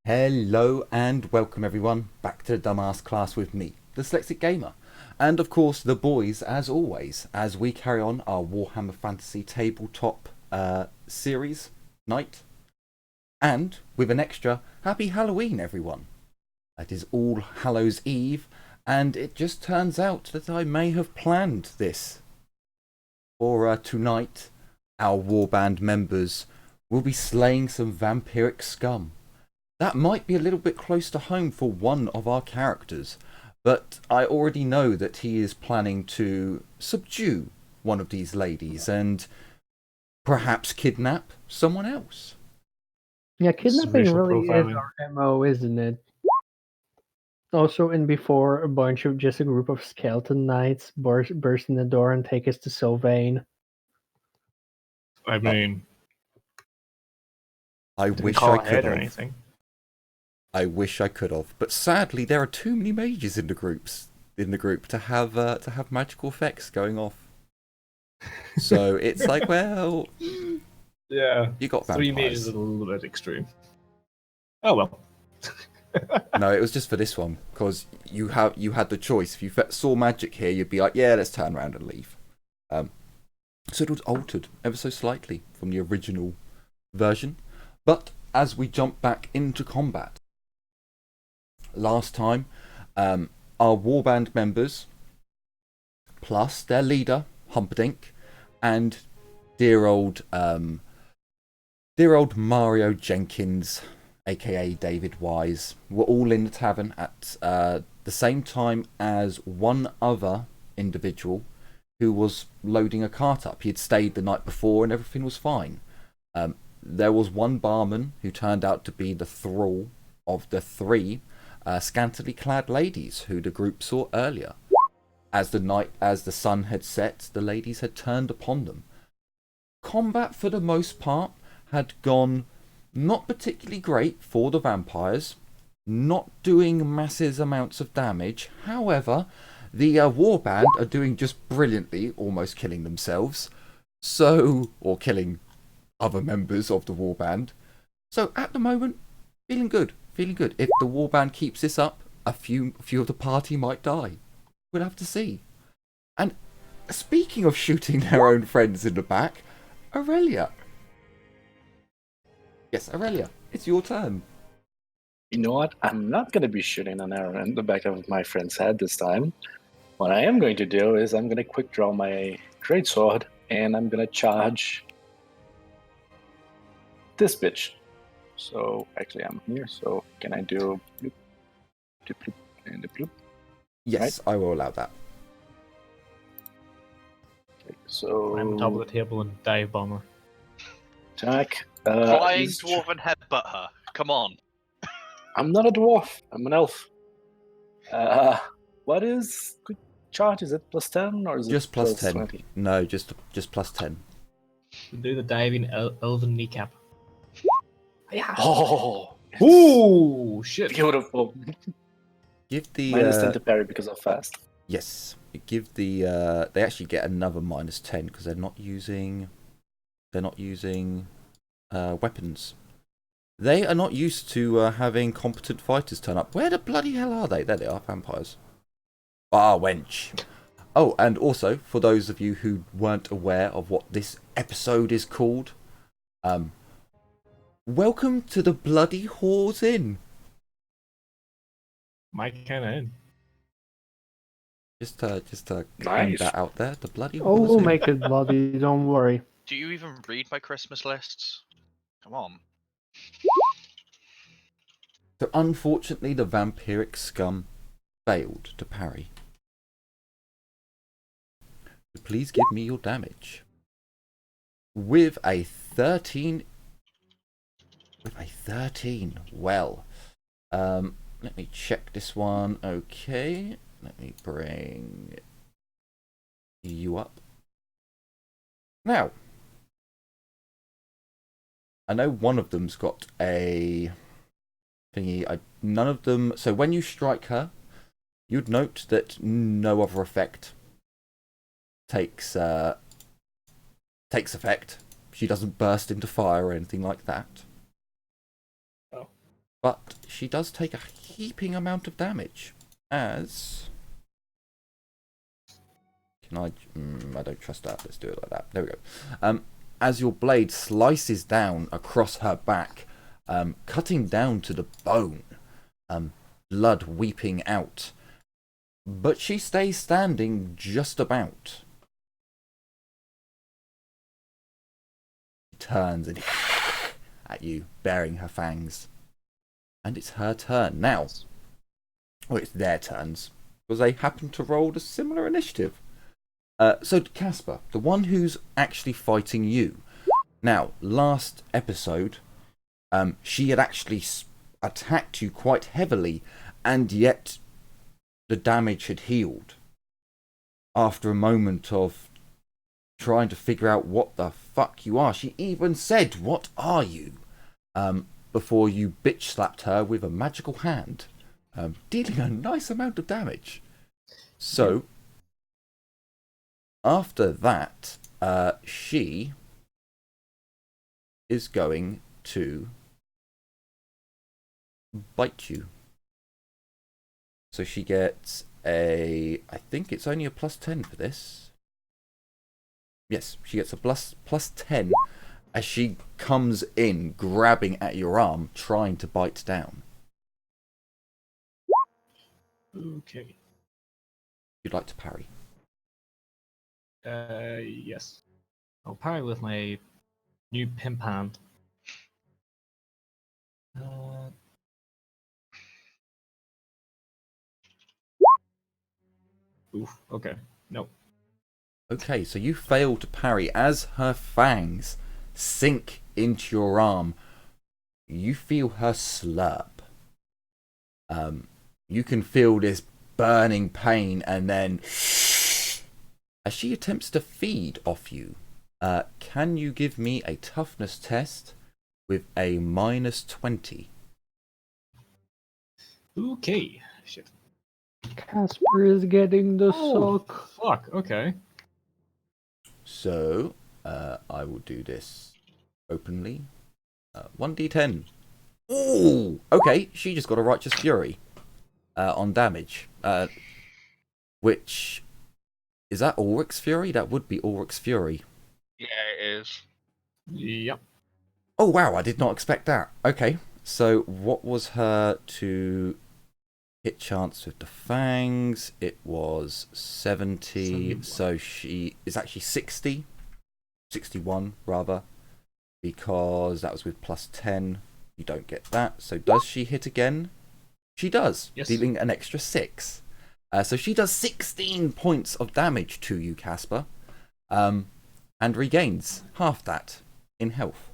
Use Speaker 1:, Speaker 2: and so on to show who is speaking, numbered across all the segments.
Speaker 1: Hello and welcome everyone back to the Dumbass class with me, the Dyslexic Gamer. And of course the boys as always, as we carry on our Warhammer Fantasy tabletop series night. And with an extra Happy Halloween everyone. It is All Hallows Eve and it just turns out that I may have planned this. For tonight, our warband members will be slaying some vampiric scum. That might be a little bit close to home for one of our characters, but I already know that he is planning to subdue one of these ladies and perhaps kidnap someone else.
Speaker 2: Yeah,
Speaker 3: This is
Speaker 2: kidnapping
Speaker 3: racial
Speaker 2: really is
Speaker 3: profiling.
Speaker 2: our MO, isn't it? Also, in before a bunch of just a group of skeleton knights burst in the door and take us to Sylvain.
Speaker 3: I mean,
Speaker 1: I
Speaker 3: didn't
Speaker 1: wish
Speaker 3: call
Speaker 1: I
Speaker 3: ahead
Speaker 1: could
Speaker 3: or
Speaker 1: have.
Speaker 3: anything.
Speaker 1: I wish I could have, but sadly there are too many mages in the group to have magical effects going off. So it's like, well,
Speaker 3: Yeah,
Speaker 1: you got
Speaker 3: 3
Speaker 1: vampires.
Speaker 3: meters is a little bit extreme. Oh well.
Speaker 1: No, it was just for this one because you had the choice. If you saw magic here, you'd be like, yeah, let's turn around and leave. So it was altered ever so slightly from the original version. But as we jump back into combat, last time, our warband members, plus their leader Humperdinck, and dear old Mario Jenkins, aka David Wise, were all in the tavern at the same time as one other individual who was loading a cart up. He had stayed the night before and everything was fine. There was one barman who turned out to be the thrall of the three scantily clad ladies who the group saw earlier. As the sun had set, the ladies had turned upon them. Combat, for the most part, had gone not particularly great for the vampires, not doing massive amounts of damage. However, the warband are doing just brilliantly, almost killing themselves, or killing other members of the warband. So at the moment, feeling good. If the warband keeps this up, a few of the party might die. We'll have to see. And speaking of shooting their own friends in the back, Aurelia. Yes, Aurelia, it's your turn.
Speaker 4: You know what? I'm not going to be shooting an arrow in the back of my friend's head this time. What I am going to do is I'm going to quick draw my greatsword and I'm going to charge this bitch. So actually I'm here, so can I do bloop, bloop, bloop, and a bloop?
Speaker 1: Yes, right? I will allow that.
Speaker 4: Okay, so
Speaker 3: I'm on top of the table and dive bomber.
Speaker 4: Attack.
Speaker 5: Flying dwarf and headbutt her. Come on.
Speaker 4: I'm not a dwarf. I'm an elf. What is quick charge? Is it plus 10 or is
Speaker 1: just
Speaker 4: it
Speaker 1: plus 10?
Speaker 4: 20?
Speaker 1: No, just plus 10.
Speaker 3: Do the diving elven kneecap.
Speaker 4: Yeah. Oh.
Speaker 3: Ooh, shit.
Speaker 4: Beautiful.
Speaker 1: Give the
Speaker 4: minus 10 to parry because of fast.
Speaker 1: Yes. Give the they actually get another minus 10 because they're not using weapons. They are not used to having competent fighters turn up. Where the bloody hell are they? There they are, vampires. Ah, wench. Oh, and also, for those of you who weren't aware of what this episode is called, welcome to the Bloody Whores Inn.
Speaker 3: Mike kinda in.
Speaker 1: Just to
Speaker 4: nice.
Speaker 1: that out there, the Bloody Whores
Speaker 2: Oh, we'll
Speaker 1: Inn.
Speaker 2: make it bloody, don't worry.
Speaker 5: Do you even read my Christmas lists? Come on.
Speaker 1: So unfortunately, the vampiric scum failed to parry. So please give me your damage. With a 13. Well, let me check this one. Okay, let me bring you up. Now, I know one of them's got a thingy. None of them. So when you strike her, you'd note that no other effect takes effect. She doesn't burst into fire or anything like that.
Speaker 4: Oh.
Speaker 1: But she does take a heaping amount of damage as... Can I... I don't trust that. Let's do it like that. There we go. As your blade slices down across her back, cutting down to the bone, blood weeping out. But she stays standing just about. She turns and at you, baring her fangs. And it's her turn now. Or it's their turns, because they happen to roll a similar initiative. So Casper, the one who's actually fighting you. Now, last episode, she had actually attacked you quite heavily, and yet the damage had healed. After a moment of trying to figure out what the fuck you are, she even said, "What are you?" Before you bitch slapped her with a magical hand, dealing a nice amount of damage. So, after that, she is going to bite you. So she gets I think it's only a +10 for this. Yes, she gets a +10 as she comes in, grabbing at your arm, trying to bite down.
Speaker 3: Okay.
Speaker 1: You'd like to parry.
Speaker 3: Yes. I'll parry with my new pimp hand. Oof. Okay. Nope.
Speaker 1: Okay, so you fail to parry as her fangs sink into your arm. You feel her slurp. You can feel this burning pain, and then as she attempts to feed off you, can you give me a toughness test with a -20?
Speaker 3: Okay. Shit.
Speaker 2: Casper is getting the sock.
Speaker 3: Fuck. Okay.
Speaker 1: So, I will do this openly. 1d10. Ooh! Okay, she just got a Righteous Fury on damage. Which... Is that Ulrich's Fury? That would be Ulrich's Fury.
Speaker 5: Yeah, it is.
Speaker 3: Yep.
Speaker 1: Oh, wow, I did not expect that. Okay, so what was her to hit chance with the fangs? It was 70,
Speaker 3: 71.
Speaker 1: so she is actually 60. 61, rather. Because that was with +10. You don't get that. So does she hit again? She does,
Speaker 3: Yes.
Speaker 1: dealing an extra 6. So she does 16 points of damage to you, Casper. And regains half that in health.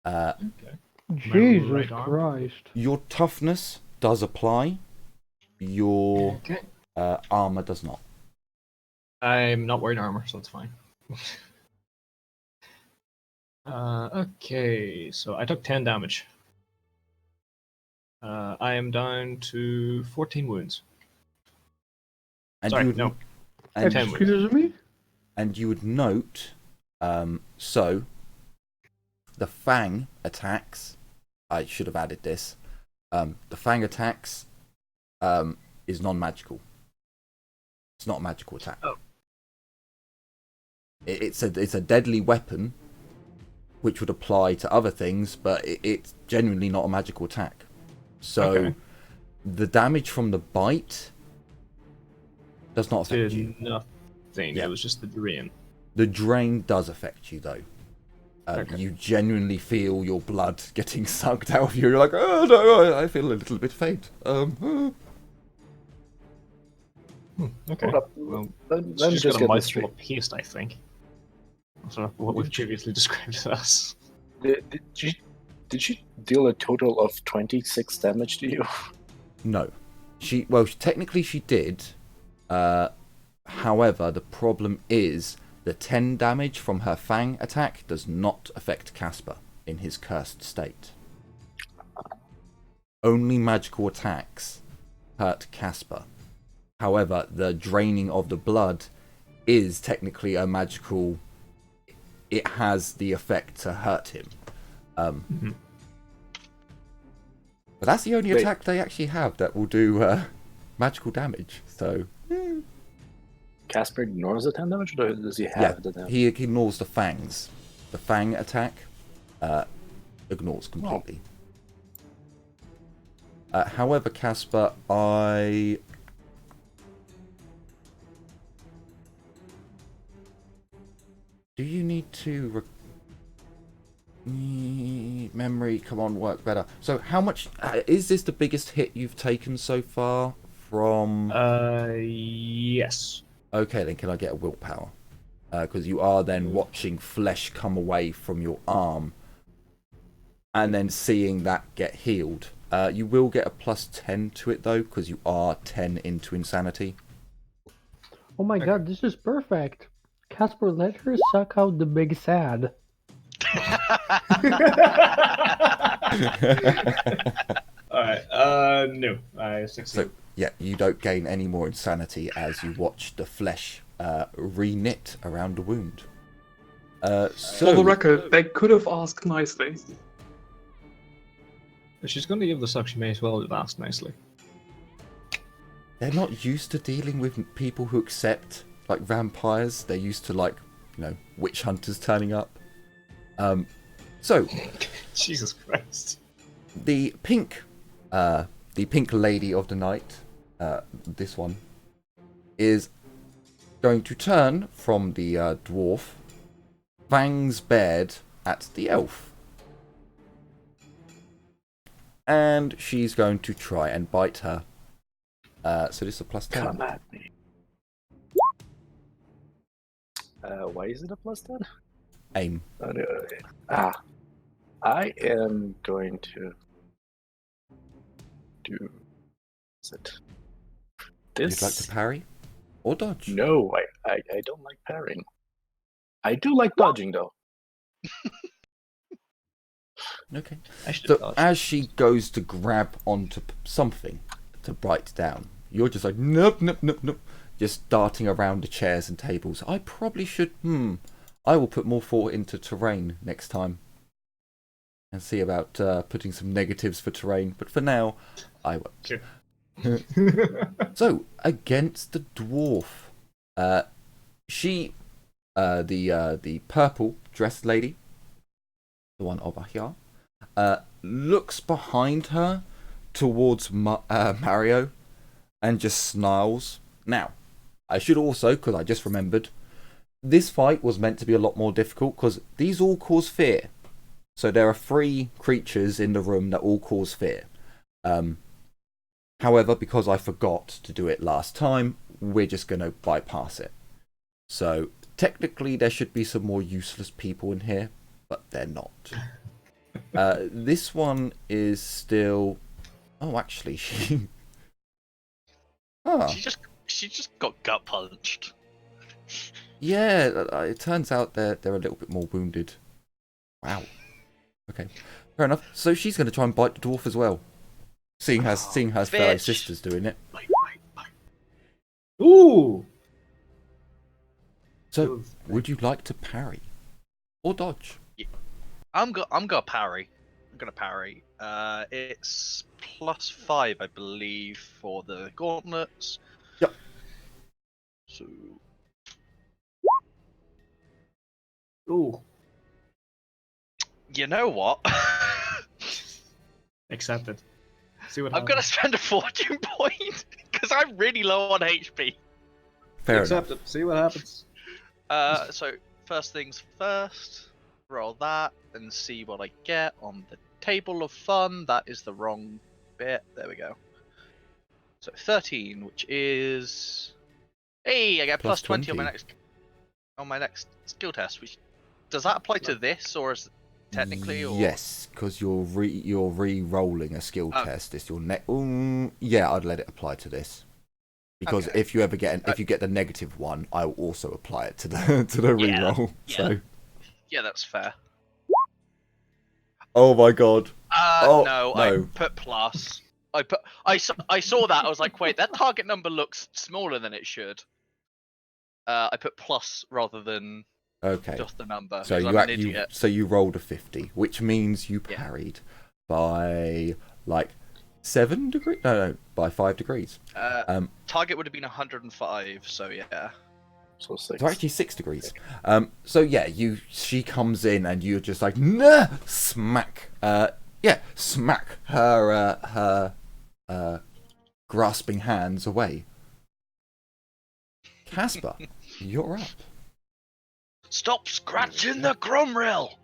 Speaker 3: Okay.
Speaker 2: Jesus
Speaker 3: right arm.
Speaker 2: Christ.
Speaker 1: Your toughness does apply. Your
Speaker 3: Okay.
Speaker 1: armor does not.
Speaker 3: I'm not wearing armor, so it's fine. Okay, so I took 10 damage. I am down to 14 wounds.
Speaker 1: And
Speaker 3: Sorry,
Speaker 1: you would,
Speaker 3: no.
Speaker 1: and,
Speaker 3: 10 wounds.
Speaker 2: Excuse me?
Speaker 1: and you would note, so the fang attacks. I should have added this. The fang attacks is non-magical. It's not a magical attack.
Speaker 3: Oh.
Speaker 1: It's a deadly weapon, which would apply to other things, but it's genuinely not a magical attack. So
Speaker 3: Okay.
Speaker 1: the damage from the bite does not affect
Speaker 3: Did
Speaker 1: you.
Speaker 3: nothing.
Speaker 1: Yeah.
Speaker 3: It was just the drain.
Speaker 1: The drain does affect you, though.
Speaker 3: Okay.
Speaker 1: You genuinely feel your blood getting sucked out of you. You're like, oh no, I feel a little bit faint.
Speaker 3: Okay.
Speaker 4: Hold up.
Speaker 3: Well,
Speaker 4: Let
Speaker 3: it's
Speaker 4: me
Speaker 3: just
Speaker 4: just
Speaker 3: got a
Speaker 4: get this
Speaker 3: mouthful
Speaker 4: straight.
Speaker 3: of paste, I think. That's not what we've previously described it as.
Speaker 4: Did she deal a total of 26 damage to you?
Speaker 1: No. Technically she did. However, the problem is the 10 damage from her fang attack does not affect Casper in his cursed state. Only magical attacks hurt Casper. However, the draining of the blood is technically a magical... It has the effect to hurt him. But that's the only
Speaker 4: Wait.
Speaker 1: attack they actually have that will do magical damage. So
Speaker 4: Casper ignores the 10 damage, or does he have the damage?
Speaker 1: he ignores the fangs. The fang attack ignores completely. However, Casper, do you need to memory? Come on, work better. So, how much is this the biggest hit you've taken so far from?
Speaker 3: Yes.
Speaker 1: Okay, then can I get a willpower? Because you are then watching flesh come away from your arm, and then seeing that get healed. You will get a +10 to it though, because you are 10 into insanity.
Speaker 2: Oh my god, this is perfect. Casper, let her suck out the big sad.
Speaker 3: Alright, no. I succeed.
Speaker 1: So yeah, you don't gain any more insanity as you watch the flesh re-knit around the wound.
Speaker 6: For
Speaker 1: So
Speaker 6: the record, they could have asked nicely.
Speaker 3: If she's going to give the suck, she may as well have asked nicely.
Speaker 1: they're not used to dealing with people who accept like vampires. They're used to like, you know, witch hunters turning up. So
Speaker 3: Jesus Christ.
Speaker 1: the pink lady of the night, this one, is going to turn from the dwarf, fangs bared at the elf. And she's going to try and bite her. So this is a +10.
Speaker 4: Come at me. Why is it a +10?
Speaker 1: Aim.
Speaker 4: I am going to do. Is it this?
Speaker 1: You'd like to parry or dodge?
Speaker 4: No, I don't like parrying. I do like dodging though.
Speaker 1: Okay.
Speaker 3: I should
Speaker 1: So
Speaker 3: have dodged.
Speaker 1: as she goes to grab onto something to bite down, you're just like nope, nope, nope, nope, just darting around the chairs and tables. I probably should. I will put more thought into terrain next time, and see about putting some negatives for terrain. But for now, I won't.
Speaker 3: Sure.
Speaker 1: So against the dwarf, she, the purple dressed lady, the one over here, looks behind her towards Mario and just snarls. Now, I should also, because I just remembered, this fight was meant to be a lot more difficult because these all cause fear. So there are 3 creatures in the room that all cause fear. However, because I forgot to do it last time, we're just going to bypass it. So technically there should be some more useless people in here, but they're not. This one is still... Oh, actually, she...
Speaker 5: She just got gut punched.
Speaker 1: Yeah, it turns out they're a little bit more wounded. Wow. Okay, fair enough. So she's going to try and bite the dwarf as well. Seeing her fellow
Speaker 5: bitch.
Speaker 1: sisters doing it.
Speaker 3: Ooh!
Speaker 1: So, would you like to parry? Or dodge?
Speaker 5: I'm gonna parry. I'm gonna parry. It's +5, I believe, for the gauntlets.
Speaker 1: Yep.
Speaker 5: So
Speaker 3: Ooh.
Speaker 5: you know what?
Speaker 3: Accepted. See what
Speaker 5: I'm
Speaker 3: happens.
Speaker 5: gonna spend a fortune point because I'm really low on HP.
Speaker 1: Fair
Speaker 3: Accepted. See what happens.
Speaker 5: So first things first, roll that and see what I get on the table of fun. That is the wrong bit. There we go. So 13, which is hey, I get
Speaker 1: Plus
Speaker 5: +20 on
Speaker 1: 20.
Speaker 5: my next skill test. Which does that apply to this or is it technically? Or...
Speaker 1: Yes, because you're re-rolling a skill
Speaker 5: Oh.
Speaker 1: test. It's your yeah, I'd let it apply to this. Because
Speaker 5: Okay.
Speaker 1: if you ever get if you get the -1, I will also apply it to the
Speaker 5: Yeah,
Speaker 1: re-roll.
Speaker 5: yeah.
Speaker 1: So,
Speaker 5: Yeah, that's fair.
Speaker 1: oh my god.
Speaker 5: No, I
Speaker 1: no.
Speaker 5: put plus. I saw that. I was like, wait, that target number looks smaller than it should. I put plus rather than
Speaker 1: Okay.
Speaker 5: just the number.
Speaker 1: So
Speaker 5: 'cause I'm an idiot.
Speaker 1: you rolled a 50, which means you
Speaker 5: Yeah.
Speaker 1: parried by like 7 degrees? No, by 5 degrees.
Speaker 5: Target would have been 105, so yeah.
Speaker 4: So 6.
Speaker 1: So actually 6 degrees. So yeah, she comes in and you're just like, nah! Smack. Smack her grasping hands away. Casper, you're up.
Speaker 5: Stop scratching the Cromwell!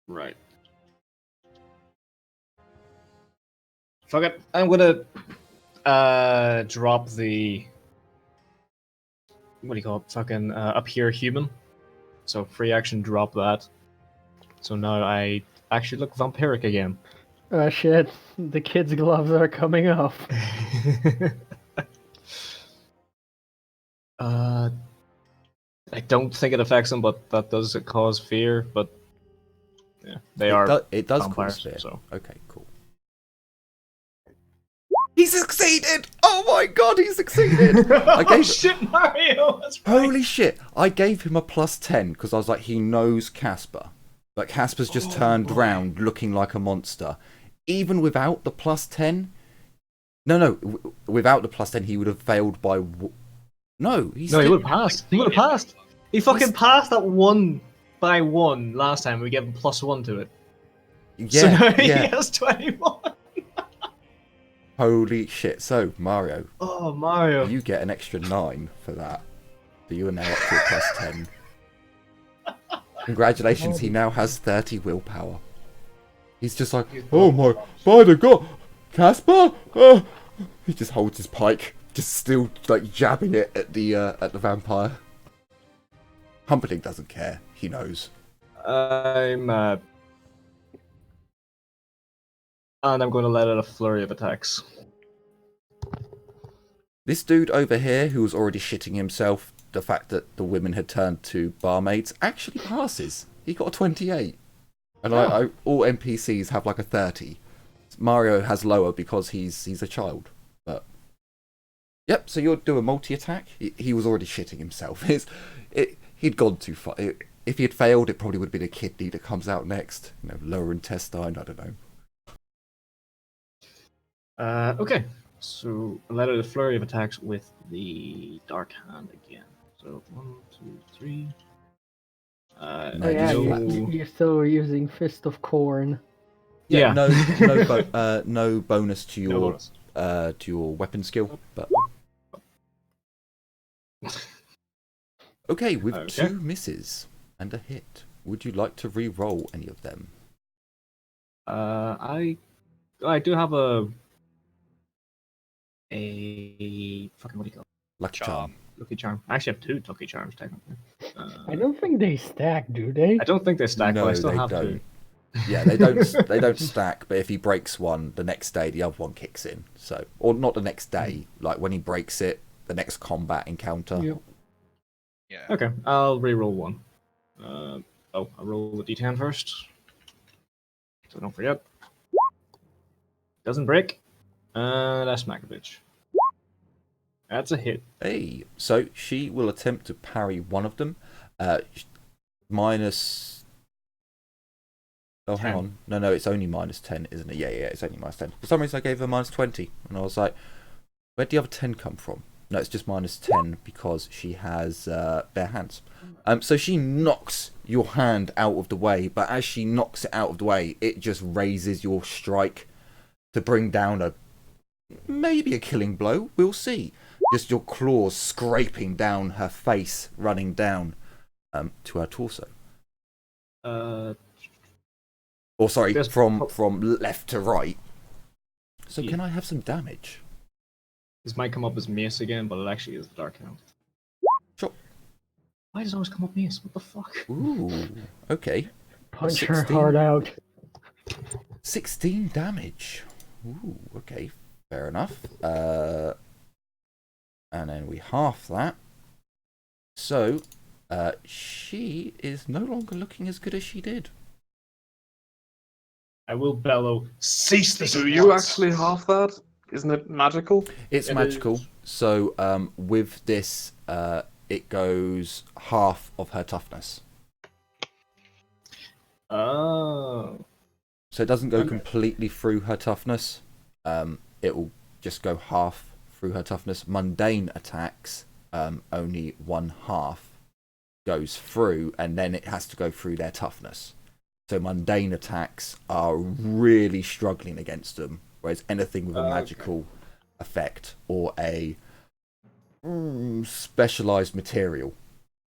Speaker 3: Right. Fuck it. I'm gonna drop the what do you call it? Fucking appear human. So free action drop that. So now I actually look vampiric again.
Speaker 2: Oh shit, the kids' gloves are coming off.
Speaker 3: I don't think it affects them, but that does cause fear. But yeah, it
Speaker 1: does
Speaker 3: vampires,
Speaker 1: cause fear.
Speaker 3: So.
Speaker 1: Okay, cool. He succeeded! Oh my god, he succeeded!
Speaker 3: Shit, Mario! That's right.
Speaker 1: Holy shit! I gave him a +10 because I was like, he knows Casper. But Casper's just turned round looking like a monster. Even without the +10... without the +10 he would have failed by... No,
Speaker 3: he would have passed. He would have passed. He fucking passed that 1 by 1 last time. We gave him +1 to it.
Speaker 1: Yeah,
Speaker 3: so now
Speaker 1: yeah.
Speaker 3: he has 21.
Speaker 1: Holy shit. So, Mario.
Speaker 3: Oh, Mario.
Speaker 1: You get an extra 9 for that. So you are now up to a +10. Congratulations, he now has 30 willpower. He's just like, oh my, by the god, Casper? He just holds his pike, just still like jabbing it at the vampire. Humperdinck doesn't care. He knows.
Speaker 3: And I'm going to let out a flurry of attacks.
Speaker 1: This dude over here, who was already shitting himself, the fact that the women had turned to barmaids, actually passes. He got a 28. And all NPCs have like a 30. Mario has lower because he's a child. But yep, so you'll do a multi-attack. He was already shitting himself. He'd gone too far. If he had failed, it probably would have been a kidney that comes out next. Lower intestine, I don't know.
Speaker 3: Okay, so let out a flurry of attacks with the Dark Hand again. So 1, 2, 3.
Speaker 1: No,
Speaker 2: you're still using Fist of Corn.
Speaker 3: Yeah.
Speaker 1: No bonus to your to your weapon skill, but okay, with 2 misses and a hit. Would you like to re-roll any of them?
Speaker 3: I do have a fucking what do you call it?
Speaker 1: Lucky charm.
Speaker 3: Lucky charm. I actually have 2 lucky charms technically.
Speaker 2: I don't think they stack, do they?
Speaker 3: I don't think they stack,
Speaker 1: No,
Speaker 3: but I still
Speaker 1: they
Speaker 3: have
Speaker 1: don't.
Speaker 3: 2.
Speaker 1: Yeah, they don't. They don't stack. But if he breaks one, the next day the other one kicks in. So, or not the next day. Like when he breaks it, the next combat encounter.
Speaker 2: Yep.
Speaker 5: Yeah.
Speaker 3: Okay, I'll re-roll 1. I'll roll the d10 first. So don't forget. Doesn't break. That's smack a bitch. That's a hit.
Speaker 1: Hey, so she will attempt to parry one of them. Minus. Oh,
Speaker 3: 10.
Speaker 1: hang on. No, it's only -10, isn't it? Yeah, it's only -10. For some reason, I gave her -20, and I was like, where'd the other 10 come from? No, it's just -10 because she has bare hands. So she knocks your hand out of the way, but as she knocks it out of the way, it just raises your strike to bring down maybe a killing blow. We'll see. Just your claws scraping down her face, running down to her torso. Or sorry, from left to right. So can I have some damage?
Speaker 3: This might come up as mace again, but it actually is the Dark Hand.
Speaker 1: Sure.
Speaker 3: Why does it always come up mace? What the fuck?
Speaker 1: Ooh, okay.
Speaker 2: Punch her hard out.
Speaker 1: 16 damage. Ooh, okay. Fair enough. And then we half that. So, she is no longer looking as good as she did.
Speaker 3: I will bellow, cease this.
Speaker 6: Do you actually half that? Isn't it magical?
Speaker 1: It's magical. So, with this, it goes half of her toughness.
Speaker 3: Oh.
Speaker 1: So it doesn't go
Speaker 3: Okay.
Speaker 1: completely through her toughness. It will just go half through her toughness. Mundane attacks, only one half goes through, and then it has to go through their toughness. So mundane attacks are really struggling against them, whereas anything with a magical effect or a specialized material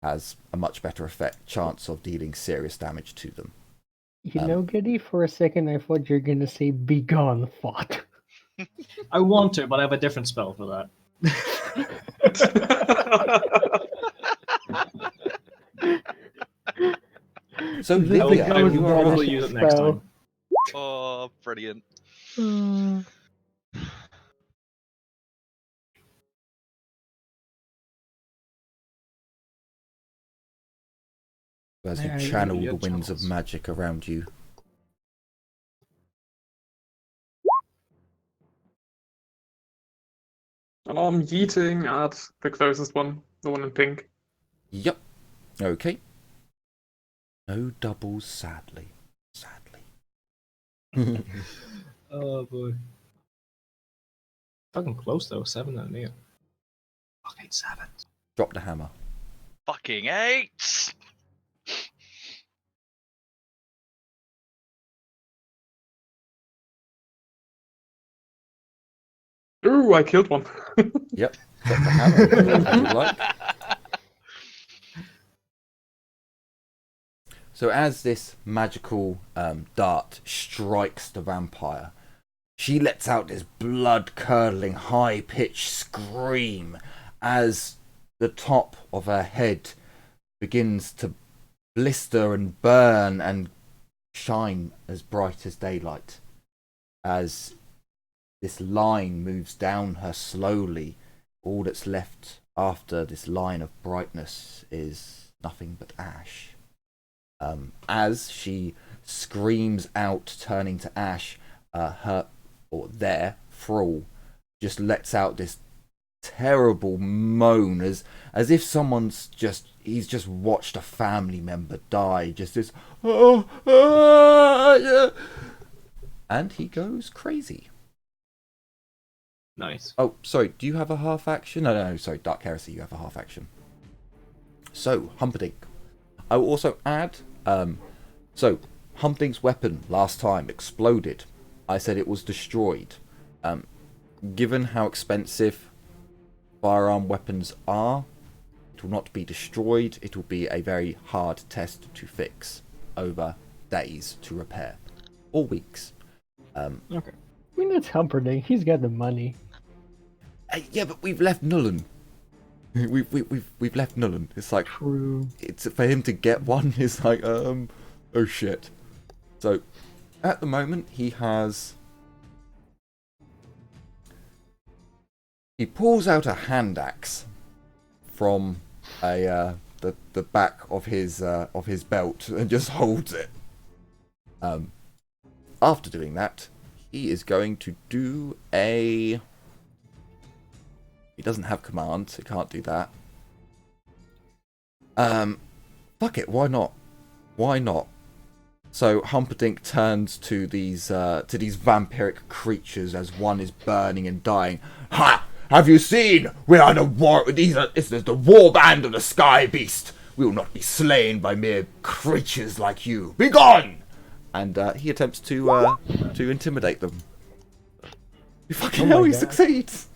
Speaker 1: has a much better chance of dealing serious damage to them.
Speaker 2: You know, Giddy, for a second I thought you were gonna say "Begone, thought."
Speaker 3: I want to, but I have a different spell for that.
Speaker 1: So
Speaker 2: This
Speaker 1: Livia,
Speaker 3: I will
Speaker 1: you are
Speaker 3: probably
Speaker 2: vanishing
Speaker 3: use it next
Speaker 2: spell.
Speaker 3: time.
Speaker 5: Oh, brilliant.
Speaker 1: as you
Speaker 2: I-
Speaker 1: channel
Speaker 3: yeah,
Speaker 1: the winds of
Speaker 3: channels.
Speaker 1: magic around you.
Speaker 6: And I'm yeeting at the closest one, the one in pink.
Speaker 1: Yep. Okay. No doubles, sadly. Sadly.
Speaker 3: Oh boy. Fucking close though, 7 and 8. Fucking 7.
Speaker 1: Drop the hammer.
Speaker 5: Fucking 8!
Speaker 6: Ooh, I killed one.
Speaker 1: Yep. Drop the hammer if you like. So as this magical dart strikes the vampire, she lets out this blood-curdling, high-pitched scream as the top of her head begins to blister and burn and shine as bright as daylight. As this line moves down her slowly, all that's left after this line of brightness is nothing but ash. As she screams out, turning to ash, their thrall just lets out this terrible moan as if he's just watched a family member die. Just this, yeah. And he goes crazy.
Speaker 3: Nice.
Speaker 1: Oh, sorry, do you have a half action? No, sorry, Dark Heresy, you have a half action. So, Humperdinck. I will also add, so, Humperdinck's weapon last time exploded. I said it was destroyed. Given how expensive firearm weapons are, it will not be destroyed. It will be a very hard test to fix over days to repair. Or weeks.
Speaker 3: Okay.
Speaker 2: I mean, it's Humperdinck. He's got the money.
Speaker 1: Yeah, but we've left Nullen. We've left Nullen. It's like
Speaker 2: True.
Speaker 1: it's for him to get one is like oh shit. So at the moment he pulls out a hand axe from the back of his belt and just holds it. After doing that, he is going to do a. He doesn't have command, so he can't do that. Fuck it, why not? Why not? So Humperdinck turns to these vampiric creatures as one is burning and dying. Ha! Have you seen? We are the war. This is the war band of the Sky Beast. We will not be slain by mere creatures like you. Be gone! And he attempts to intimidate them. Fucking hell, he succeeds.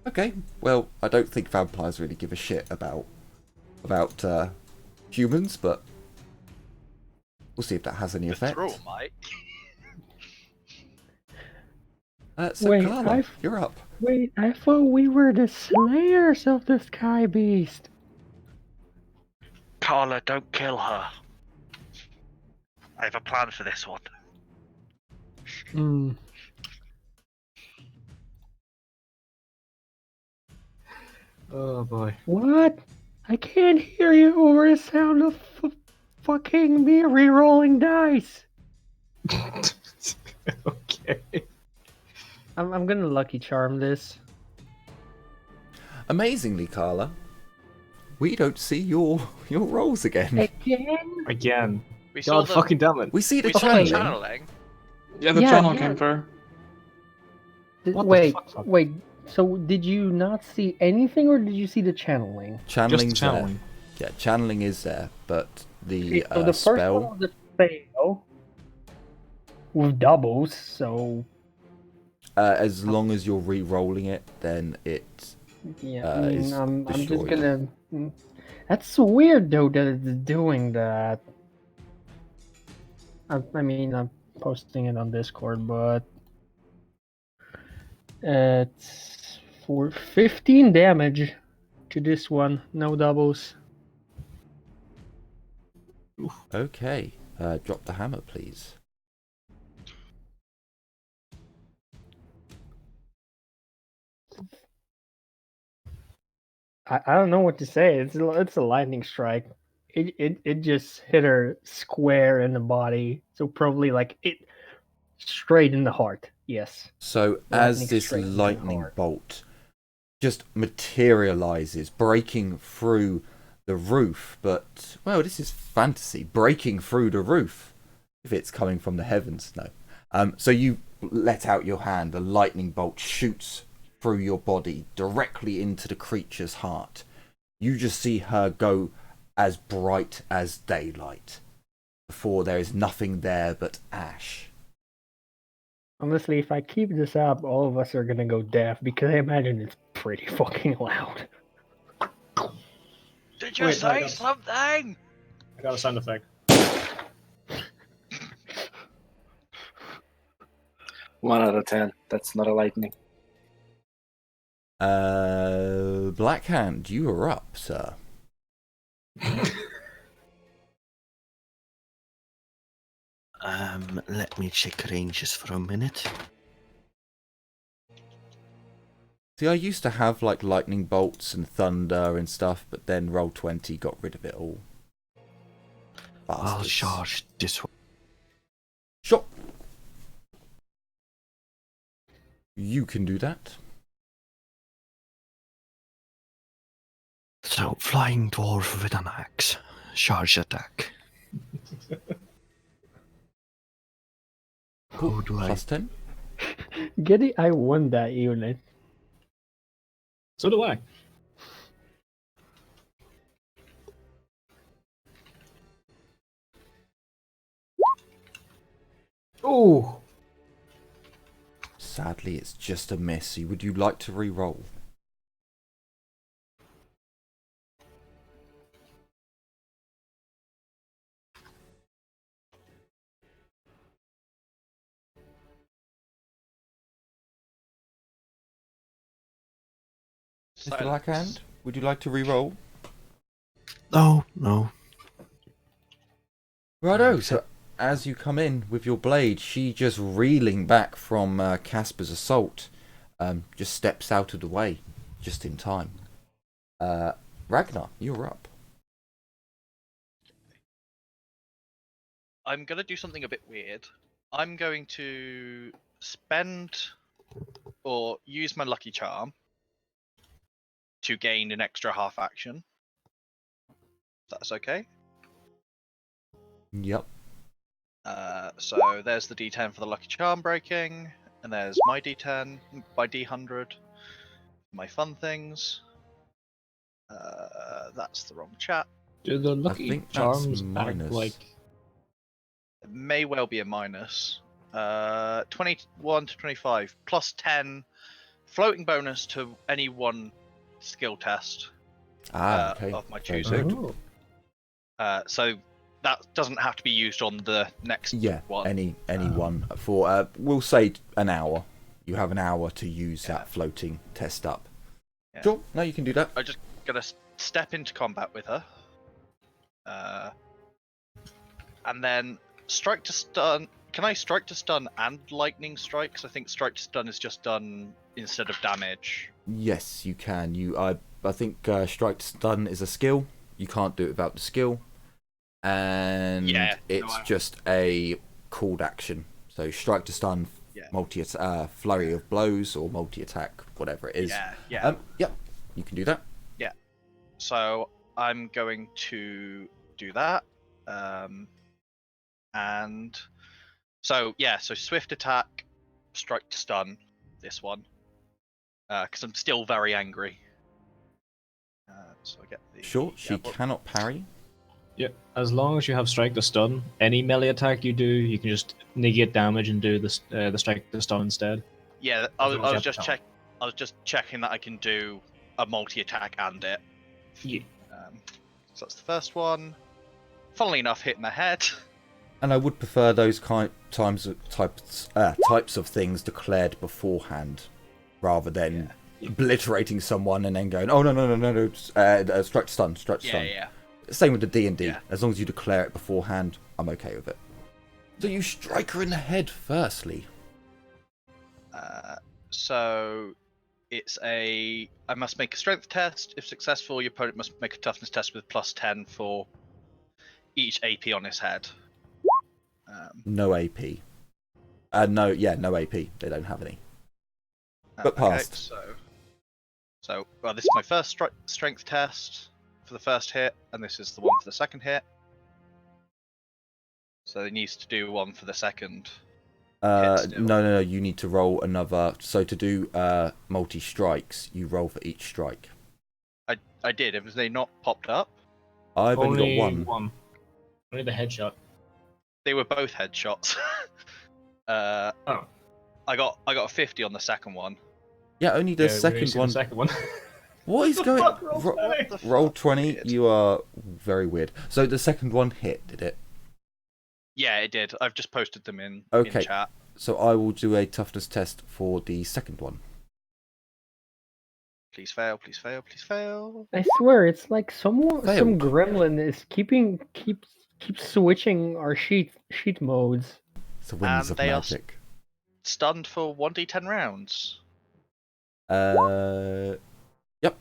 Speaker 1: Okay, well, I don't think vampires really give a shit about humans, but we'll see if that has any effect.
Speaker 5: Throw, mate.
Speaker 1: So
Speaker 2: Wait,
Speaker 1: Carla, you're up.
Speaker 2: Wait, I thought we were the slayers of the Sky Beast.
Speaker 5: Carla, don't kill her. I have a plan for this one.
Speaker 2: Hmm.
Speaker 3: Oh boy.
Speaker 2: What? I can't hear you over the sound of fucking me re-rolling dice.
Speaker 3: Okay.
Speaker 2: I'm gonna lucky charm this.
Speaker 1: Amazingly, Carla, we don't see your rolls again.
Speaker 3: Again.
Speaker 5: We saw
Speaker 3: God fucking damn it.
Speaker 1: We see the
Speaker 5: we saw the
Speaker 1: channeling.
Speaker 5: channeling.
Speaker 6: Yeah, the
Speaker 2: Yeah,
Speaker 6: channel
Speaker 2: yeah.
Speaker 6: came through.
Speaker 3: What the
Speaker 2: Wait,
Speaker 3: fuck?
Speaker 2: wait. So did you not see anything, or did you see the channeling?
Speaker 1: Channeling's
Speaker 3: Just channeling.
Speaker 1: there. Yeah, channeling is there, but the,
Speaker 2: Okay, so the first one
Speaker 1: spell.
Speaker 2: was a fail with doubles. So
Speaker 1: As long as you're re-rolling it, then it.
Speaker 2: yeah,
Speaker 1: Is
Speaker 2: I'm just
Speaker 1: destroyed.
Speaker 2: gonna. That's weird though that it's doing that. I mean, I'm posting it on Discord, but it's for 15 damage to this one. No doubles.
Speaker 1: Okay. Drop the hammer, please.
Speaker 2: I don't know what to say. It's a lightning strike. It just hit her square in the body. So probably like it straight in the heart. Yes.
Speaker 1: So
Speaker 2: Lightning
Speaker 1: as this
Speaker 2: straight into the
Speaker 1: lightning
Speaker 2: heart.
Speaker 1: bolt just materializes, breaking through the roof, but well, this is fantasy. Breaking through the roof, if it's coming from the heavens, no. So you let out your hand. The lightning bolt shoots through your body directly into the creature's heart. You just see her go as bright as daylight. Before there is nothing there but ash.
Speaker 2: Honestly, if I keep this up, all of us are gonna go deaf because I imagine it's pretty fucking loud.
Speaker 5: Did you
Speaker 3: Wait, no, I
Speaker 5: say
Speaker 3: got-
Speaker 5: something?
Speaker 3: I got a sound effect.
Speaker 4: 1 out of 10. That's not a lightning.
Speaker 1: Blackhand, you are up, sir.
Speaker 7: Let me check ranges for a minute.
Speaker 1: See, I used to have like lightning bolts and thunder and stuff, but then Roll20 got rid of it all.
Speaker 7: I'll
Speaker 1: Bastards.
Speaker 7: charge this one.
Speaker 1: Sure. You can do that.
Speaker 7: So, flying dwarf with an axe. Charge attack. Who do I...
Speaker 1: Plus 10.
Speaker 2: Giddy, I won that unit.
Speaker 3: So do I. Ooh.
Speaker 1: Sadly, it's just a miss. Would you like to re-roll? Mr. Blackhand, would you like to re-roll?
Speaker 7: No, no.
Speaker 1: Righto, so as you come in with your blade, she just reeling back from Casper's assault, just steps out of the way, just in time. Ragnar, you're up.
Speaker 5: I'm gonna do something a bit weird. I'm going to spend or use my lucky charm to gain an extra half action. That's okay.
Speaker 1: Yep.
Speaker 5: So there's the D10 for the lucky charm breaking, and there's my D10, my D100, my fun things. That's the wrong chat.
Speaker 3: Do the lucky
Speaker 1: think that's
Speaker 3: charms act
Speaker 1: minus.
Speaker 3: like...
Speaker 5: It may well be a minus. 21 to 25 plus 10 floating bonus to any one skill test
Speaker 1: Okay.
Speaker 5: of my
Speaker 1: Very
Speaker 5: choosing.
Speaker 1: good.
Speaker 5: So that doesn't have to be used on the next
Speaker 1: Yeah,
Speaker 5: one.
Speaker 1: any one for we'll say an hour. You have an hour to use that floating test up.
Speaker 5: Yeah.
Speaker 1: Sure, no, you can do that.
Speaker 5: I'm just gonna step into combat with her, and then strike to stun. Can I strike to stun and lightning strike? Because I think strike to stun is just done instead of damage.
Speaker 1: Yes, you can. I think strike to stun is a skill. You can't do it without the skill, and
Speaker 5: Yeah,
Speaker 1: it's just a called action. So strike to stun,
Speaker 5: Yeah.
Speaker 1: flurry of blows or multi attack, whatever it is.
Speaker 5: Yeah.
Speaker 1: Yep. you can do that.
Speaker 5: So I'm going to do that. And so swift attack, strike to stun this one. Because I'm still very angry. So I get the
Speaker 1: Sure, she cannot parry.
Speaker 3: Yeah, as long as you have strike to stun, any melee attack you do, you can just negate damage and do the strike to stun instead.
Speaker 5: Yeah,
Speaker 3: As
Speaker 5: I
Speaker 3: long as you
Speaker 5: was
Speaker 3: have the
Speaker 5: I was just checking that I can do a multi attack and it.
Speaker 3: Yeah.
Speaker 5: So that's the first one. Funnily enough, hitting the head.
Speaker 1: And I would prefer those types of things declared beforehand, rather than obliterating someone and then going, oh no, strike to stun, strike to stun.
Speaker 5: Yeah.
Speaker 1: Same with the D&D.
Speaker 5: Yeah.
Speaker 1: As long as you declare it beforehand, I'm okay with it. So you strike her in the head firstly.
Speaker 5: So it's I must make a strength test. If successful, your opponent must make a toughness test with +10 for each AP on his head.
Speaker 1: No AP. No AP. They don't have any. But passed.
Speaker 5: So this is my first strength test for the first hit, and this is the one for the second hit. So it needs to do one for the second.
Speaker 1: No. You need to roll another. So to do multi strikes, you roll for each strike.
Speaker 5: I did. Have they not popped up?
Speaker 1: I've only got one.
Speaker 3: Only the headshot.
Speaker 5: They were both headshots. I got a 50 on the second one.
Speaker 1: Yeah, only the second one.
Speaker 3: The second one.
Speaker 1: What is going? Roll 20. You are very weird. So the second one hit, did it?
Speaker 5: Yeah, it did. I've just posted them in chat.
Speaker 1: So I will do a toughness test for the second one.
Speaker 5: Please fail, please fail, please fail.
Speaker 2: I swear, it's like some
Speaker 1: Failed.
Speaker 2: gremlin is keeps switching our sheet modes.
Speaker 1: It's the winds of
Speaker 5: they are
Speaker 1: magic.
Speaker 5: Stunned for 1d10 rounds.
Speaker 1: Yep.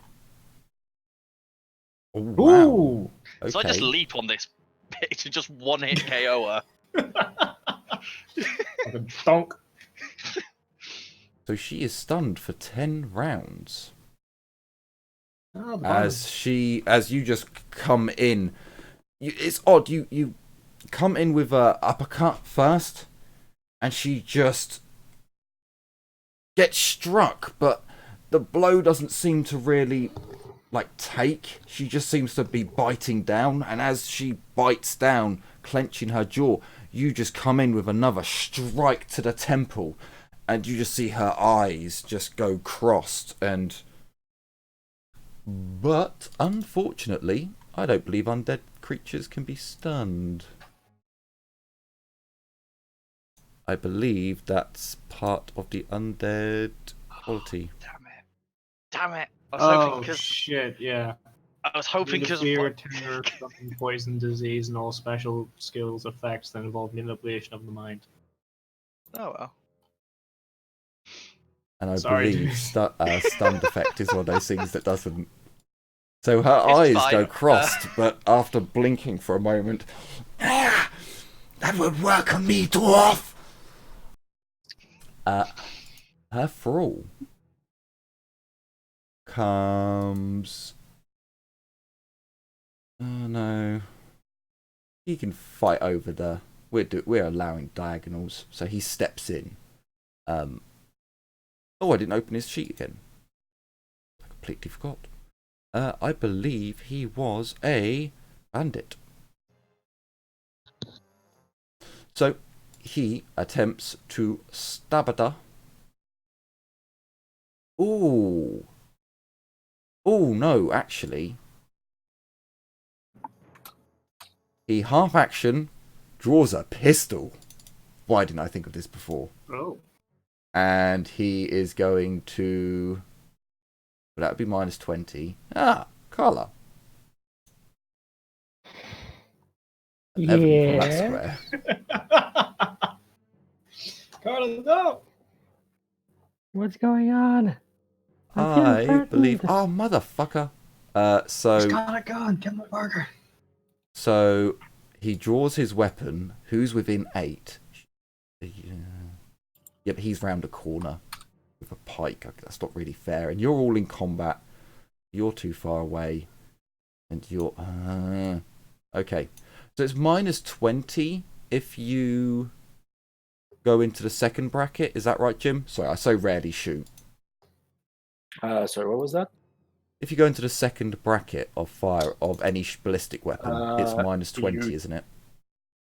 Speaker 1: Oh, wow.
Speaker 3: Ooh!
Speaker 1: Okay.
Speaker 5: So I just leap on this bitch and just one hit KO her.
Speaker 3: Like a donk.
Speaker 1: So she is stunned for 10 rounds.
Speaker 3: Oh,
Speaker 1: As you just come in, it's odd. You come in with a uppercut first, and she just gets struck, but the blow doesn't seem to really take. She just seems to be biting down, and as she bites down, clenching her jaw, you just come in with another strike to the temple, and you just see her eyes just go crossed. But unfortunately, I don't believe undead creatures can be stunned. I believe that's part of the undead quality.
Speaker 5: Damn it! I was hoping because
Speaker 3: shit! Yeah.
Speaker 5: I was hoping because
Speaker 3: fear, terror, poison, disease, and all special skills effects that involve manipulation of the mind.
Speaker 5: Oh well.
Speaker 1: And I
Speaker 3: Sorry,
Speaker 1: believe
Speaker 3: dude.
Speaker 1: stunned effect is one of those things that doesn't. So her
Speaker 5: It's
Speaker 1: eyes
Speaker 5: fine.
Speaker 1: go crossed, but after blinking for a moment, that would work on me, dwarf. Her thrall comes. Oh no. He can fight over the. We're allowing diagonals, so he steps in. Oh, I didn't open his sheet again. I completely forgot. I believe he was a bandit. So he attempts to stab at her. Ooh. Oh no, actually. He half action draws a pistol. Why didn't I think of this before?
Speaker 3: Oh.
Speaker 1: And he is going to. Well, that would be minus 20. Carla. 11 from that square.
Speaker 3: Carla, no!
Speaker 2: What's going on?
Speaker 1: I believe. Oh, motherfucker.
Speaker 3: He's got a gun. Get my burger.
Speaker 1: So he draws his weapon. Who's within 8? Yep, he's round a corner with a pike. That's not really fair. And you're all in combat. you're too far away, and you're okay. So it's -20 if you go into the second bracket. Is that right, Jim? Sorry, I so rarely shoot.
Speaker 4: Sorry, what was that?
Speaker 1: If you go into the second bracket of fire of any ballistic weapon, it's -20, isn't it?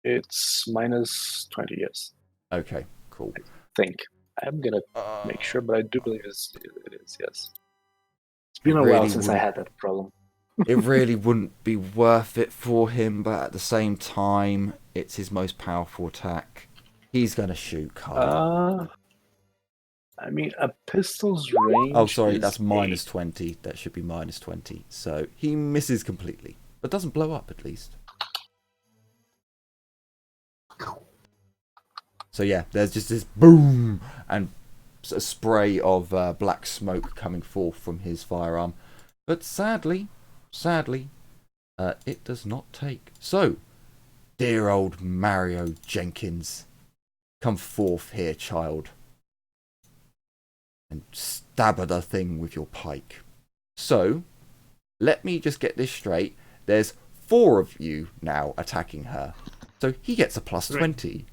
Speaker 4: It's -20, yes.
Speaker 1: Okay, cool.
Speaker 4: I think. I'm gonna make sure, but I do believe it is, yes. It's been a while since I had that problem.
Speaker 1: It really wouldn't be worth it for him, but at the same time, it's his most powerful attack. He's gonna shoot, Carl.
Speaker 4: I mean, a pistol's range.
Speaker 1: Oh, sorry, that's
Speaker 4: is
Speaker 1: -20. That should be -20. So he misses completely, but doesn't blow up at least. So yeah, there's just this boom and a spray of black smoke coming forth from his firearm. But sadly, it does not take. So, dear old Mario Jenkins, come forth here, child, and stab at the thing with your pike. So, let me just get this straight. There's 4 of you now attacking her. So he gets a +20.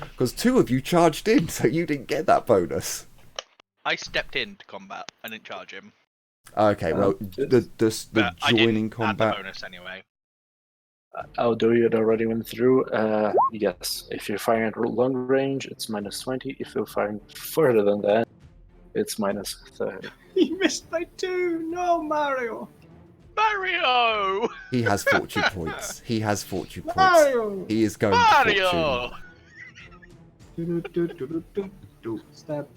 Speaker 1: Because 2 of you charged in, so you didn't get that bonus.
Speaker 5: I stepped into combat. I didn't charge him.
Speaker 1: Okay, well, the joining combat.
Speaker 5: Add the bonus anyway.
Speaker 4: I'll do it already went through. Yes, if you're firing at long range, it's -20. If you're firing further than that, it's -30.
Speaker 3: You missed by 2. No, Mario.
Speaker 5: Mario!
Speaker 1: He has fortune points. He has fortune points.
Speaker 3: Mario!
Speaker 1: He is going
Speaker 5: Mario!
Speaker 1: to fortune.
Speaker 3: Stab.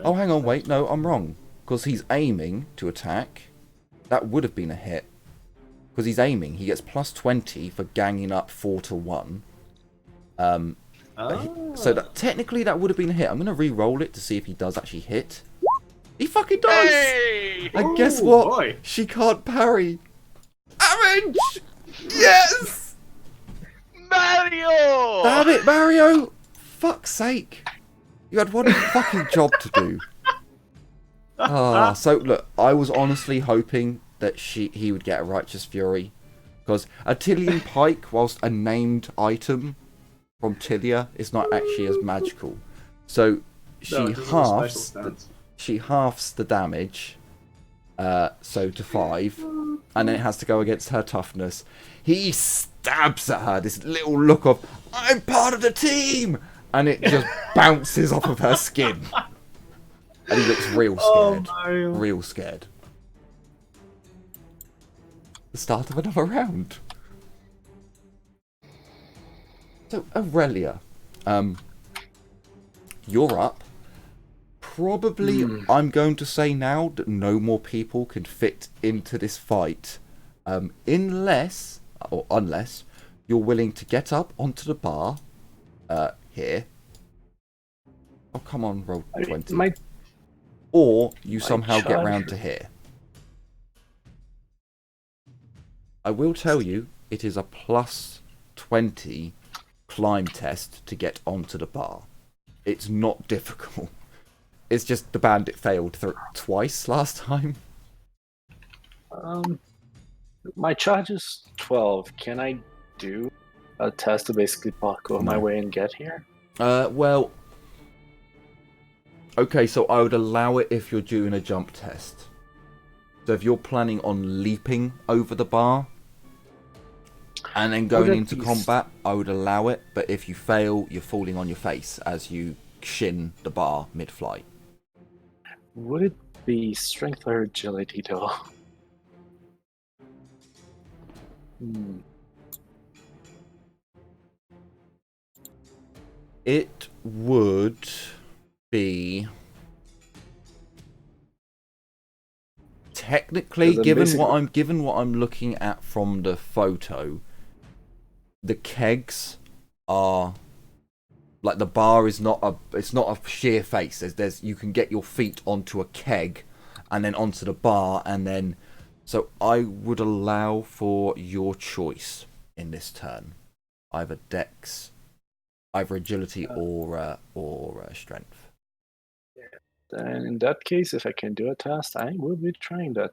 Speaker 1: Oh, hang on, wait, no, I'm wrong. Because he's aiming to attack. That would have been a hit. Because he's aiming, he gets +20 for ganging up 4 to 1. So that technically that would have been a hit. I'm going to re-roll it to see if he does actually hit. He fucking does!
Speaker 5: Hey!
Speaker 1: And guess what?
Speaker 3: Boy.
Speaker 1: She can't parry. Damage! Yes!
Speaker 5: Mario!
Speaker 1: Damn it, Mario! Fuck's sake. You had one fucking job to do. So look, I was honestly hoping that he would get a Righteous Fury. Because a Tillian Pike, whilst a named item from Tilia, is not actually as magical. So she halves the damage, so to 5, and then it has to go against her toughness. He stabs at her, this little look of, I'm part of the team! And it just bounces off of her skin. And he looks real scared. Real scared. The start of another round. So, Aurelia, you're up. Probably, I'm going to say now that no more people can fit into this fight. Unless you're willing to get up onto the bar, here. Oh, come on, roll 20. Or you somehow get round to here. I will tell you, it is a +20 climb test to get onto the bar. It's not difficult. It's just the bandit failed twice last time.
Speaker 4: My charge is 12. Can I do a test to basically parkour my way and get here?
Speaker 1: Well... Okay, so I would allow it if you're doing a jump test. So if you're planning on leaping over the bar and then going into combat, I would allow it. But if you fail, you're falling on your face as you shin the bar mid-flight.
Speaker 4: Would it be strength or agility, though?
Speaker 1: It would be... Technically, given what I'm looking at from the photo, the kegs are like, the bar is not a sheer face. There's you can get your feet onto a keg and then onto the bar, and then so I would allow for your choice in this turn, either dex, either agility or strength.
Speaker 4: Then in that case, if I can do a test, I will be trying that.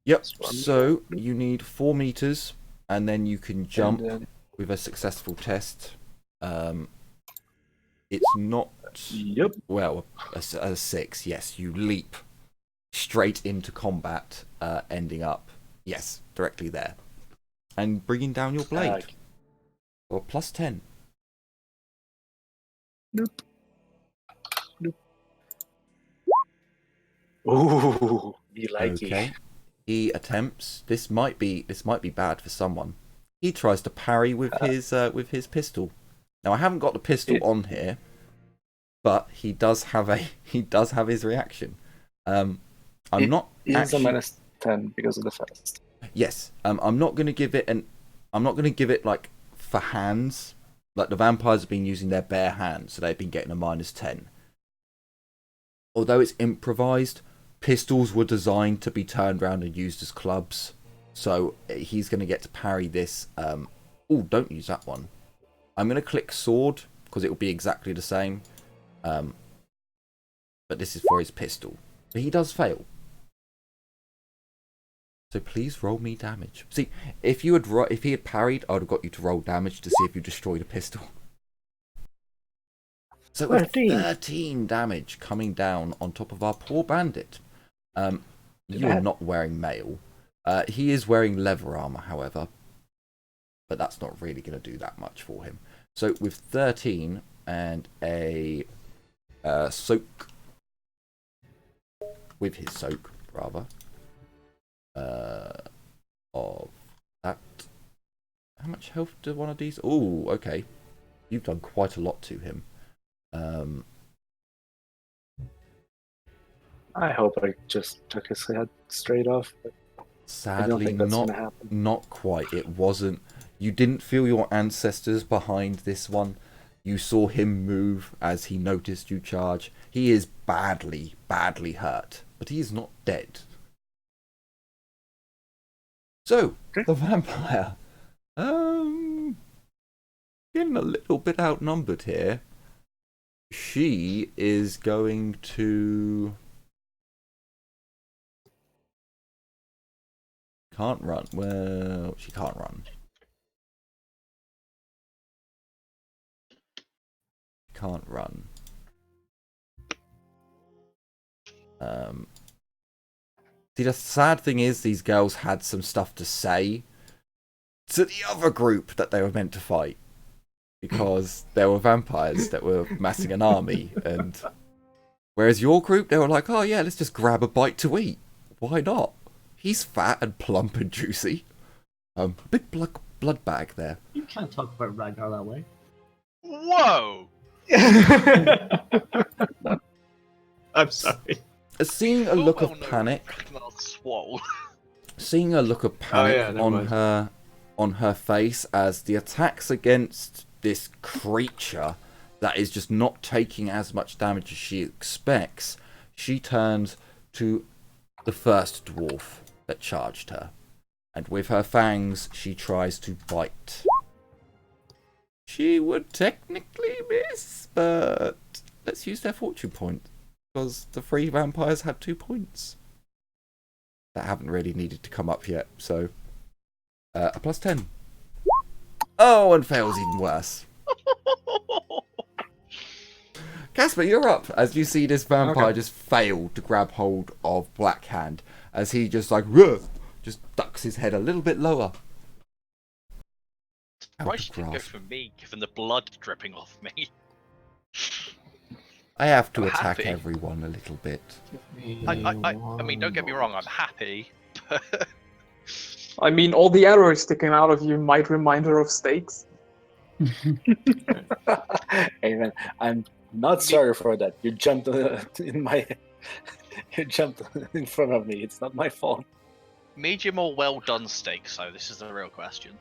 Speaker 1: Yep.
Speaker 4: That's what I'm
Speaker 1: So
Speaker 4: gonna do.
Speaker 1: you need 4 meters, and then you can jump
Speaker 4: then-
Speaker 1: with a successful test. It's not
Speaker 4: Yep.
Speaker 1: well a 6. Yes, you leap straight into combat, ending up directly there, and bringing down your blade. Or plus 10.
Speaker 4: Nope. Nope. Ooh, me likey.
Speaker 1: Okay. He attempts. This might be bad for someone. He tries to parry with his pistol. Now I haven't got the pistol on here, but he does have his reaction. I'm not
Speaker 4: It is
Speaker 1: actually.
Speaker 4: a -10 because of the fast.
Speaker 1: Yes. I'm not going to give it like for hands. Like the vampires have been using their bare hands, so they've been getting a -10. Although it's improvised, pistols were designed to be turned around and used as clubs. So he's going to get to parry this. Oh, don't use that one. I'm going to click sword because it will be exactly the same. But this is for his pistol. But he does fail. So please roll me damage. See, if he had parried, I would have got you to roll damage to see if you destroyed a pistol. So with 13 damage coming down on top of our poor bandit. You are not wearing mail. He is wearing leather armor, however. But that's not really going to do that much for him. So with 13 and a soak. With his soak, rather. Of that. How much health do one of these? Oh, okay. You've done quite a lot to him.
Speaker 4: I hope I just took his head straight off. But
Speaker 1: Sadly,
Speaker 4: I don't think that's gonna happen.
Speaker 1: not quite. It wasn't. You didn't feel your ancestors behind this one. You saw him move as he noticed you charge. He is badly, badly hurt, but he is not dead. So, the vampire. Getting a little bit outnumbered here. She is going to... Can't run. Well, she can't run. Can't run. See, the sad thing is these girls had some stuff to say to the other group that they were meant to fight. Because there were vampires that were massing an army. And whereas your group, they were like, oh yeah, let's just grab a bite to eat. Why not? He's fat and plump and juicy. Big blood bag there.
Speaker 3: You can't talk about Ragnar that way.
Speaker 5: Whoa!
Speaker 3: I'm sorry.
Speaker 1: Seeing a look of panic.
Speaker 5: Swole.
Speaker 1: Seeing a look of panic
Speaker 3: never mind.
Speaker 1: on her face as the attacks against this creature that is just not taking as much damage as she expects, she turns to the first dwarf that charged her. And with her fangs, she tries to bite. She would technically miss, but let's use their fortune point. Because the 3 vampires had 2 points. That haven't really needed to come up yet, so... a plus 10. Oh, and fails even worse. Casper, you're up. As you see this vampire just fail to grab hold of Blackhand. As he just like, just ducks his head a little bit lower.
Speaker 5: Why should you go for me, given the blood dripping off me?
Speaker 1: I have to
Speaker 5: I'm
Speaker 1: attack
Speaker 5: happy.
Speaker 1: everyone a little bit.
Speaker 5: I mean, don't get me wrong, I'm happy, but...
Speaker 6: I mean, all the arrows sticking out of you might remind her of steaks.
Speaker 4: Hey man, I'm not sorry for that. You jumped you jumped in front of me. It's not my fault.
Speaker 5: Medium or well done steak, so this is the real question.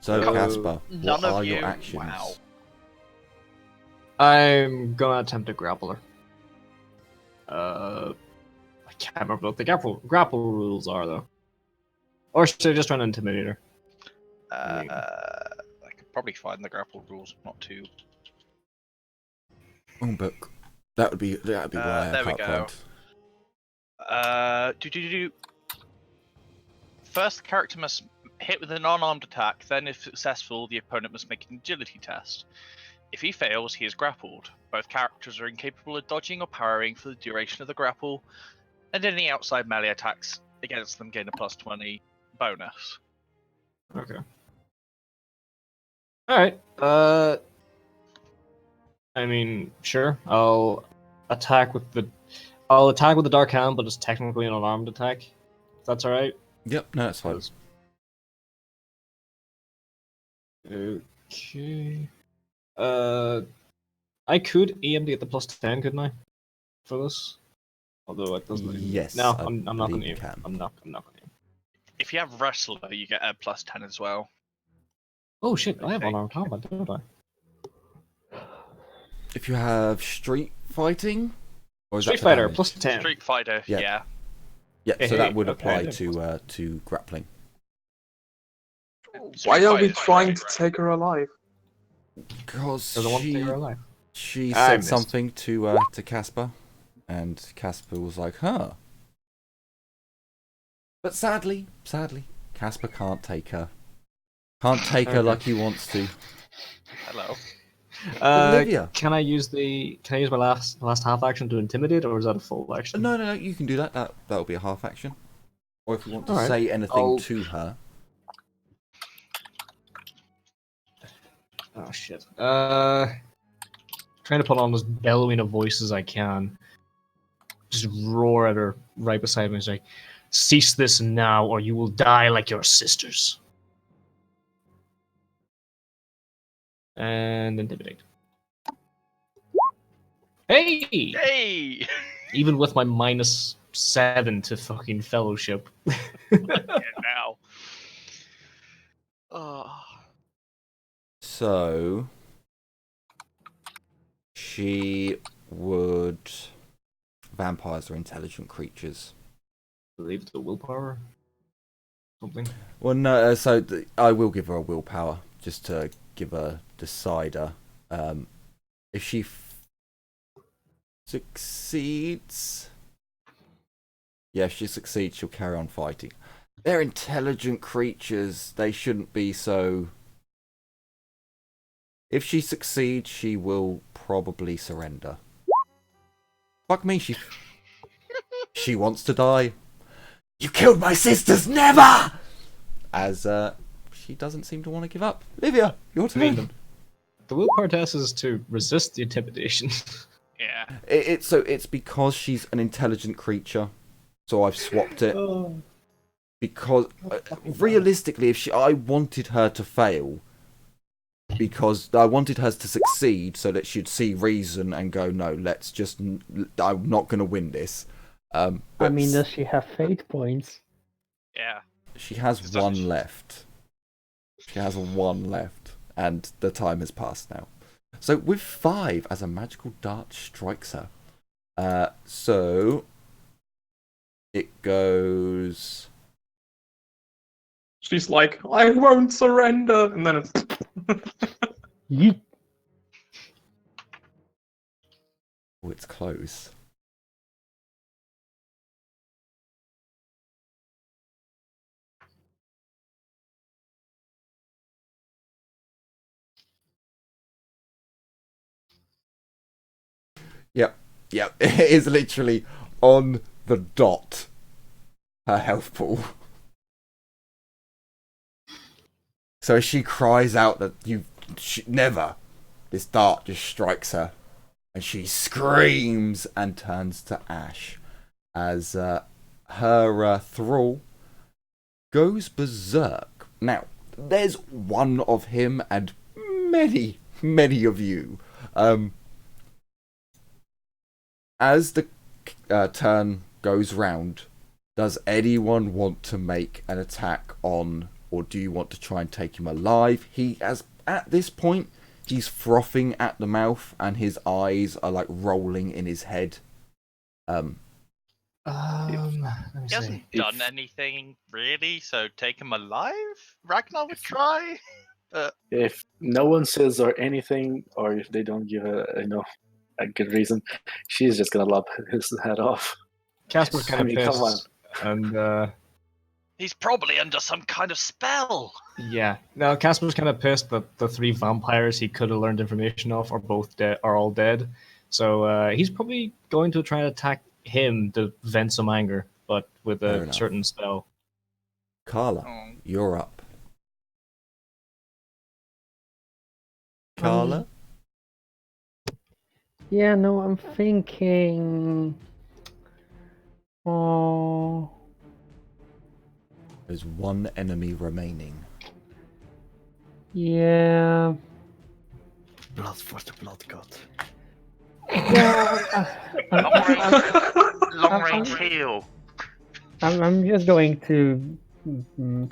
Speaker 1: So, Casper,
Speaker 5: None
Speaker 1: what
Speaker 5: of
Speaker 1: are
Speaker 5: you.
Speaker 1: your actions?
Speaker 5: Wow.
Speaker 3: I'm gonna attempt to grapple her. I can't remember what the grapple rules are though. Or should I just try to intimidate her?
Speaker 5: I could probably find the grapple rules not too.
Speaker 1: But that would be why I
Speaker 5: There we
Speaker 1: can't
Speaker 5: go.
Speaker 1: find.
Speaker 5: First, the character must hit with an unarmed attack. Then, if successful, the opponent must make an agility test. If he fails, he is grappled. Both characters are incapable of dodging or parrying for the duration of the grapple, and any outside melee attacks against them gain a +20 bonus.
Speaker 3: Okay. Alright. I mean, sure. I'll attack with the dark hand, but it's technically an unarmed attack. If that's alright.
Speaker 1: Yep, no, that's fine.
Speaker 3: Okay. I could aim to get the +10, couldn't I? For this? Although it doesn't.
Speaker 1: Yes,
Speaker 3: No,
Speaker 1: I
Speaker 3: I'm not
Speaker 1: believe
Speaker 3: gonna
Speaker 1: you
Speaker 3: aim.
Speaker 1: can.
Speaker 3: I'm not gonna aim.
Speaker 5: If you have Wrestler, you get a +10 as well.
Speaker 3: Oh shit! I have
Speaker 5: Okay.
Speaker 3: unarmed combat, don't I?
Speaker 1: If you have street fighting, or is
Speaker 3: Street
Speaker 1: that for
Speaker 3: Fighter
Speaker 1: damage?
Speaker 3: +10.
Speaker 5: Street Fighter,
Speaker 1: Yeah.
Speaker 5: yeah.
Speaker 1: Yeah,
Speaker 3: Hey,
Speaker 1: so that
Speaker 3: hey,
Speaker 1: would
Speaker 3: okay,
Speaker 1: apply
Speaker 3: then.
Speaker 1: to grappling.
Speaker 6: Why are we
Speaker 5: Fighter's
Speaker 6: trying
Speaker 5: great.
Speaker 6: to take her alive?
Speaker 1: Because
Speaker 3: Doesn't want to take her alive.
Speaker 1: she
Speaker 3: I
Speaker 1: said
Speaker 3: missed.
Speaker 1: something to Casper, and Casper was like, "Huh." But sadly, Casper can't take her. Can't take her
Speaker 3: Okay.
Speaker 1: like he wants to.
Speaker 5: Hello.
Speaker 1: Olivia.
Speaker 3: Can I use my last half action to intimidate, or is that a full action?
Speaker 1: No, you can do that. That'll be a half action. Or if you want to
Speaker 3: Alright.
Speaker 1: say anything
Speaker 3: I'll-
Speaker 1: to her.
Speaker 3: Oh shit. Trying to put on as bellowing a voice as I can. Just roar at her right beside me and say, "Cease this now, or you will die like your sisters." And intimidate. Hey!
Speaker 5: Hey!
Speaker 3: Even with my -7 to fucking fellowship.
Speaker 5: Yeah, now. Oh.
Speaker 1: So she would. Vampires are intelligent creatures.
Speaker 3: I believe the willpower. Something.
Speaker 1: Well, no. So I will give her a willpower just to give her decider. If she succeeds, yeah, if she succeeds, she'll carry on fighting. They're intelligent creatures. They shouldn't be so. If she succeeds, she will probably surrender. Fuck me, she wants to die. You killed my sisters, never! As she doesn't seem to want to give up. Livia, your turn.
Speaker 3: The willpower test is to resist the intimidation.
Speaker 5: Yeah.
Speaker 1: It's because she's an intelligent creature, so I've swapped it. Because realistically, I wanted her to fail, because I wanted her to succeed so that she'd see reason and go, no, I'm not going to win this.
Speaker 2: I
Speaker 1: but
Speaker 2: mean, does she have fate points?
Speaker 5: Yeah.
Speaker 1: she has
Speaker 5: Doesn't
Speaker 1: one
Speaker 5: she?
Speaker 1: left. She has one left, and the time has passed now. So with 5, as a magical dart strikes her. So it goes.
Speaker 6: She's like, I won't surrender, and then it's.
Speaker 2: Yeet.
Speaker 1: Oh, it's close. Yep. It is literally on the dot. Her health pool. So she cries out that never. This dart just strikes her, and she screams and turns to ash as her thrall goes berserk. Now, there's one of him and many of you. As the turn goes round, does anyone want to make an attack on, or do you want to try and take him alive? At this point, he's frothing at the mouth and his eyes are like rolling in his head.
Speaker 3: Let me
Speaker 5: He
Speaker 3: see.
Speaker 5: hasn't done anything really, so take him alive? Ragnar would try?
Speaker 4: If no one says or anything, or if they don't give a good reason, she's just gonna lop his head off.
Speaker 3: Casper's kind
Speaker 4: I
Speaker 3: of
Speaker 4: mean, come on.
Speaker 3: pissed, and
Speaker 5: He's probably under some kind of spell.
Speaker 3: yeah. Now Casper's kind of pissed that the 3 vampires he could have learned information of are both dead, are all dead. So he's probably going to try and attack him to vent some anger, but with
Speaker 1: Fair
Speaker 3: a
Speaker 1: enough.
Speaker 3: certain spell.
Speaker 1: Carla,
Speaker 5: Oh.
Speaker 1: you're up. Carla?
Speaker 2: Yeah, no, I'm thinking. Oh,
Speaker 1: There's one enemy remaining.
Speaker 2: yeah.
Speaker 7: Blood for the blood god.
Speaker 2: Yeah,
Speaker 5: Long range heal.
Speaker 2: I'm just going to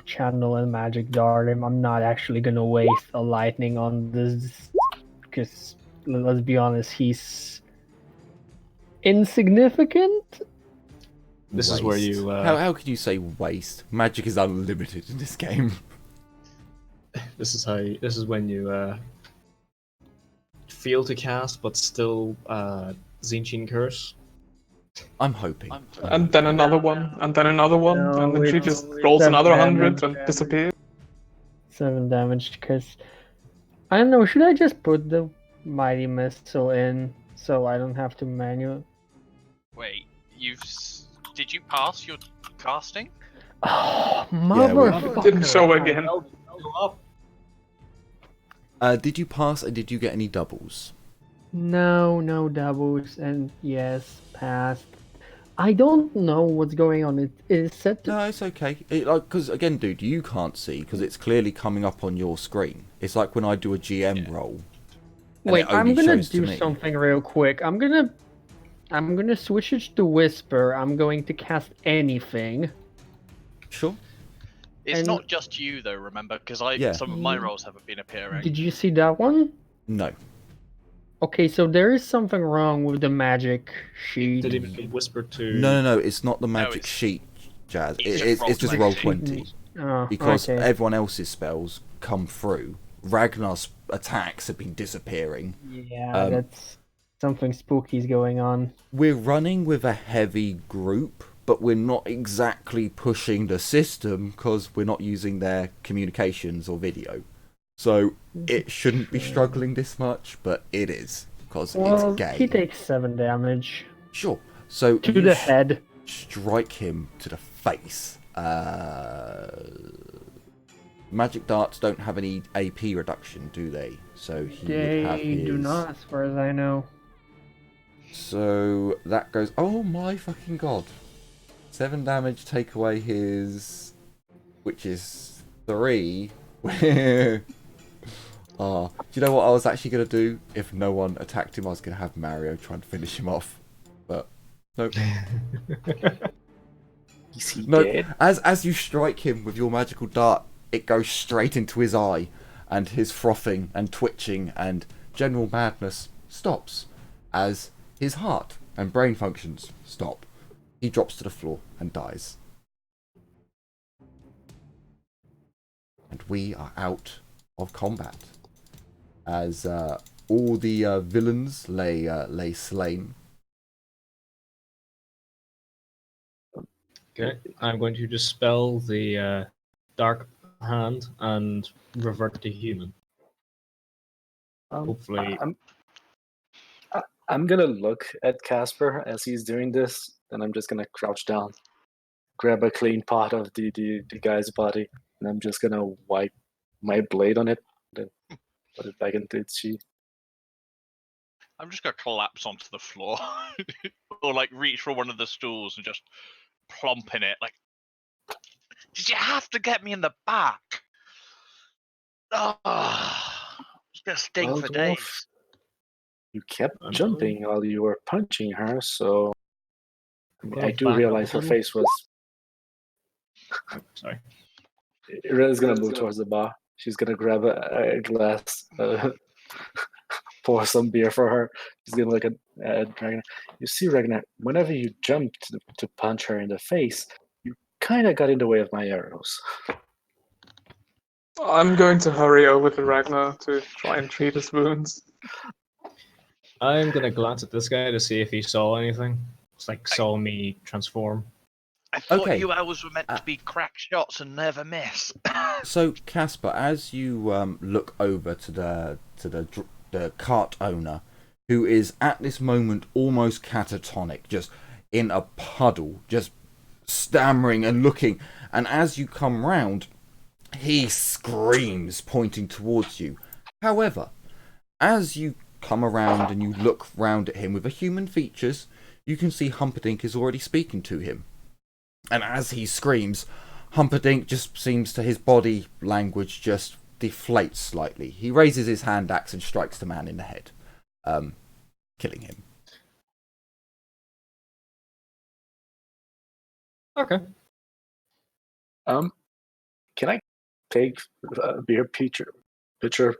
Speaker 2: channel a magic dart. I'm not actually gonna waste a lightning on this because let's be honest, he's insignificant.
Speaker 3: This is where
Speaker 1: Waste.
Speaker 3: you.
Speaker 1: How can you say waste? Magic is unlimited in this game.
Speaker 3: This is when you fail to cast, but still Zinchin Curse.
Speaker 1: I'm hoping.
Speaker 6: And then another one, and then another one,
Speaker 2: No,
Speaker 6: and then she
Speaker 2: it's-
Speaker 6: just rolls
Speaker 2: it's
Speaker 6: another
Speaker 2: damage.
Speaker 6: 100 and disappears.
Speaker 2: 7 damage because I don't know. Should I just put the mighty missile in so I don't have to manual?
Speaker 5: Wait, did you pass your casting?
Speaker 2: Oh,
Speaker 1: we-
Speaker 2: motherfucker!
Speaker 6: Didn't show again.
Speaker 1: Did you pass and did you get any doubles?
Speaker 2: No, no doubles, and yes, passed. I don't know what's going on. It is set to.
Speaker 1: No, it's okay. Because again, dude, you can't see because it's clearly coming up on your screen. It's like when I do a GM roll. and
Speaker 2: Wait,
Speaker 1: it only
Speaker 2: I'm gonna
Speaker 1: shows to
Speaker 2: do
Speaker 1: me.
Speaker 2: something real quick. I'm gonna switch it to Whisper. I'm going to cast anything.
Speaker 1: Sure.
Speaker 5: It's
Speaker 2: And-
Speaker 5: not just you though, remember, because
Speaker 1: Yeah.
Speaker 5: some of my rolls haven't been appearing.
Speaker 2: Did you see that one?
Speaker 1: No.
Speaker 2: Okay, so there is something wrong with the magic sheet.
Speaker 3: Did it whisper to?
Speaker 1: No. It's not the magic
Speaker 5: it's-
Speaker 1: sheet, Jazz.
Speaker 5: it's
Speaker 1: It's just
Speaker 5: roll
Speaker 1: roll
Speaker 5: 20.
Speaker 1: 20.
Speaker 2: Oh,
Speaker 1: Because
Speaker 2: okay.
Speaker 1: everyone else's spells come through. Ragnar's attacks have been disappearing.
Speaker 2: Yeah, that's something spooky's going on.
Speaker 1: We're running with a heavy group, but we're not exactly pushing the system because we're not using their communications or video. So it shouldn't be struggling this much, but it is because
Speaker 2: Well,
Speaker 1: it's game.
Speaker 2: he takes 7 damage
Speaker 1: Sure. So
Speaker 2: to
Speaker 1: you
Speaker 2: the head.
Speaker 1: strike him to the face. Magic darts don't have any AP reduction, do they? So he would have
Speaker 2: They
Speaker 1: his...
Speaker 2: do not, as far as I know.
Speaker 1: So that goes. Oh my fucking god! 7 damage. Take away his, which is 3. Do you know what I was actually gonna do if no one attacked him? I was gonna have Mario try and finish him off, but nope.
Speaker 4: Is he
Speaker 1: No,
Speaker 4: dead?
Speaker 1: as you strike him with your magical dart, it goes straight into his eye, and his frothing and twitching and general madness stops as his heart and brain functions stop. He drops to the floor and dies. And we are out of combat as all the villains lay slain.
Speaker 3: Okay, I'm going to dispel the dark hand and revert to human. Hopefully,
Speaker 4: I'm gonna look at Casper as he's doing this, and I'm just gonna crouch down, grab a clean part of the guy's body, and I'm just gonna wipe my blade on it, then put it back into its sheath.
Speaker 5: I'm just gonna collapse onto the floor, or like reach for one of the stools and just plump in it. Like, did you have to get me in the back? Oh, it's gonna sting
Speaker 4: Well,
Speaker 5: for
Speaker 4: dwarf,
Speaker 5: days.
Speaker 4: You kept
Speaker 3: I'm
Speaker 4: jumping while you were punching her, so I, mean,
Speaker 3: Well,
Speaker 4: I do
Speaker 3: back up
Speaker 4: realize
Speaker 3: a
Speaker 4: her
Speaker 3: little.
Speaker 4: face was.
Speaker 3: sorry.
Speaker 4: Irena's gonna move towards the bar. She's gonna grab a glass, pour some beer for her. She's gonna look at Ragnar. You see, Ragnar, whenever you jumped to punch her in the face, you kind of got in the way of my arrows.
Speaker 6: I'm going to hurry over to Ragnar to try and treat his wounds.
Speaker 3: I'm gonna glance at this guy to see if he saw anything. It's like saw me transform.
Speaker 5: I thought
Speaker 1: Okay.
Speaker 5: you elves were meant to be crack shots and never miss.
Speaker 1: So, Casper, as you look over to the cart owner, who is at this moment almost catatonic, just in a puddle, just stammering and looking, and as you come round, he screams, pointing towards you. However, as you come around and you look round at him with the human features, you can see Humperdinck is already speaking to him. And as he screams, Humperdinck just seems to, his body language just deflates slightly. He raises his hand axe and strikes the man in the head, killing him.
Speaker 3: Okay.
Speaker 4: Can I take a beer pitcher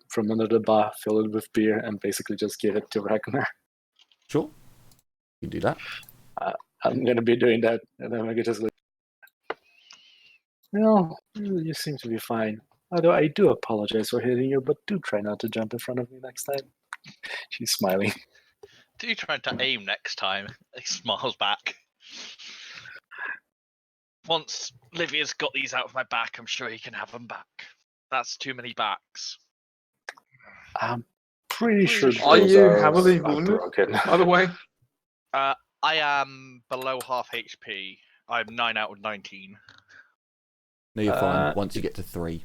Speaker 4: from under the bar, fill it with beer, and basically just give it to Ragnar?
Speaker 1: Sure, you can do that.
Speaker 4: I'm gonna be doing that, and then I could just like, no, you seem to be fine. Although I do apologize for hitting you, but do try not to jump in front of me next time. She's smiling.
Speaker 5: Do try to aim next time. He smiles back. Once Livia's got these out of my back, I'm sure he can have them back. That's too many backs.
Speaker 4: I'm pretty sure.
Speaker 6: Are
Speaker 4: those
Speaker 6: you
Speaker 4: are
Speaker 6: heavily wounded,
Speaker 4: broken.
Speaker 6: by the way?
Speaker 5: I am below half HP. I'm 9 out of 19.
Speaker 1: No, you're fine. Once you get to 3.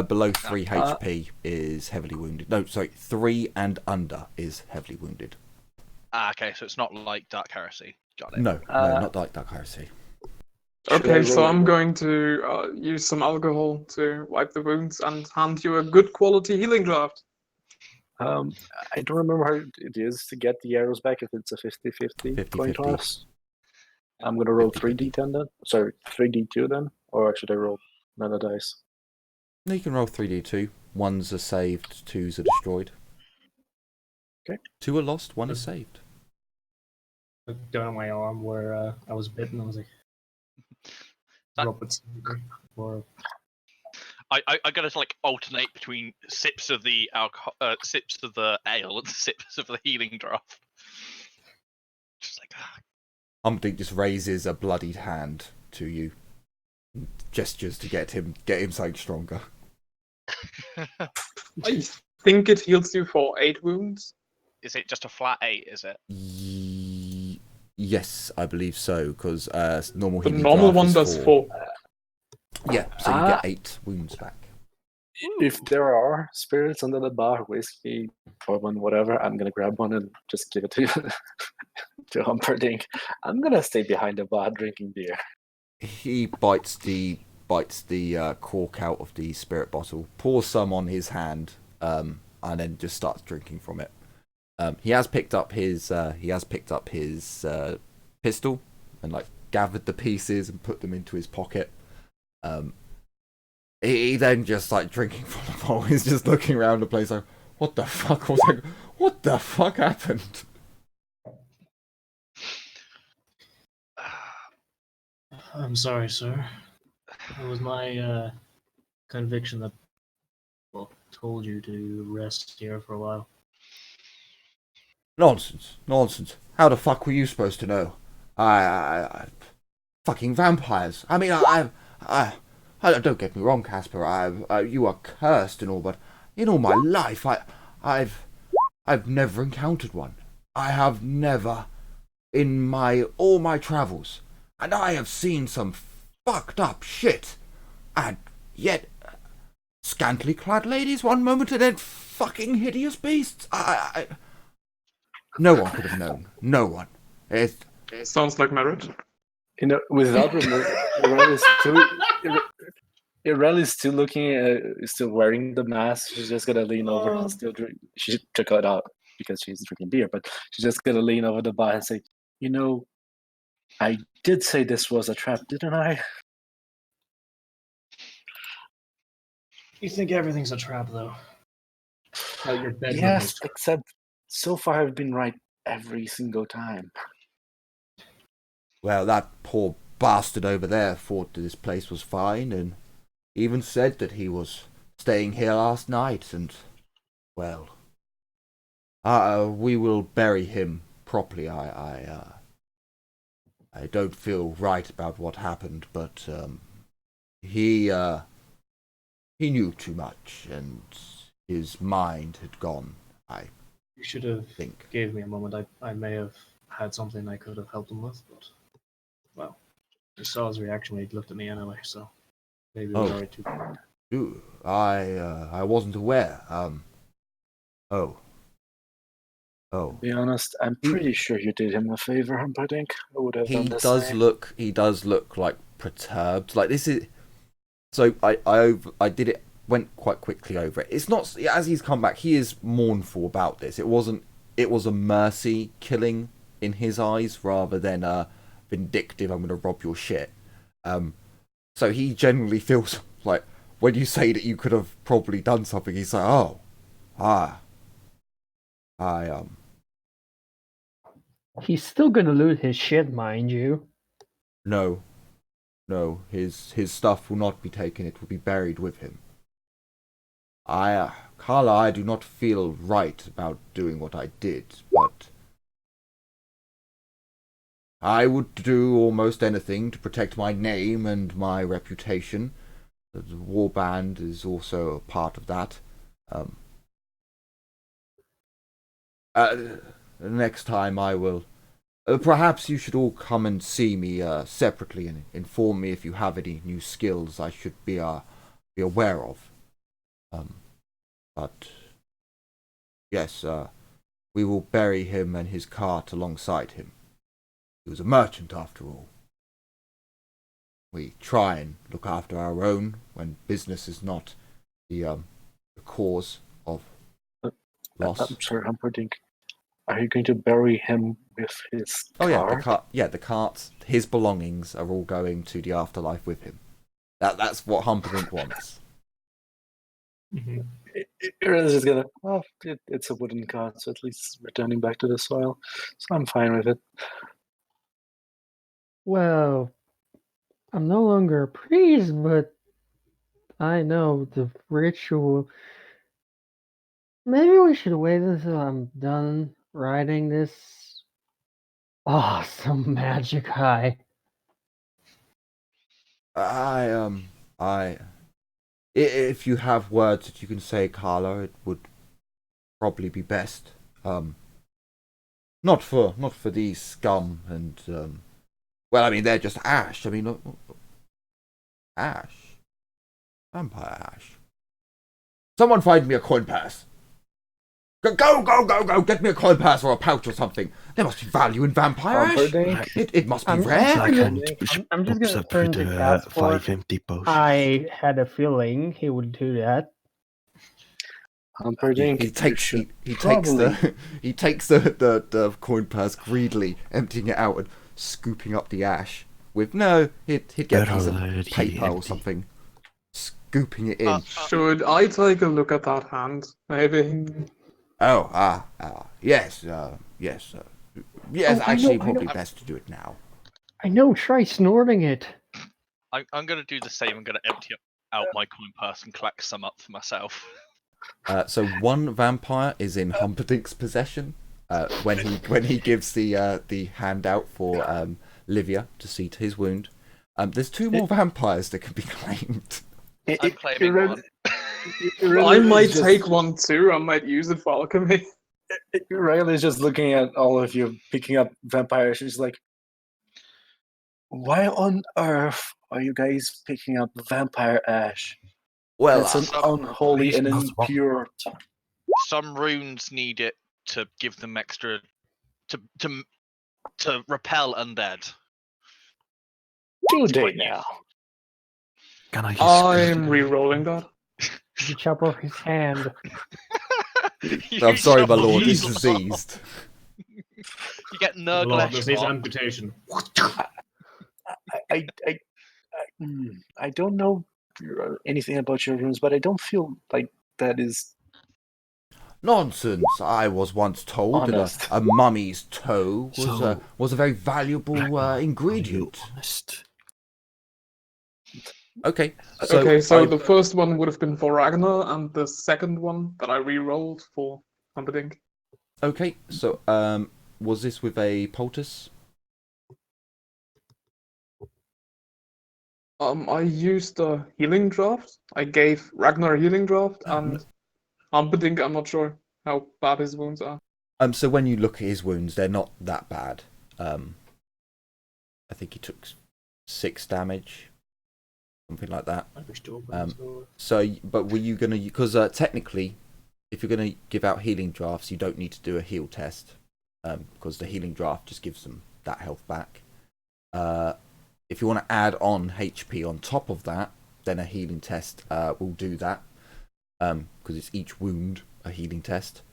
Speaker 1: Below 3 HP is heavily wounded. No, sorry, 3 and under is heavily wounded.
Speaker 5: Okay, so it's not like Dark Heresy. Got it.
Speaker 1: No, not like Dark Heresy.
Speaker 6: Okay, so I'm going to use some alcohol to wipe the wounds and hand you a good quality healing draft.
Speaker 4: I don't remember how it is to get the arrows back if it's a 50-50 coin
Speaker 1: 50-50.
Speaker 4: toss. I'm gonna roll 3d10 then. Sorry, 3d2 then, or should I roll another dice?
Speaker 1: No, you can roll 3d2. 1s are saved, 2s are destroyed.
Speaker 4: Okay.
Speaker 1: 2 are lost, 1 is saved.
Speaker 3: Down on my arm where I was bitten, I was like, rub it or
Speaker 5: I gotta like alternate between sips of the alcohol, sips of the ale, and sips of the healing draft. Just like
Speaker 1: Humperdinck just raises a bloodied hand to you, gestures to get him something stronger.
Speaker 6: I think it heals you for 8 wounds.
Speaker 5: Is it just a flat 8? Is it?
Speaker 1: Yes, I believe so, because normal
Speaker 6: The
Speaker 1: healing
Speaker 6: normal
Speaker 1: draft
Speaker 6: one
Speaker 1: is
Speaker 6: does
Speaker 1: 4.
Speaker 6: 4.
Speaker 1: Yeah, so you get 8 wounds back.
Speaker 4: If there are spirits under the bar, whiskey, bourbon, whatever, I'm gonna grab one and just give it to to Humperdinck. I'm gonna stay behind the bar drinking beer.
Speaker 1: He bites the cork out of the spirit bottle, pours some on his hand, and then just starts drinking from it. He has picked up his pistol and like gathered the pieces and put them into his pocket. He then just like drinking from the bowl. He's just looking around the place like, what the fuck was that? What the fuck happened?
Speaker 3: I'm sorry, sir. It was my conviction that told you to rest here for a while.
Speaker 1: Nonsense. How the fuck were you supposed to know? I fucking vampires. I mean, I don't get me wrong, Casper. You are cursed and all, but in all my life, I've never encountered one. I have never, in all my travels, and I have seen some fucked up shit, and yet scantily clad ladies one moment and then fucking hideous beasts. No one could have known. No one.
Speaker 6: Sounds like marriage.
Speaker 4: You know, without Irel is still looking, still wearing the mask. She's just gonna lean over and still drink. She took it out because she's drinking beer, but she's just gonna lean over the bar and say, "You know, I did say this was a trap, didn't I?"
Speaker 3: You think everything's a trap, though? Like your bedroom
Speaker 4: Yes,
Speaker 3: is-
Speaker 4: except so far I've been right every single time.
Speaker 1: Well, that poor bastard over there thought that this place was fine and even said that he was staying here last night, and, well, we will bury him properly. I don't feel right about what happened, but he knew too much, and his mind had gone.
Speaker 3: You should have
Speaker 1: think.
Speaker 3: gave me a moment. I may have had something I could have helped him with, but well, I saw his reaction when he looked at me anyway, so maybe it was already too late.
Speaker 1: Ooh, I wasn't aware. Oh.
Speaker 4: To be honest, I'm pretty sure you did him a favor, Humperdinck. I would have done the same.
Speaker 1: He does look like perturbed. Like this is. So I did it. Went quite quickly over it. It's not as he's come back. He is mournful about this. It was a mercy killing in his eyes rather than a vindictive. I'm going to rob your shit. So he generally feels like when you say that you could have probably done something, he's like, oh,
Speaker 2: He's still gonna lose his shit, mind you.
Speaker 1: No, his stuff will not be taken. It will be buried with him. Carla, I do not feel right about doing what I did, but I would do almost anything to protect my name and my reputation. The warband is also a part of that. Next time I will. Perhaps you should all come and see me separately and inform me if you have any new skills I should be aware of. But yes, we will bury him and his cart alongside him. He was a merchant after all. We try and look after our own when business is not the cause of loss.
Speaker 4: I'm sorry, Humperdinck. Are you going to bury him with his car?
Speaker 1: Oh yeah, the cart, his belongings are all going to the afterlife with him. That's what Humperdinck wants.
Speaker 3: Mm-hmm.
Speaker 4: It's just gonna. Well, it's a wooden cart, so at least it's returning back to the soil. So I'm fine with it.
Speaker 2: Well, I'm no longer a priest, but I know the ritual. Maybe we should wait until I'm done riding this awesome magic high.
Speaker 1: If you have words that you can say, Carla, it would probably be best. Not for these scum and well, I mean they're just ash. I mean, ash, vampire ash. Someone find me a coin purse. Go! Get me a coin purse or a pouch or something. There must be value in vampire ash. It must be rare.
Speaker 2: I'm just gonna turn to Casper.
Speaker 7: 5 empty potions.
Speaker 2: I had a feeling he would do that.
Speaker 4: Humperdinck,
Speaker 1: He takes the coin purse greedily, emptying it out and scooping up the ash. He'd get a piece of paper or something, scooping it in.
Speaker 6: Should I take a look at that hand, maybe?
Speaker 1: Oh, yes. Actually, probably best to do it now.
Speaker 2: I know, try snorting it.
Speaker 5: I'm going to do the same. I'm going to empty out my coin purse and collect some up for myself.
Speaker 1: So one vampire is in Humperdinck's possession when he gives the handout for Livia to see to his wound. There's 2 more vampires that can be claimed.
Speaker 5: I'm claiming one.
Speaker 6: I might take one too. I might use it for alchemy.
Speaker 4: Riley is just looking at all of you picking up vampire ash. She's like, why on earth are you guys picking up vampire ash?
Speaker 1: Well,
Speaker 4: it's an unholy and impure.
Speaker 5: Some runes need it to give them extra to repel undead.
Speaker 4: Do they now?
Speaker 6: I'm re-rolling that.
Speaker 2: You chop off his hand.
Speaker 1: I'm sorry, my lord. He's diseased.
Speaker 5: You get
Speaker 3: Lord,
Speaker 5: Nurgle
Speaker 3: this needs amputation.
Speaker 4: I don't know anything about your runes, but I don't feel like that is
Speaker 1: Nonsense. I was once told that a mummy's toe was a very valuable ingredient. Okay.
Speaker 6: So the first one would have been for Ragnar, and the second one that I re-rolled for Humperdinck.
Speaker 1: Okay, so was this with a poultice?
Speaker 6: I used a healing draft. I gave Ragnar a healing draft, and Humperdinck, I'm not sure how bad his wounds are.
Speaker 1: So when you look at his wounds, they're not that bad. I think he took 6 damage, something like that. But were you gonna? Because technically, if you're gonna give out healing drafts, you don't need to do a heal test, because the healing draft just gives them that health back. If you want to add on HP on top of that, then a healing test will do that, because it's each wound a healing test.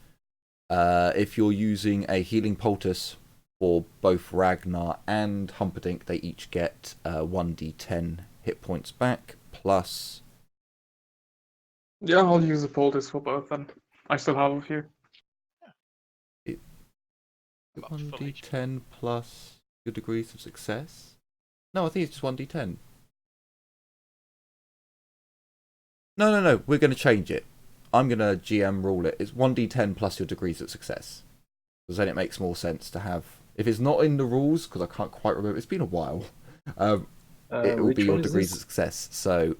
Speaker 1: If you're using a healing poultice for both Ragnar and Humperdinck, they each get 1d10 hit points back, plus...
Speaker 6: Yeah, I'll use a poultice for both, and I still have a few.
Speaker 1: 1d10 plus your degrees of success? No, I think it's just 1d10. No, we're going to change it. I'm going to GM rule it. It's 1d10 plus your degrees of success. Because then it makes more sense to have... If it's not in the rules, because I can't quite remember, it's been a while, it will be your degrees of success. So,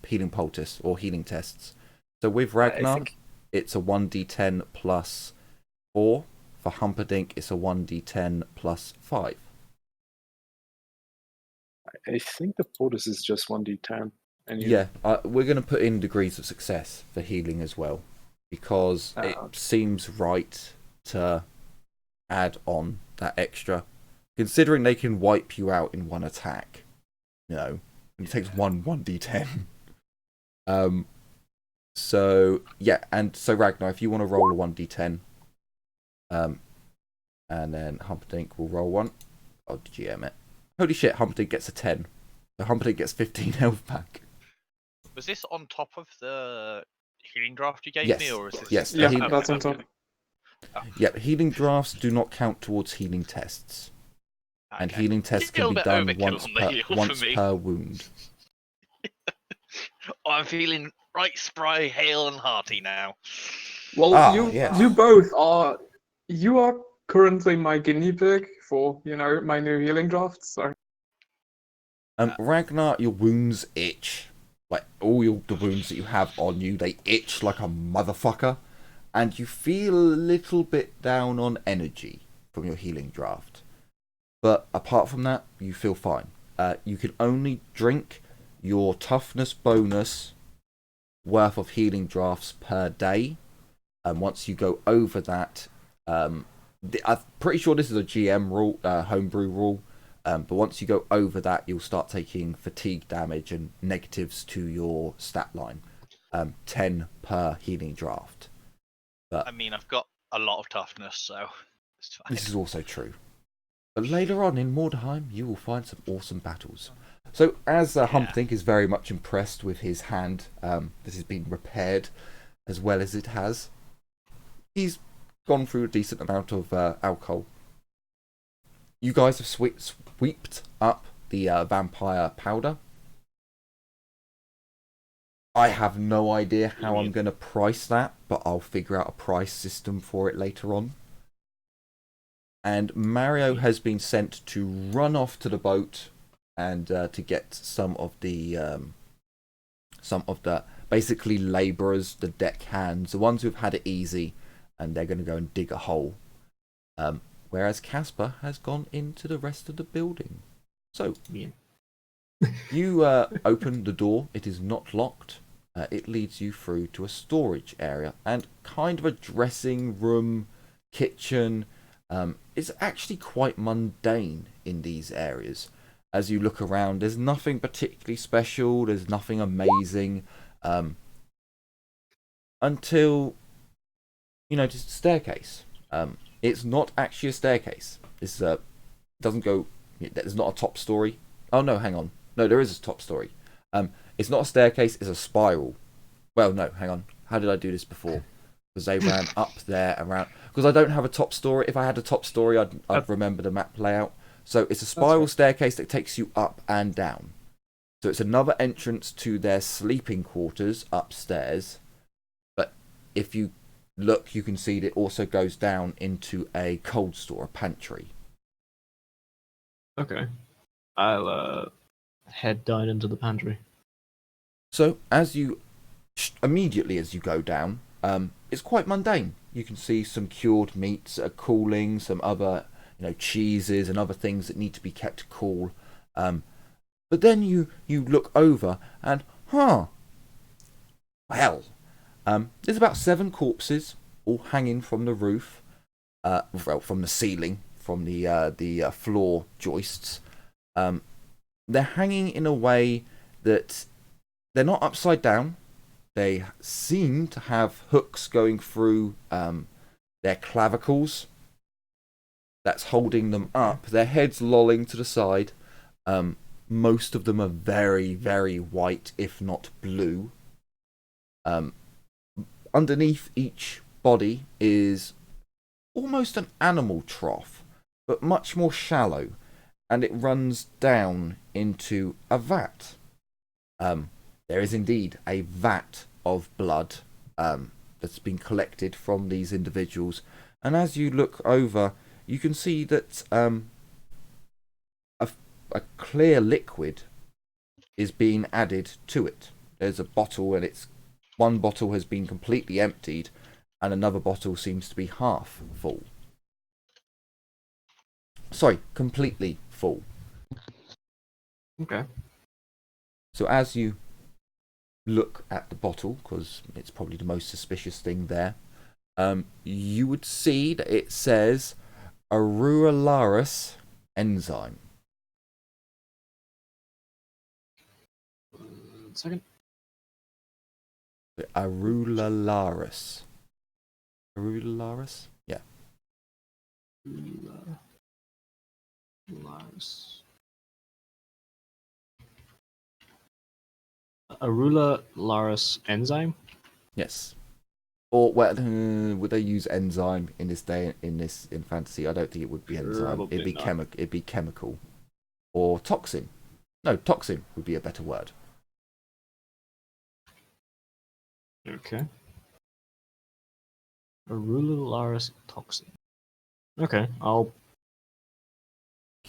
Speaker 1: healing poultice or healing tests. So with Ragnar, it's a 1d10 plus 4. For Humperdinck, it's a 1d10 plus 5.
Speaker 4: I think the poultice is just 1d10.
Speaker 1: Yeah, we're going to put in degrees of success for healing as well, because it seems right to add on that extra, considering they can wipe you out in one attack. You know, it takes 1d10. So yeah, and so Ragnar, if you want to roll a 1d10, and then Humperdinck will roll one. I'll GM it. Holy shit, Humperdinck gets a 10. So Humperdinck gets 15 health back.
Speaker 5: Was this on top of the healing draft you gave
Speaker 1: Yes.
Speaker 5: me, or is this?
Speaker 1: Yes.
Speaker 6: Yeah, that's on top.
Speaker 1: Yeah, healing drafts do not count towards healing tests, and healing tests can be done once per wound.
Speaker 5: Oh, I'm feeling right spry, hale, and hearty now.
Speaker 6: Well,
Speaker 1: yes.
Speaker 6: you both are. You are currently my guinea pig for my new healing draft. So.
Speaker 1: Ragnar, your wounds itch. Like all the wounds that you have on you, they itch like a motherfucker, and you feel a little bit down on energy from your healing draft. But apart from that, you feel fine. You can only drink your toughness bonus worth of healing drafts per day, and once you go over that, I'm pretty sure this is a GM rule, homebrew rule. But once you go over that, you'll start taking fatigue damage and negatives to your stat line. 10 per healing draft. But
Speaker 5: I mean, I've got a lot of toughness, so it's fine.
Speaker 1: this is also true. But later on in Mordheim, you will find some awesome battles. So as Humperdinck is very much impressed with his hand, this has been repaired as well as it has. He's gone through a decent amount of alcohol. You guys have sweeped up the vampire powder. I have no idea how I'm going to price that, but I'll figure out a price system for it later on. And Mario has been sent to run off to the boat and to get some of the basically labourers, the deckhands, the ones who've had it easy, and they're going to go and dig a hole. Whereas Casper has gone into the rest of the building. So, you open the door. It is not locked. It leads you through to a storage area and kind of a dressing room, kitchen. It's actually quite mundane in these areas. As you look around, there's nothing particularly special. There's nothing amazing. Until, just a staircase. It's not actually a staircase. This doesn't go. There's not a top story. Oh no, hang on. No, there is a top story. It's not a staircase. It's a spiral. Well, no, hang on. How did I do this before? Because they ran up there around. Because I don't have a top story. If I had a top story, I'd remember the map layout. So it's a spiral staircase that takes you up and down. So it's another entrance to their sleeping quarters upstairs. But if you look, you can see that it also goes down into a cold store, a pantry.
Speaker 3: Okay. I'll head down into the pantry.
Speaker 1: So as you immediately as you go down, it's quite mundane. You can see some cured meats that are cooling, some other cheeses and other things that need to be kept cool. But then you look over and well, there's about 7 corpses all hanging from the roof, from the ceiling, from the floor joists. They're hanging in a way that they're not upside down. They seem to have hooks going through their clavicles. That's holding them up. Their heads lolling to the side. Most of them are very, very white, if not blue. Underneath each body is almost an animal trough, but much more shallow, and it runs down into a vat. There is indeed a vat of blood that's been collected from these individuals, and as you look over, you can see that a clear liquid is being added to it. There's a bottle, and one bottle has been completely emptied, and another bottle seems to be half full. Sorry, completely full.
Speaker 3: Okay.
Speaker 1: So as you look at the bottle, because it's probably the most suspicious thing there, you would see that it says Arularis enzyme.
Speaker 3: Second.
Speaker 1: Arularis. Arularis? Yeah.
Speaker 3: Arularis enzyme?
Speaker 1: Yes. Or would they use enzyme in this day in fantasy? I don't think it would be enzyme.
Speaker 3: Probably
Speaker 1: It'd be
Speaker 3: not.
Speaker 1: It'd be chemical, or toxin. No, toxin would be a better word.
Speaker 3: Okay. Arularis toxin. Okay,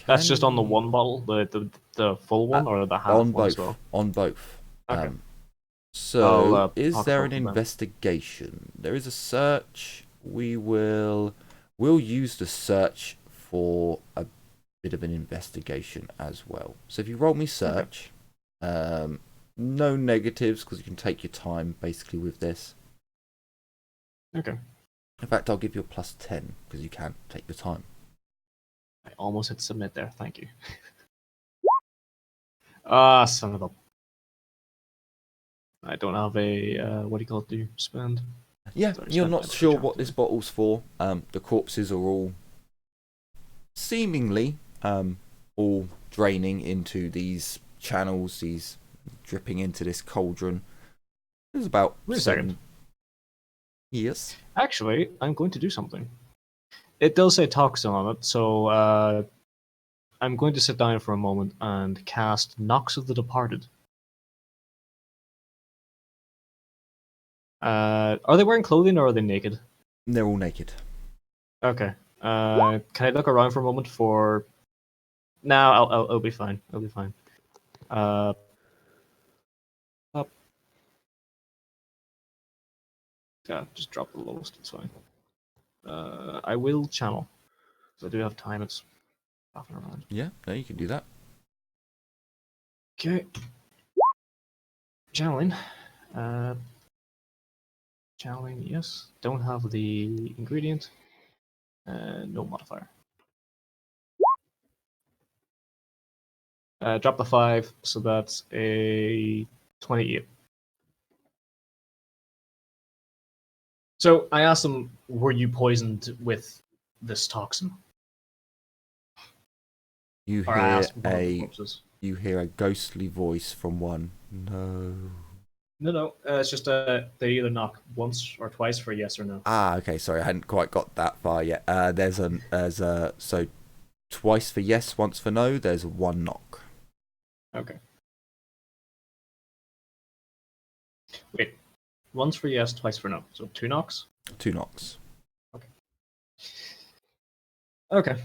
Speaker 3: That's just on the one bottle, the full one, or the half
Speaker 1: on
Speaker 3: one as
Speaker 1: both.
Speaker 3: well?
Speaker 1: On both.
Speaker 3: Okay.
Speaker 1: So, is
Speaker 3: talk
Speaker 1: there
Speaker 3: about
Speaker 1: an
Speaker 3: them.
Speaker 1: investigation? There is a search. We'll use the search for a bit of an investigation as well. So if you roll me search, no negatives because you can take your time basically with this.
Speaker 3: Okay.
Speaker 1: In fact, I'll give you a +10 because you can take your time.
Speaker 3: I almost hit submit there. Thank you. Son of a... I don't have a what do you call it to spend.
Speaker 1: Yeah,
Speaker 3: Sorry,
Speaker 1: you're
Speaker 3: spend
Speaker 1: not
Speaker 3: my
Speaker 1: sure
Speaker 3: chapter.
Speaker 1: what this bottle's for. The corpses are all seemingly all draining into these channels, these dripping into this cauldron. There's about
Speaker 3: Wait a second.
Speaker 1: Yes.
Speaker 3: Actually, I'm going to do something. It does say toxin on it, so I'm going to sit down for a moment and cast Nox of the Departed. Are they wearing clothing or are they naked?
Speaker 1: They're all naked.
Speaker 3: Okay. Can I look around for a moment for? No, I'll be fine. I'll be fine. Up. Yeah, just drop the lowest. It's fine. I will channel. So I do have time. It's half an around.
Speaker 1: Yeah, no, you can do that.
Speaker 3: Okay. Channeling. Channeling, yes. Don't have the ingredient. No modifier. Drop the 5, so that's a 28. So I asked them, were you poisoned with this toxin?
Speaker 1: You
Speaker 3: Or I
Speaker 1: hear
Speaker 3: asked one of the corpses.
Speaker 1: you hear a ghostly voice from one. No.
Speaker 3: No. It's just they either knock once or twice for yes or no.
Speaker 1: Ah, okay. Sorry, I hadn't quite got that far yet. So twice for yes, once for no. There's one knock.
Speaker 3: Okay. Wait. Once for yes, twice for no. So 2 knocks?
Speaker 1: 2 knocks.
Speaker 3: Okay.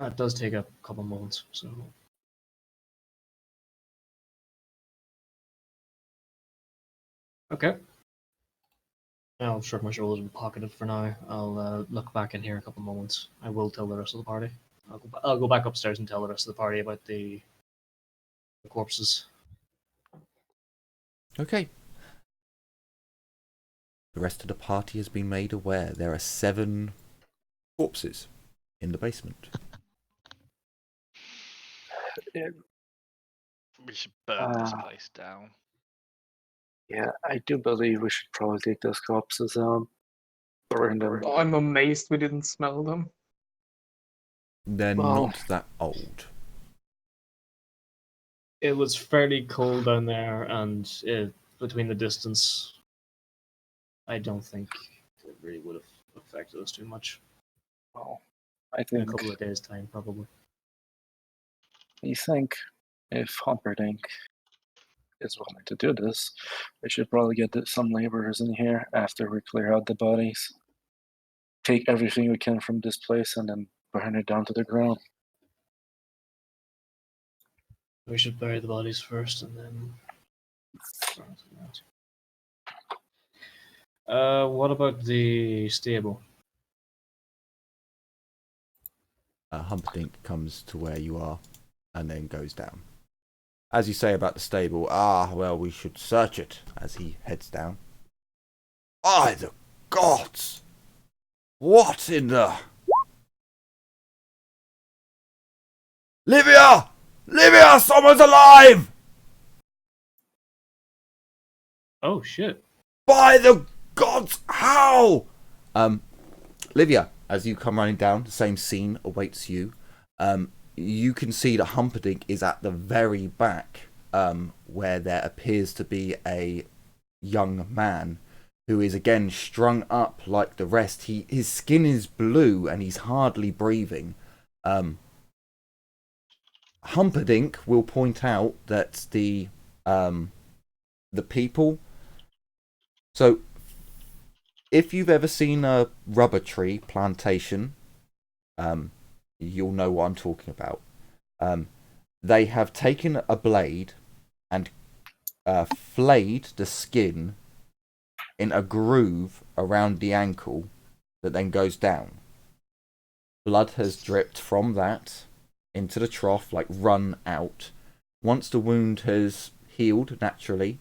Speaker 3: That does take a couple moments, so... Okay. I'll shrug my shoulders and pocket it for now. I'll look back in here a couple moments. I will tell the rest of the party. I'll go back upstairs and tell the rest of the party about the corpses.
Speaker 1: Okay. The rest of the party has been made aware. There are 7 corpses in the basement.
Speaker 5: We should burn this place down.
Speaker 4: Yeah, I do believe we should probably take those corpses out. Burn them.
Speaker 6: I'm amazed we didn't smell them.
Speaker 1: They're
Speaker 4: Well-
Speaker 1: not that old.
Speaker 3: It was fairly cold down there, and between the distance, I don't think it really would have affected us too much.
Speaker 4: Well, I
Speaker 3: In a
Speaker 4: think
Speaker 3: couple of days' time, probably.
Speaker 4: you think if Humperdinck is willing to do this, we should probably get some laborers in here after we clear out the bodies. Take everything we can from this place and then burn it down to the ground.
Speaker 3: We should bury the bodies first, and then... what about the stable?
Speaker 1: Humperdinck comes to where you are and then goes down. As you say about the stable, well, we should search it as he heads down. By the gods! What in the... Livia! Livia! Someone's alive!
Speaker 3: Oh, shit.
Speaker 1: By the gods, how? Livia, as you come running down, the same scene awaits you. You can see that Humperdinck is at the very back, where there appears to be a young man who is again strung up like the rest. His skin is blue and he's hardly breathing. Humperdinck will point out that the people. So, if you've ever seen a rubber tree plantation, you'll know what I'm talking about. They have taken a blade and flayed the skin in a groove around the ankle that then goes down. Blood has dripped from that into the trough, like run out. Once the wound has healed naturally,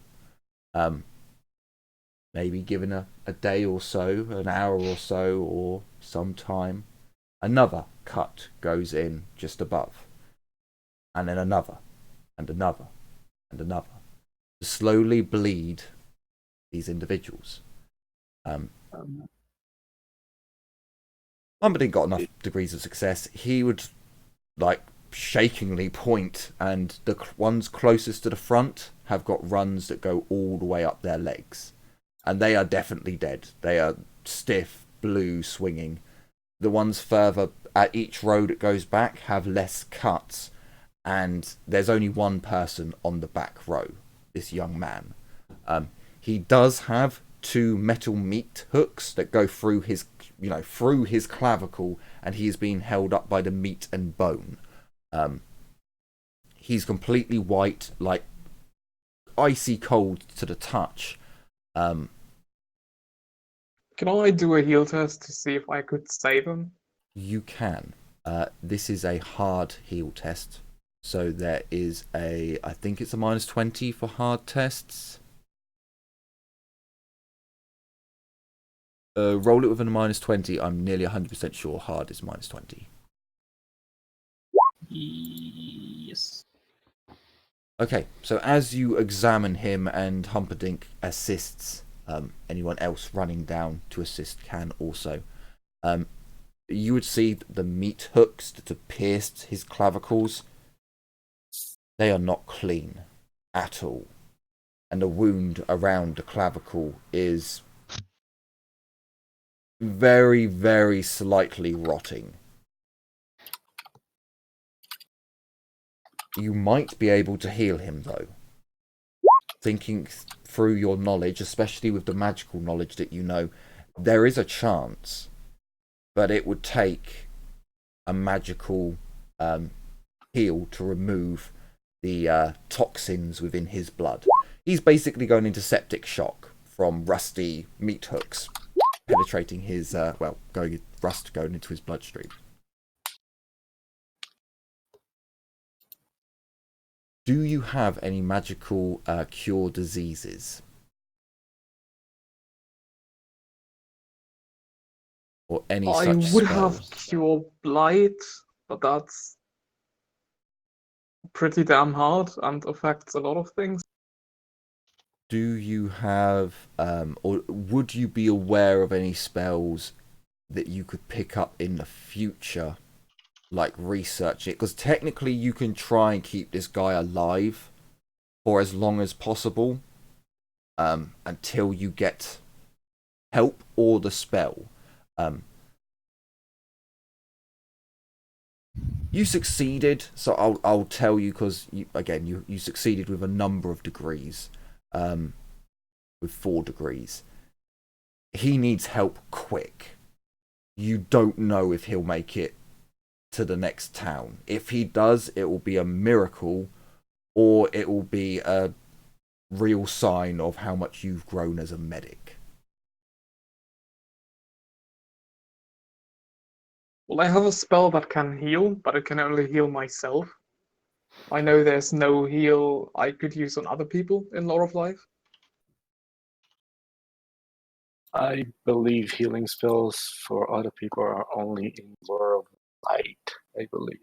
Speaker 1: maybe given a day or so, an hour or so, or some time, another cut goes in just above. And then another, and another, and another. To slowly bleed these individuals. Humperdinck got enough degrees of success. He would, like, shakingly point, and the ones closest to the front have got runs that go all the way up their legs. And they are definitely dead. They are stiff, blue, swinging. The ones further at each row that goes back have less cuts, and there's only one person on the back row, this young man. He does have 2 metal meat hooks that go through his, through his clavicle, and he is being held up by the meat and bone. He's completely white, like icy cold to the touch.
Speaker 6: Can I do a heal test to see if I could save him?
Speaker 1: You can. This is a hard heal test. So there is I think it's a -20 for hard tests. Roll it with a -20. I'm nearly 100% sure hard is -20.
Speaker 3: Yes.
Speaker 1: Okay, so as you examine him and Humperdinck assists, anyone else running down to assist can also. You would see the meat hooks that have pierced his clavicles. They are not clean at all. And the wound around the clavicle is very, very slightly rotting. You might be able to heal him, though. thinking through your knowledge, especially with the magical knowledge that you know, there is a chance, but it would take a magical heal to remove the toxins within his blood. He's basically going into septic shock from rusty meat hooks penetrating his, rust going into his bloodstream. Do you have any magical cure diseases? Or any
Speaker 6: I
Speaker 1: such
Speaker 6: would
Speaker 1: spells?
Speaker 6: have Cure Blight, but that's pretty damn hard and affects a lot of things.
Speaker 1: Do you have, or would you be aware of any spells that you could pick up in the future, like research it? Because technically you can try and keep this guy alive for as long as possible, until you get help or the spell. You succeeded, so I'll tell you, because you succeeded with a number of degrees. With 4 degrees. He needs help quick. You don't know if he'll make it to the next town. If he does, it will be a miracle, or it will be a real sign of how much you've grown as a medic.
Speaker 6: Well, I have a spell that can heal, but it can only heal myself. I know there's no heal I could use on other people in Lore of Life.
Speaker 4: I believe healing spells for other people are only in Lore of Light, I believe.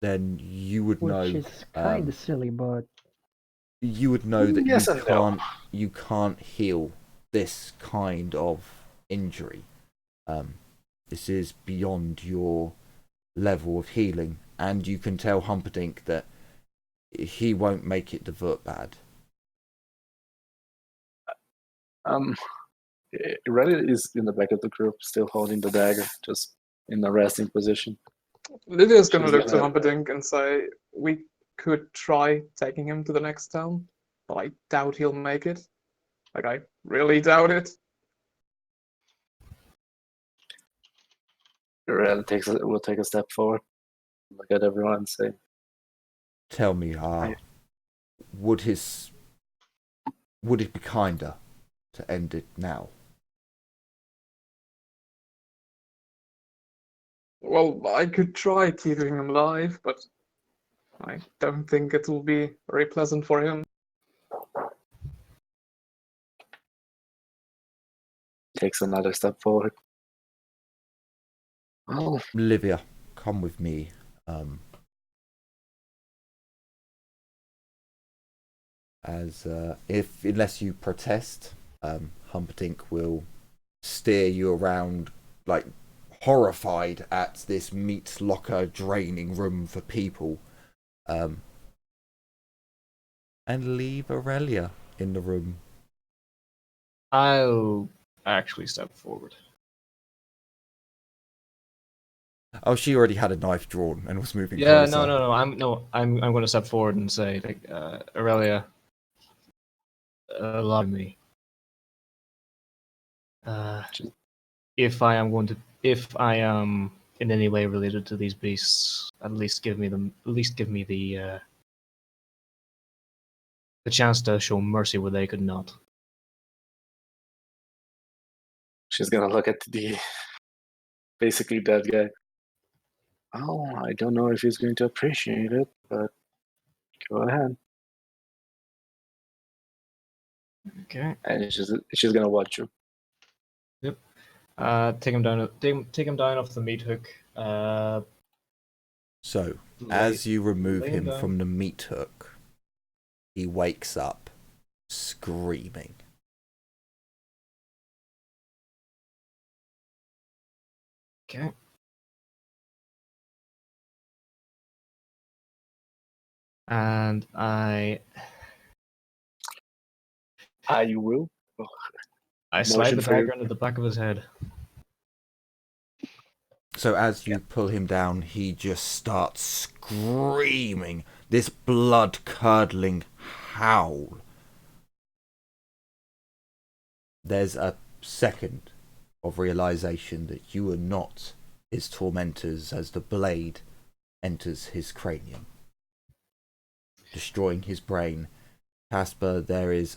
Speaker 1: Then you would know.
Speaker 2: Which is kind of silly, but
Speaker 1: You would know that
Speaker 4: Yes and no.
Speaker 1: you can't heal this kind of injury. This is beyond your level of healing, and you can tell Humperdinck that he won't make it to Vertbad.
Speaker 4: Reddit is in the back of the group, still holding the dagger, just in the resting position.
Speaker 6: Lydia's gonna
Speaker 4: She's
Speaker 6: look to
Speaker 4: gonna-
Speaker 6: Humperdinck and say, we could try taking him to the next town, but I doubt he'll make it. Like, I really doubt it.
Speaker 4: Reddit will take a step forward, look at everyone and say,
Speaker 1: Tell me, would it be kinder to end it now?
Speaker 6: Well, I could try keeping him alive, but I don't think it will be very pleasant for him.
Speaker 4: takes another step forward. Oh,
Speaker 1: Olivia, come with me. Unless you protest, Humperdinck will steer you around, like, horrified at this meat locker draining room for people, and leave Aurelia in the room.
Speaker 3: I'll actually step forward.
Speaker 1: Oh, she already had a knife drawn and was moving
Speaker 3: Yeah,
Speaker 1: closer.
Speaker 3: no. I'm going to step forward and say, like, Aurelia, allow me. If I am in any way related to these beasts, at least give me the chance to show mercy where they could not.
Speaker 4: she's gonna look at the basically dead guy. Oh, I don't know if he's going to appreciate it, but go ahead.
Speaker 3: Okay.
Speaker 4: And she's gonna watch you.
Speaker 3: Yep. Take him down. Take him down off the meat hook.
Speaker 1: So, as you remove
Speaker 3: lay
Speaker 1: him
Speaker 3: down.
Speaker 1: from the meat hook, he wakes up screaming.
Speaker 3: Okay. And I
Speaker 4: You will?
Speaker 3: slide
Speaker 4: Motion
Speaker 3: the
Speaker 4: for you.
Speaker 3: dagger into the back of his head.
Speaker 1: So as you pull him down, he just starts screaming this blood-curdling howl there's a second of realization that you are not his tormentors as the blade enters his cranium, destroying his brain. Casper, there is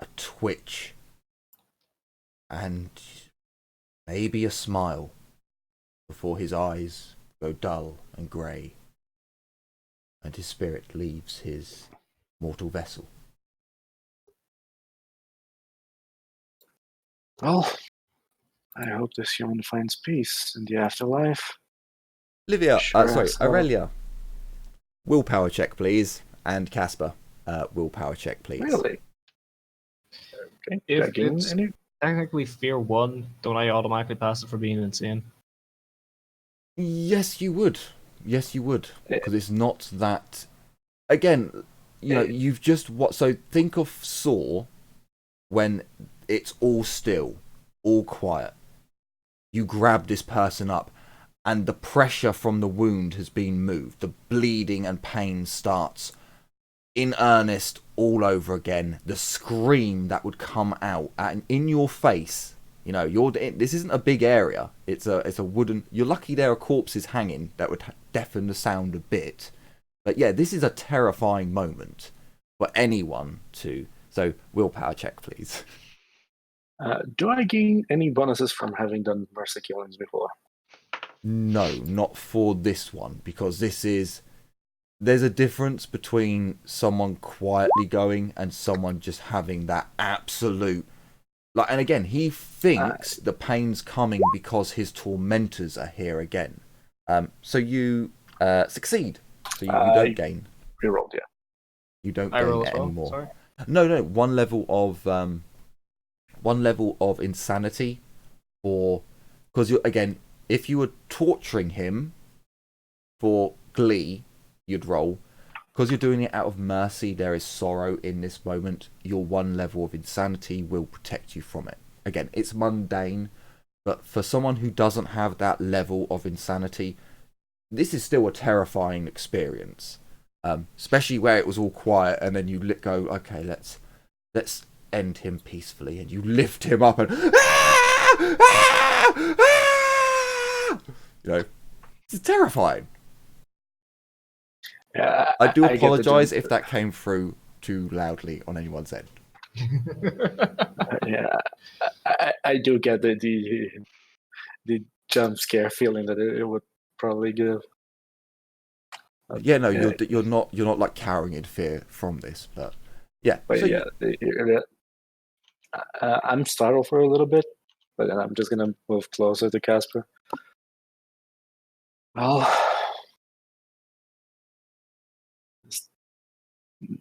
Speaker 1: a twitch and maybe a smile before his eyes go dull and grey and his spirit leaves his mortal vessel.
Speaker 4: Well, I hope this human finds peace in the afterlife.
Speaker 1: Livia,
Speaker 4: Sure
Speaker 1: sorry,
Speaker 4: as hell.
Speaker 1: Aurelia, willpower check, please. And Casper, willpower check, please.
Speaker 4: Really? Okay.
Speaker 3: If
Speaker 4: Again,
Speaker 3: it's technically fear 1, don't I automatically pass it for being insane?
Speaker 1: Yes, you would. Yes, you would. Because it's not that... Again, you know, you've just... So think of Saw when it's all still, all quiet. You grab this person up and the pressure from the wound has been moved. The bleeding and pain starts in earnest all over again. The scream that would come out and in your face. You know, this isn't a big area. It's a wooden... You're lucky there are corpses hanging that would deafen the sound a bit. But yeah, this is a terrifying moment for anyone to... So, willpower check, please.
Speaker 4: do I gain any bonuses from having done mercy killings before?
Speaker 1: No, not for this one, because this is... There's a difference between someone quietly going and someone just having that absolute... Like, and again, he thinks the pain's coming because his tormentors are here again. So you succeed. So you don't gain.
Speaker 4: Rerolled, yeah.
Speaker 1: You don't
Speaker 3: I
Speaker 1: gain
Speaker 3: roll
Speaker 1: it
Speaker 3: as well,
Speaker 1: anymore.
Speaker 3: sorry.
Speaker 1: No. One level of insanity, or because you again, if you were torturing him for glee, you'd roll. Because you're doing it out of mercy, there is sorrow in this moment. Your one level of insanity will protect you from it. Again, it's mundane, but for someone who doesn't have that level of insanity, this is still a terrifying experience. Especially where it was all quiet, and then you go, okay, let's end him peacefully, and you lift him up and you know, it's terrifying.
Speaker 4: Yeah,
Speaker 1: I do
Speaker 4: get the
Speaker 1: apologise if that came through too loudly on anyone's end.
Speaker 4: Yeah, I do get the jump scare feeling that it would probably give.
Speaker 1: Yeah, no, you're not like cowering in fear from this, but yeah.
Speaker 4: But
Speaker 1: so
Speaker 4: yeah, I'm startled for a little bit, but then I'm just gonna move closer to Casper. Well, this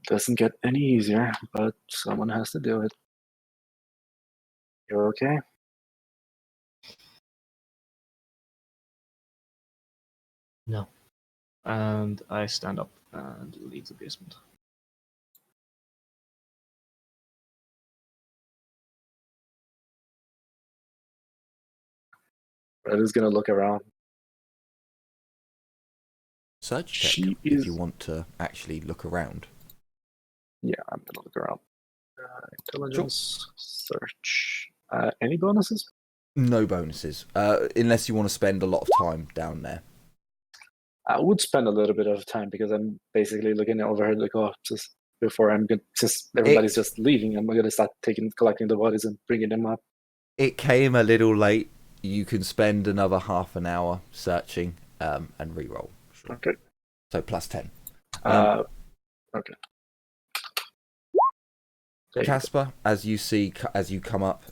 Speaker 4: doesn't get any easier, but someone has to do it. You okay?
Speaker 3: No. And I stand up and leave the basement.
Speaker 4: Red is gonna look around.
Speaker 1: search check
Speaker 4: She
Speaker 1: if
Speaker 4: is-
Speaker 1: you want to actually look around.
Speaker 4: Yeah, I'm gonna look around. Intelligence search. Any bonuses?
Speaker 1: No bonuses, unless you want to spend a lot of time down there.
Speaker 4: I would spend a little bit of time because I'm basically looking over the corpses before I'm going. Since everybody's just leaving, I'm gonna start collecting the bodies and bringing them up.
Speaker 1: It came a little late. You can spend another half an hour searching and re-roll. Sure.
Speaker 4: Okay.
Speaker 1: So plus 10.
Speaker 4: Okay. There you go.
Speaker 1: Casper, as you come up,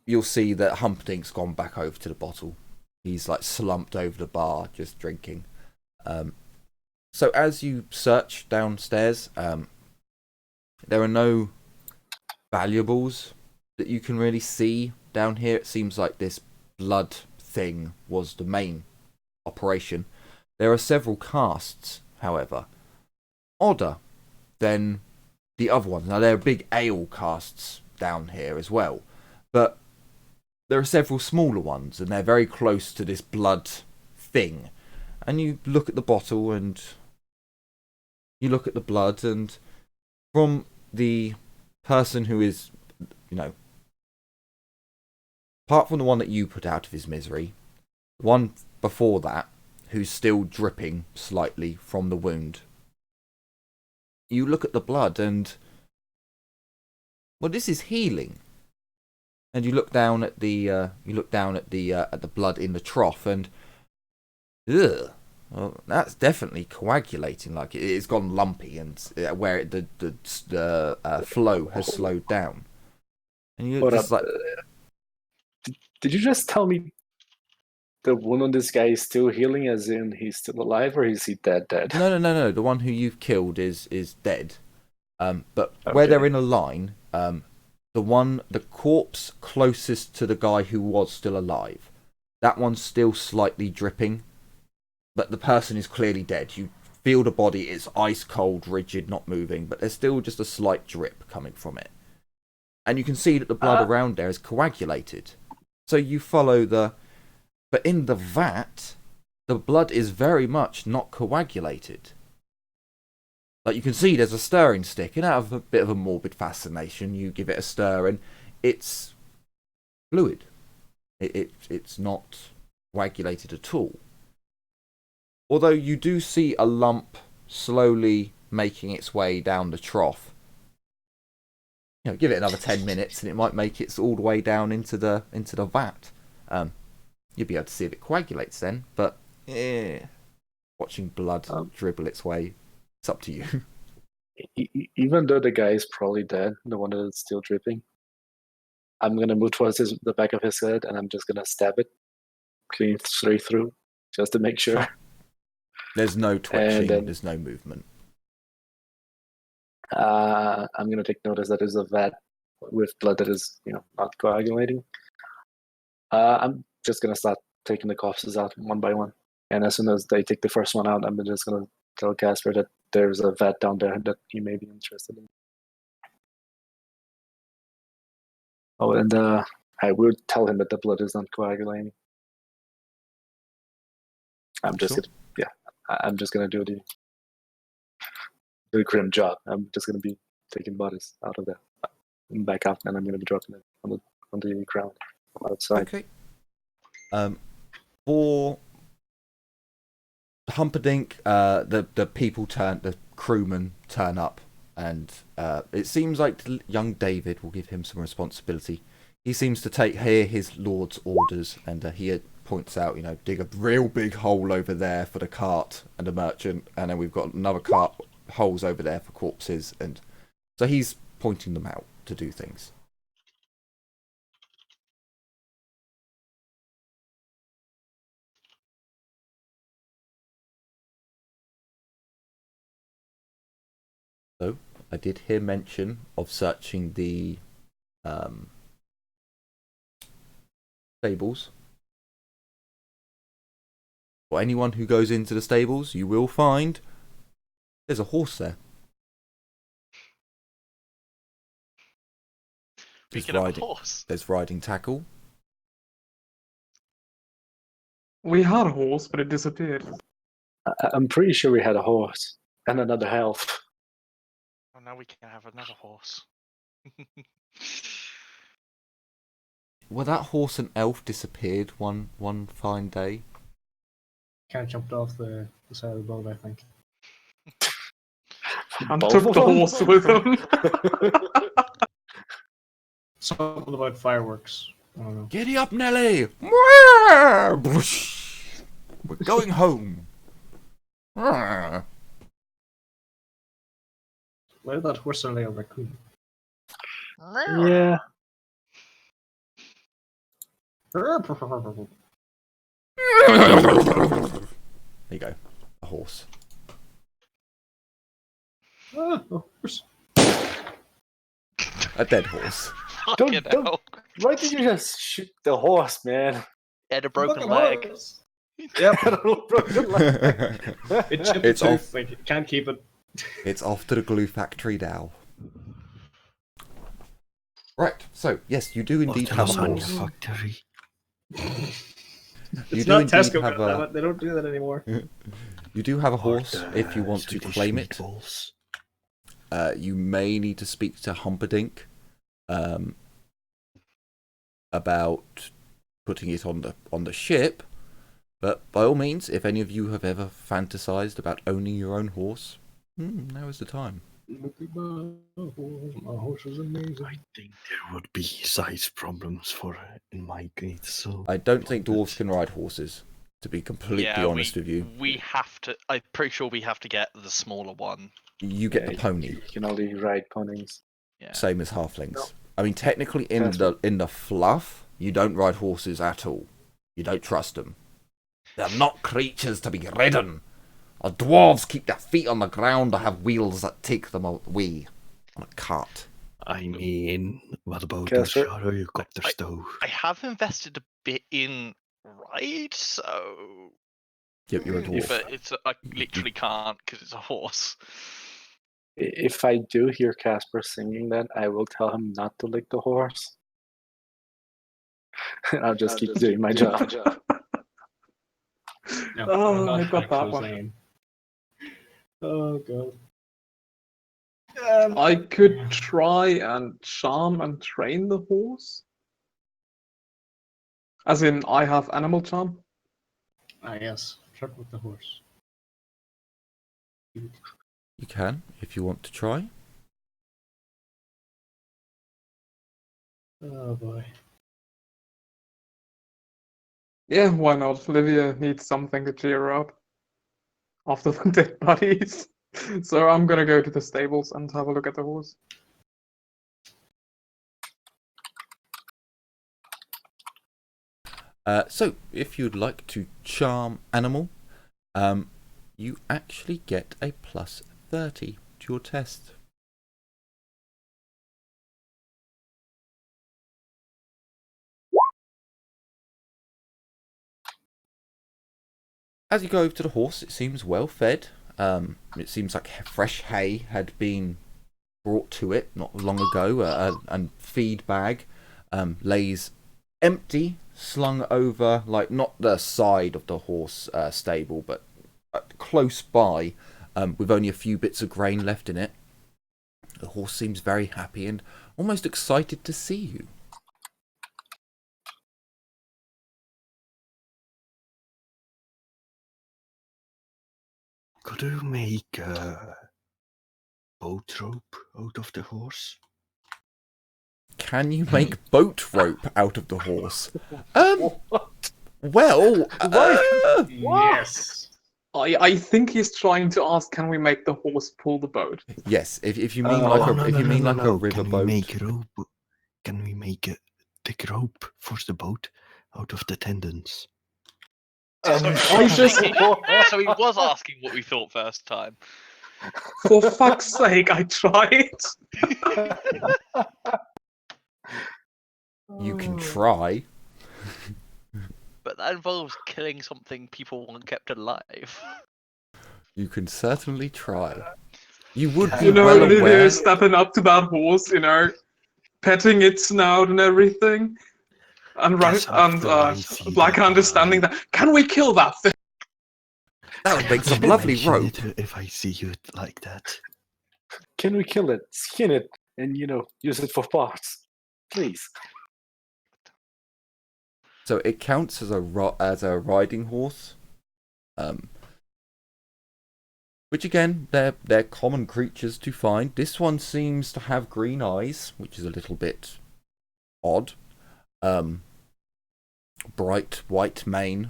Speaker 1: you'll see that Humperdinck's gone back over to the bottle. He's like slumped over the bar, just drinking. So as you search downstairs, there are no valuables that you can really see down here. It seems like this blood thing was the main operation. There are several casts, however, odder than the other ones. Now, there are big ale casts down here as well, but there are several smaller ones, and they're very close to this blood thing. And you look at the bottle, and you look at the blood, and from the person who is you know, apart from the one that you put out of his misery, the one before that, who's still dripping slightly from the wound, you look at the blood and, well, this is healing. And you look down at the blood in the trough, and ugh, well, that's definitely coagulating. Like it's gone lumpy, and where the flow has slowed down. And you're just like,
Speaker 4: did you just tell me the wound on this guy is still healing, as in he's still alive, or is he dead?
Speaker 1: No. The one who you've killed is dead. But
Speaker 4: Okay.
Speaker 1: where they're in a line, the corpse closest to the guy who was still alive, that one's still slightly dripping, but the person is clearly dead. You feel the body is ice cold, rigid, not moving, but there's still just a slight drip coming from it. And you can see that the blood around there is coagulated. So you follow but in the vat, the blood is very much not coagulated. Like you can see there's a stirring stick, and out of a bit of a morbid fascination, you give it a stir, and it's fluid. It's not coagulated at all. Although you do see a lump slowly making its way down the trough. You know, give it another 10 minutes, and it might make it all the way down into the vat. You'll be able to see if it coagulates then, but watching blood dribble its way. It's up to you.
Speaker 4: Even though the guy is probably dead, the one that is still dripping, I'm gonna move towards the back of his head, and I'm just gonna stab it, clean straight through, just to make sure.
Speaker 1: There's no twitching.
Speaker 4: Then,
Speaker 1: there's no movement.
Speaker 4: I'm gonna take notice that there's a vat with blood that is, not coagulating. I'm just gonna start taking the corpses out one by one, and as soon as they take the first one out, I'm just gonna tell Casper that there's a vat down there that he may be interested in. Oh, and I will tell him that the blood is not coagulating. I'm just gonna do the grim job. I'm just gonna be taking bodies out of there, back up, and I'm gonna be dropping it on the ground outside.
Speaker 1: Okay. For Humperdinck, the crewmen turn up, and it seems like young David will give him some responsibility. He seems to hear his lord's orders, and he points out, dig a real big hole over there for the cart and the merchant, and then we've got another cart holes over there for corpses, and so he's pointing them out to do things. So I did hear mention of searching the stables. For anyone who goes into the stables, you will find there's a horse there.
Speaker 5: Speaking of a horse.
Speaker 1: There's riding tackle.
Speaker 6: We had a horse, but it disappeared.
Speaker 4: I'm pretty sure we had a horse and another health.
Speaker 5: Oh, now we can have another horse.
Speaker 1: Well, that horse and elf disappeared one fine day.
Speaker 3: Kind of jumped off the side of the boat, I think.
Speaker 6: And
Speaker 4: Both
Speaker 6: took
Speaker 4: of
Speaker 6: the
Speaker 4: them?
Speaker 6: horse with him.
Speaker 3: Something about fireworks. I don't know.
Speaker 1: Giddy up, Nelly! We're going home.
Speaker 3: Why did that horse sound like a raccoon?
Speaker 4: Yeah.
Speaker 1: There you go. A horse.
Speaker 3: Ah, a horse.
Speaker 1: A dead horse.
Speaker 4: Don't-
Speaker 5: Hell.
Speaker 4: Why did you just shoot the horse, man?
Speaker 5: Had a broken
Speaker 3: Fucking
Speaker 5: leg.
Speaker 3: horse. Yep.
Speaker 4: Broken leg.
Speaker 3: It chipped
Speaker 1: It's
Speaker 3: the
Speaker 1: off.
Speaker 3: tooth. Like, you can't keep it.
Speaker 1: It's off to the glue factory now. Right, so yes, you do indeed have a
Speaker 7: Lasagna
Speaker 1: horse.
Speaker 7: factory.
Speaker 1: You
Speaker 3: It's
Speaker 1: do
Speaker 3: not
Speaker 1: indeed
Speaker 3: Tesco.
Speaker 1: have
Speaker 3: goddammit, They don't do that anymore.
Speaker 1: You do have a horse
Speaker 7: Order
Speaker 1: if you want to
Speaker 7: Swedish
Speaker 1: claim it.
Speaker 7: meatballs.
Speaker 1: You may need to speak to Humperdinck about putting it on the ship. But by all means, if any of you have ever fantasized about owning your own horse, now is the time.
Speaker 3: Look at my horse is amazing.
Speaker 7: I think there would be size problems for in my case. So
Speaker 1: I don't think dwarves can ride horses, to be completely honest with you.
Speaker 5: We have to. I'm pretty sure we have to get the smaller one.
Speaker 1: You get
Speaker 4: Yeah,
Speaker 1: the pony,
Speaker 4: You can only ride ponies.
Speaker 5: Yeah.
Speaker 1: same as halflings. I mean, technically, in the fluff, you don't ride horses at all. You don't trust them. They're not creatures to be ridden. Our dwarves keep their feet on the ground or have wheels that take them away on a cart.
Speaker 7: I mean, what about
Speaker 4: Casper?
Speaker 7: the shadow helicopter stove?
Speaker 5: I have invested a bit in ride, so.
Speaker 1: Yep, you're a dwarf.
Speaker 5: But I literally can't because it's a horse.
Speaker 4: If I do hear Casper singing that, I will tell him not to lick the horse. I'll just keep doing my job.
Speaker 3: No,
Speaker 6: Oh,
Speaker 3: I'm not
Speaker 6: I got that
Speaker 3: actually
Speaker 6: one.
Speaker 3: saying. Oh god.
Speaker 6: I could try and charm and train the horse. As in, I have animal charm.
Speaker 3: Yes, truck with the horse.
Speaker 1: You can, if you want to try.
Speaker 3: Oh boy.
Speaker 6: Yeah, why not? Livia needs something to cheer her up after the dead bodies. So I'm gonna go to the stables and have a look at the horse.
Speaker 1: So, if you'd like to charm animal, you actually get a plus 30 to your test. As you go over to the horse, it seems well fed. It seems like fresh hay had been brought to it not long ago, and feed bag lays empty, slung over, like not the side of the horse stable, but close by, with only a few bits of grain left in it. The horse seems very happy and almost excited to see you.
Speaker 7: Could you make a boat rope out of the horse?
Speaker 1: Can you make boat rope out of the horse? Well,
Speaker 3: Yes.
Speaker 6: I think he's trying to ask, can we make the horse pull the boat?
Speaker 1: yes. If you mean like a river
Speaker 7: Can
Speaker 1: boat,
Speaker 7: we make rope? Can we make a thick rope for the boat out of the tendons?
Speaker 5: So
Speaker 6: I
Speaker 5: he was asking what we thought first time.
Speaker 6: For fuck's sake, I tried.
Speaker 1: you can try.
Speaker 5: But that involves killing something people want kept alive.
Speaker 1: You can certainly try. You would be
Speaker 6: You know,
Speaker 1: well
Speaker 6: Olivia
Speaker 1: aware.
Speaker 6: is stepping up to that horse, you know, petting its snout and everything. And
Speaker 7: Guess after I see
Speaker 6: like
Speaker 7: that,
Speaker 6: understanding that. Can we kill that thing?
Speaker 1: That would make some
Speaker 7: Can
Speaker 1: lovely
Speaker 7: mention
Speaker 1: rope.
Speaker 7: it if I see you like that.
Speaker 4: Can we kill it, skin it, and use it for parts, please?
Speaker 1: So it counts as a riding horse, which again they're common creatures to find. This one seems to have green eyes, which is a little bit odd. Bright white mane,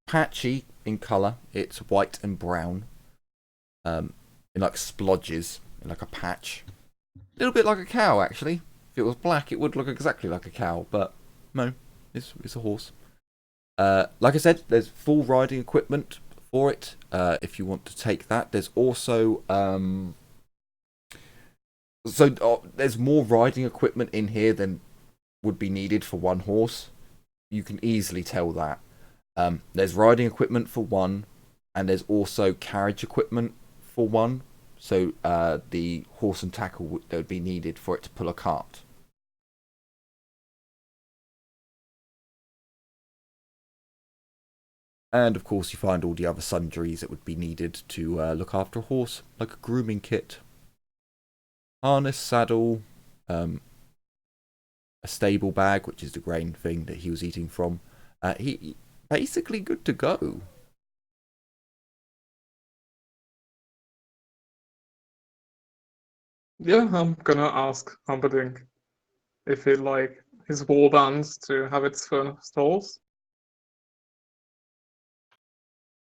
Speaker 1: patchy in colour. It's white and brown, in like splodges, in like a patch. A little bit like a cow, actually. If it was black, it would look exactly like a cow, but no. It's a horse. Like I said, there's full riding equipment for it. If you want to take that, there's also there's more riding equipment in here than would be needed for one horse. You can easily tell that. There's riding equipment for one, and there's also carriage equipment for one. So the horse and tackle that would be needed for it to pull a cart. And of course you find all the other sundries that would be needed to look after a horse, like a grooming kit, harness, saddle, a stable bag, which is the grain thing that he was eating from. He basically good to go.
Speaker 6: Yeah, I'm gonna ask Humperdinck if he'd like his warbands to have its first horse.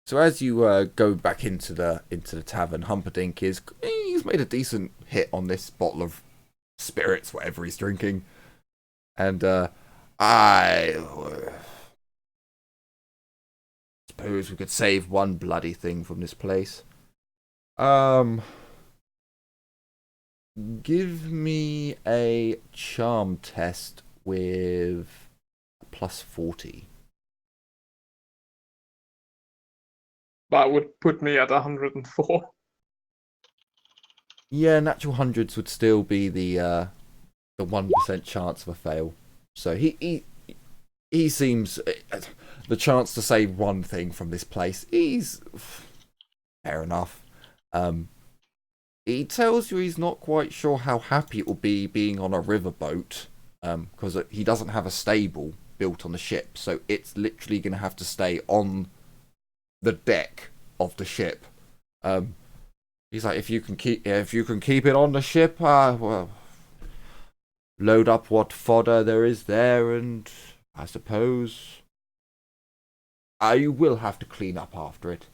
Speaker 1: So as you go back into the tavern, Humperdinck he's made a decent hit on this bottle of spirits, whatever he's drinking, and I suppose we could save one bloody thing from this place. Give me a charm test with plus 40.
Speaker 6: That would put me at 104.
Speaker 1: Yeah, natural hundreds would still be the 1% chance of a fail. So he seems the chance to save one thing from this place. He's fair enough. He tells you he's not quite sure how happy it will be being on a riverboat, because he doesn't have a stable built on the ship, so it's literally going to have to stay on the deck of the ship. He's like, if you can keep it on the ship, well, load up what fodder there is there, and I suppose you will have to clean up after it.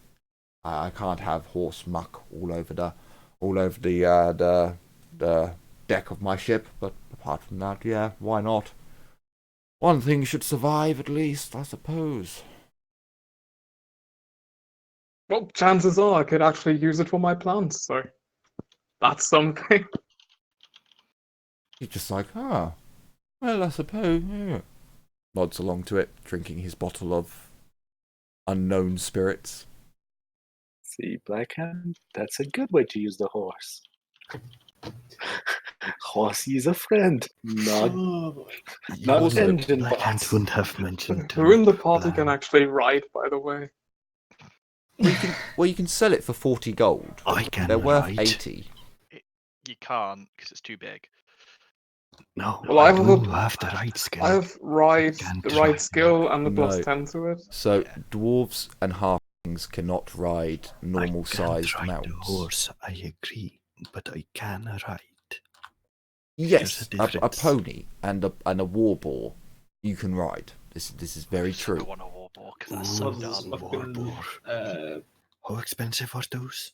Speaker 1: I can't have horse muck all over the deck of my ship, but apart from that, yeah, why not? One thing should survive at least, I suppose.
Speaker 6: Well, chances are I could actually use it for my plants, so that's something.
Speaker 1: He's just like, well, I suppose, yeah. Nods along to it, drinking his bottle of unknown spirits.
Speaker 4: See, Blackhand, that's a good way to use the horse. Horsey's a friend, not engine
Speaker 7: Blackhand
Speaker 4: box.
Speaker 7: wouldn't have mentioned.
Speaker 6: Who in the party can actually ride, by the way?
Speaker 1: Well, you can sell it for 40 gold.
Speaker 7: I can
Speaker 1: They're worth
Speaker 7: ride.
Speaker 1: 80.
Speaker 5: You can't because it's too big.
Speaker 7: No,
Speaker 6: Well,
Speaker 7: I
Speaker 6: I have
Speaker 7: do
Speaker 6: a-
Speaker 7: have the right skill.
Speaker 6: I have ride,
Speaker 7: Can't
Speaker 6: the
Speaker 7: ride.
Speaker 6: right skill and the plus
Speaker 1: No.
Speaker 6: 10 to it.
Speaker 1: So dwarves and halflings cannot ride
Speaker 7: I
Speaker 1: normal
Speaker 7: can't
Speaker 1: sized
Speaker 7: ride
Speaker 1: mounts.
Speaker 7: the horse, I agree, but I can ride.
Speaker 1: Yes,
Speaker 7: There's a
Speaker 1: a
Speaker 7: difference.
Speaker 1: pony and a war boar you can ride. This is very
Speaker 5: I
Speaker 1: true.
Speaker 5: want a war boar because that's so
Speaker 7: Ooh,
Speaker 5: dumb.
Speaker 7: warboar. How expensive are those?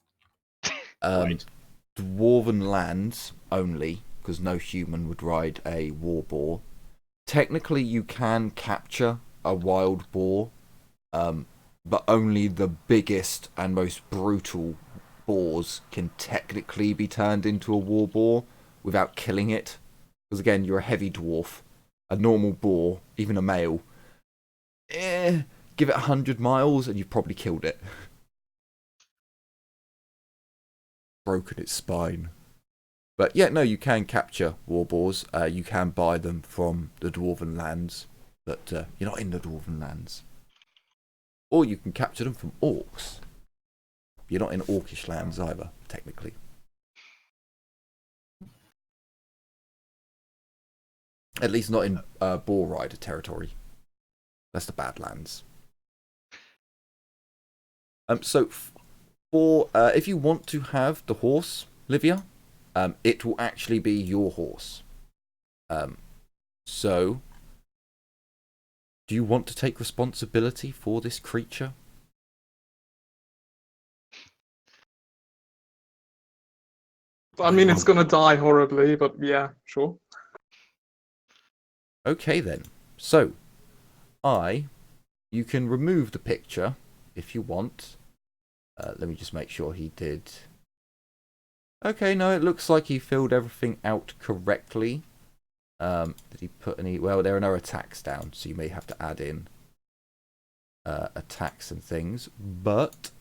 Speaker 3: Right.
Speaker 1: Dwarven lands only, because no human would ride a war boar. Technically, you can capture a wild boar, but only the biggest and most brutal boars can technically be turned into a war boar without killing it. Because again, you're a heavy dwarf. A normal boar, even a male, give it 100 miles and you've probably killed it. Broken its spine. But yeah, no, you can capture war boars. You can buy them from the dwarven lands, but you're not in the dwarven lands. Or you can capture them from orcs. You're not in orcish lands either, technically. At least not in boar rider territory. That's the Badlands. So for if you want to have the horse, Livia, it will actually be your horse. So, do you want to take responsibility for this creature?
Speaker 6: I mean, it's gonna die horribly, but yeah, sure.
Speaker 1: Okay then. So, you can remove the picture if you want. Let me just make sure he did. Okay, no, it looks like he filled everything out correctly. Did he put any... Well, there are no attacks down, so you may have to add in attacks and things. But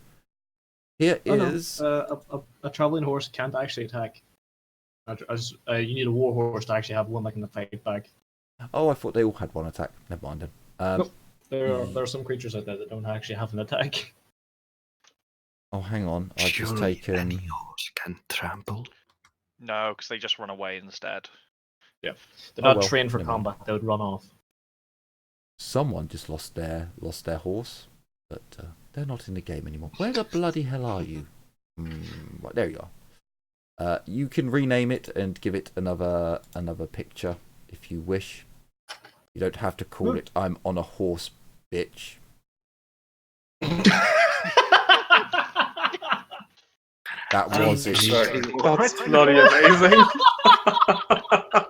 Speaker 1: here is...
Speaker 3: A traveling horse can't actually attack. You need a war horse to actually have one that can fight back.
Speaker 1: Oh, I thought they all had one attack. Never mind then.
Speaker 3: Nope. There are some creatures out there that don't actually have an attack.
Speaker 1: Oh, hang on. I've just
Speaker 7: Surely
Speaker 1: taken...
Speaker 7: any horse can trample.
Speaker 5: No, because they just run away instead.
Speaker 3: They're
Speaker 1: Oh,
Speaker 3: not
Speaker 1: well,
Speaker 3: trained for
Speaker 1: never mind.
Speaker 3: combat. They would run off.
Speaker 1: Someone just lost their horse, but they're not in the game anymore. Where the bloody hell are you? Right, there you are. You can rename it and give it another picture if you wish. You don't have to call it "I'm on a horse, bitch." That was its
Speaker 6: That's bloody amazing.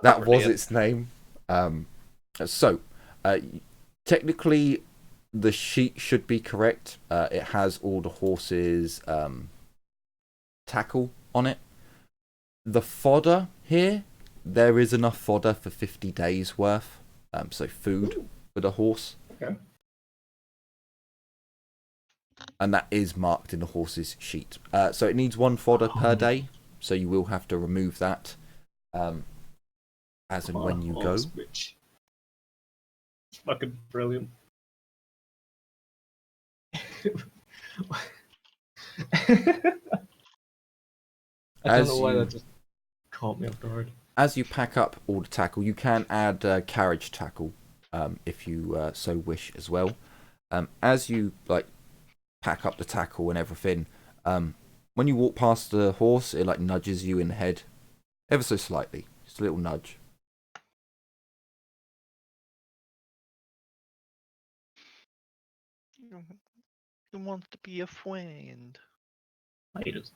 Speaker 1: that was its name. So, technically, the sheet should be correct. It has all the horses' tackle on it. The fodder here, there is enough fodder for 50 days worth. So food for the horse.
Speaker 3: Okay.
Speaker 1: And that is marked in the horse's sheet. So it needs 1 fodder per day. So you will have to remove that as and when you go.
Speaker 3: It's fucking brilliant. I don't know why that just caught me off guard.
Speaker 1: As you pack up all the tackle, you can add carriage tackle if you so wish as well. As you pack up the tackle and everything, when you walk past the horse, it nudges you in the head, ever so slightly, just a little nudge.
Speaker 5: You want to be a friend.
Speaker 3: I hate it.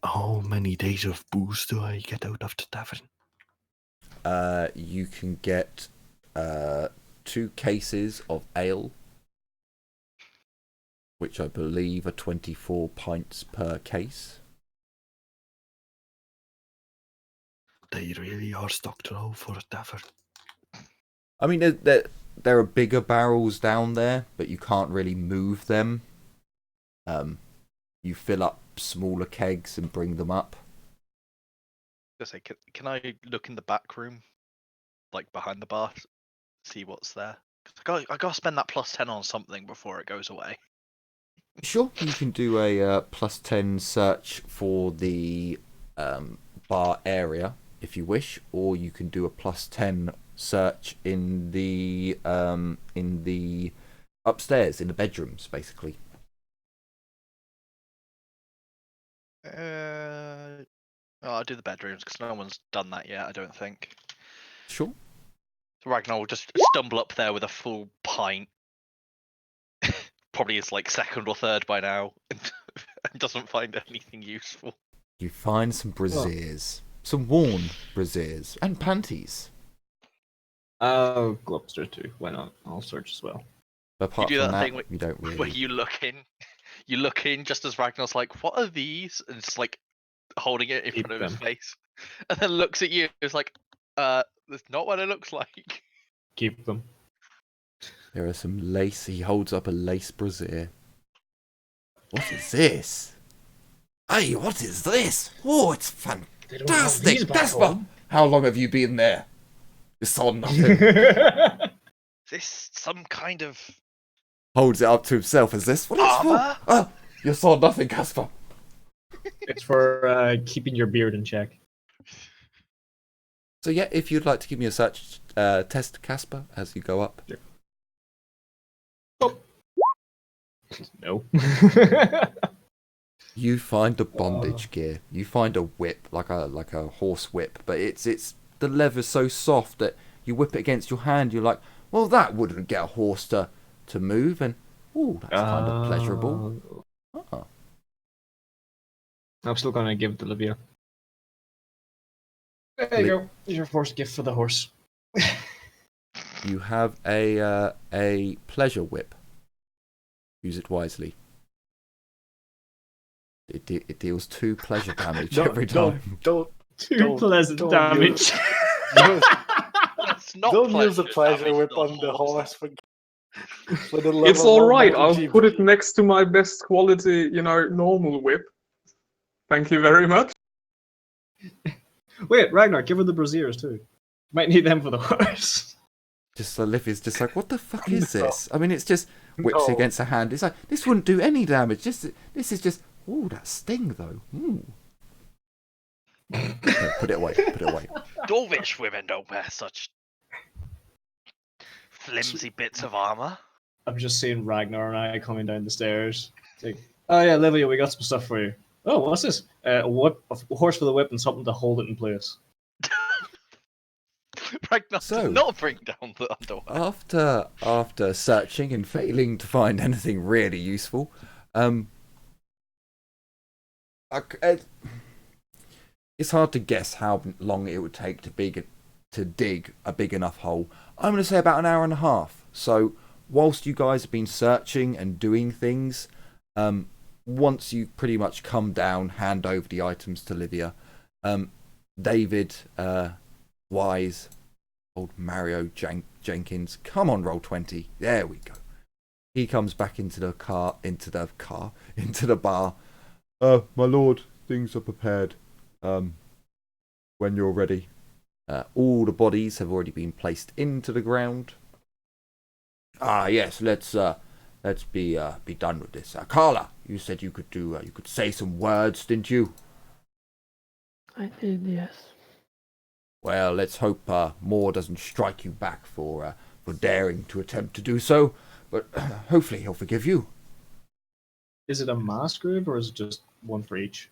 Speaker 7: How many days of booze do I get out of the tavern?
Speaker 1: You can get 2 cases of ale, which I believe are 24 pints per case.
Speaker 7: They really are stocked low for a tavern.
Speaker 1: I mean, there are bigger barrels down there, but you can't really move them. You fill up smaller kegs and bring them up.
Speaker 5: Can I look in the back room, behind the bar, see what's there? I gotta spend that +10 on something before it goes away.
Speaker 1: Sure, you can do a +10 search for the bar area if you wish, or you can do a +10 search in the upstairs in the bedrooms, basically.
Speaker 5: I'll do the bedrooms because no one's done that yet. I don't think.
Speaker 1: Sure.
Speaker 5: So Ragnar will just stumble up there with a full pint. Probably is second or third by now, and doesn't find anything useful.
Speaker 1: You find some brassieres, some worn brassieres, and panties.
Speaker 3: I'll go upstairs too. Why not? I'll search as well.
Speaker 1: But apart
Speaker 5: You do
Speaker 1: from
Speaker 5: that
Speaker 1: that,
Speaker 5: thing
Speaker 1: you don't really.
Speaker 5: where you look in just as Ragnar's like, "What are these?" and just holding it in
Speaker 3: Keep
Speaker 5: front of his
Speaker 3: them.
Speaker 5: face, and then looks at you. It's that's not what it looks like.
Speaker 3: Keep them.
Speaker 1: There are some lace. He holds up a lace brassiere. What is this? Hey, what is this? Oh, it's fantastic! Casper, how long have you been there? You saw nothing.
Speaker 5: This some kind of
Speaker 1: Holds it up to himself as this. What is
Speaker 5: armor?
Speaker 1: for? Oh, you saw nothing, Casper.
Speaker 3: It's for keeping your beard in check.
Speaker 1: So yeah, if you'd like to give me a search test, Casper, as you go up.
Speaker 3: Sure. Oh. No.
Speaker 1: You find the bondage gear. You find a whip, like a horse whip, but it's the leather's so soft that you whip it against your hand. You're like, well, that wouldn't get a horse to move, and ooh, that's kind of pleasurable. Oh.
Speaker 3: I'm still gonna give it to Olivia. There you go. Here's your first gift for the horse.
Speaker 1: You have a pleasure whip. Use it wisely. It deals 2 pleasure damage every time.
Speaker 4: Don't
Speaker 3: Two pleasant damage.
Speaker 5: That's not
Speaker 4: don't use the
Speaker 5: pleasure
Speaker 4: pleasure
Speaker 5: damage
Speaker 4: whip
Speaker 5: to the
Speaker 4: on the horse for the
Speaker 6: It's
Speaker 4: level
Speaker 6: all
Speaker 4: one
Speaker 6: right. I'll
Speaker 4: RPG.
Speaker 6: put it next to my best quality, normal whip. Thank you very much.
Speaker 3: Wait, Ragnar, give her the brassieres too. Might need them for the horse.
Speaker 1: Just Olivia's just like, what the fuck is this? I mean, it's just whips
Speaker 4: No.
Speaker 1: against her hand. It's like, this wouldn't do any damage. This is just, ooh, that sting though. Ooh. No, put it away. Put it away.
Speaker 5: Dwarvish women don't wear such flimsy bits of armor.
Speaker 3: I'm just seeing Ragnar and I coming down the stairs. It's like, oh yeah, Livia, we got some stuff for you. Oh, what's this? A whip, a horse for the whip, and something to hold it in place.
Speaker 5: Ragnar
Speaker 1: So-
Speaker 5: did not bring down the underwear.
Speaker 1: After searching and failing to find anything really useful, it's hard to guess how long it would take to dig a big enough hole. I'm going to say about an hour and a half. So whilst you guys have been searching and doing things, once you pretty much come down, hand over the items to Livia, David, Wise, old Mario Jenkins, come on, roll 20. There we go. He comes back into the bar. My lord, things are prepared. When you're ready. All the bodies have already been placed into the ground. Yes, let's be done with this. Carla, you said you could say some words, didn't you?
Speaker 2: I did, yes.
Speaker 1: Well, let's hope Moore doesn't strike you back for daring to attempt to do so, but hopefully he'll forgive you.
Speaker 3: Is it a mass grave or is it just one for each?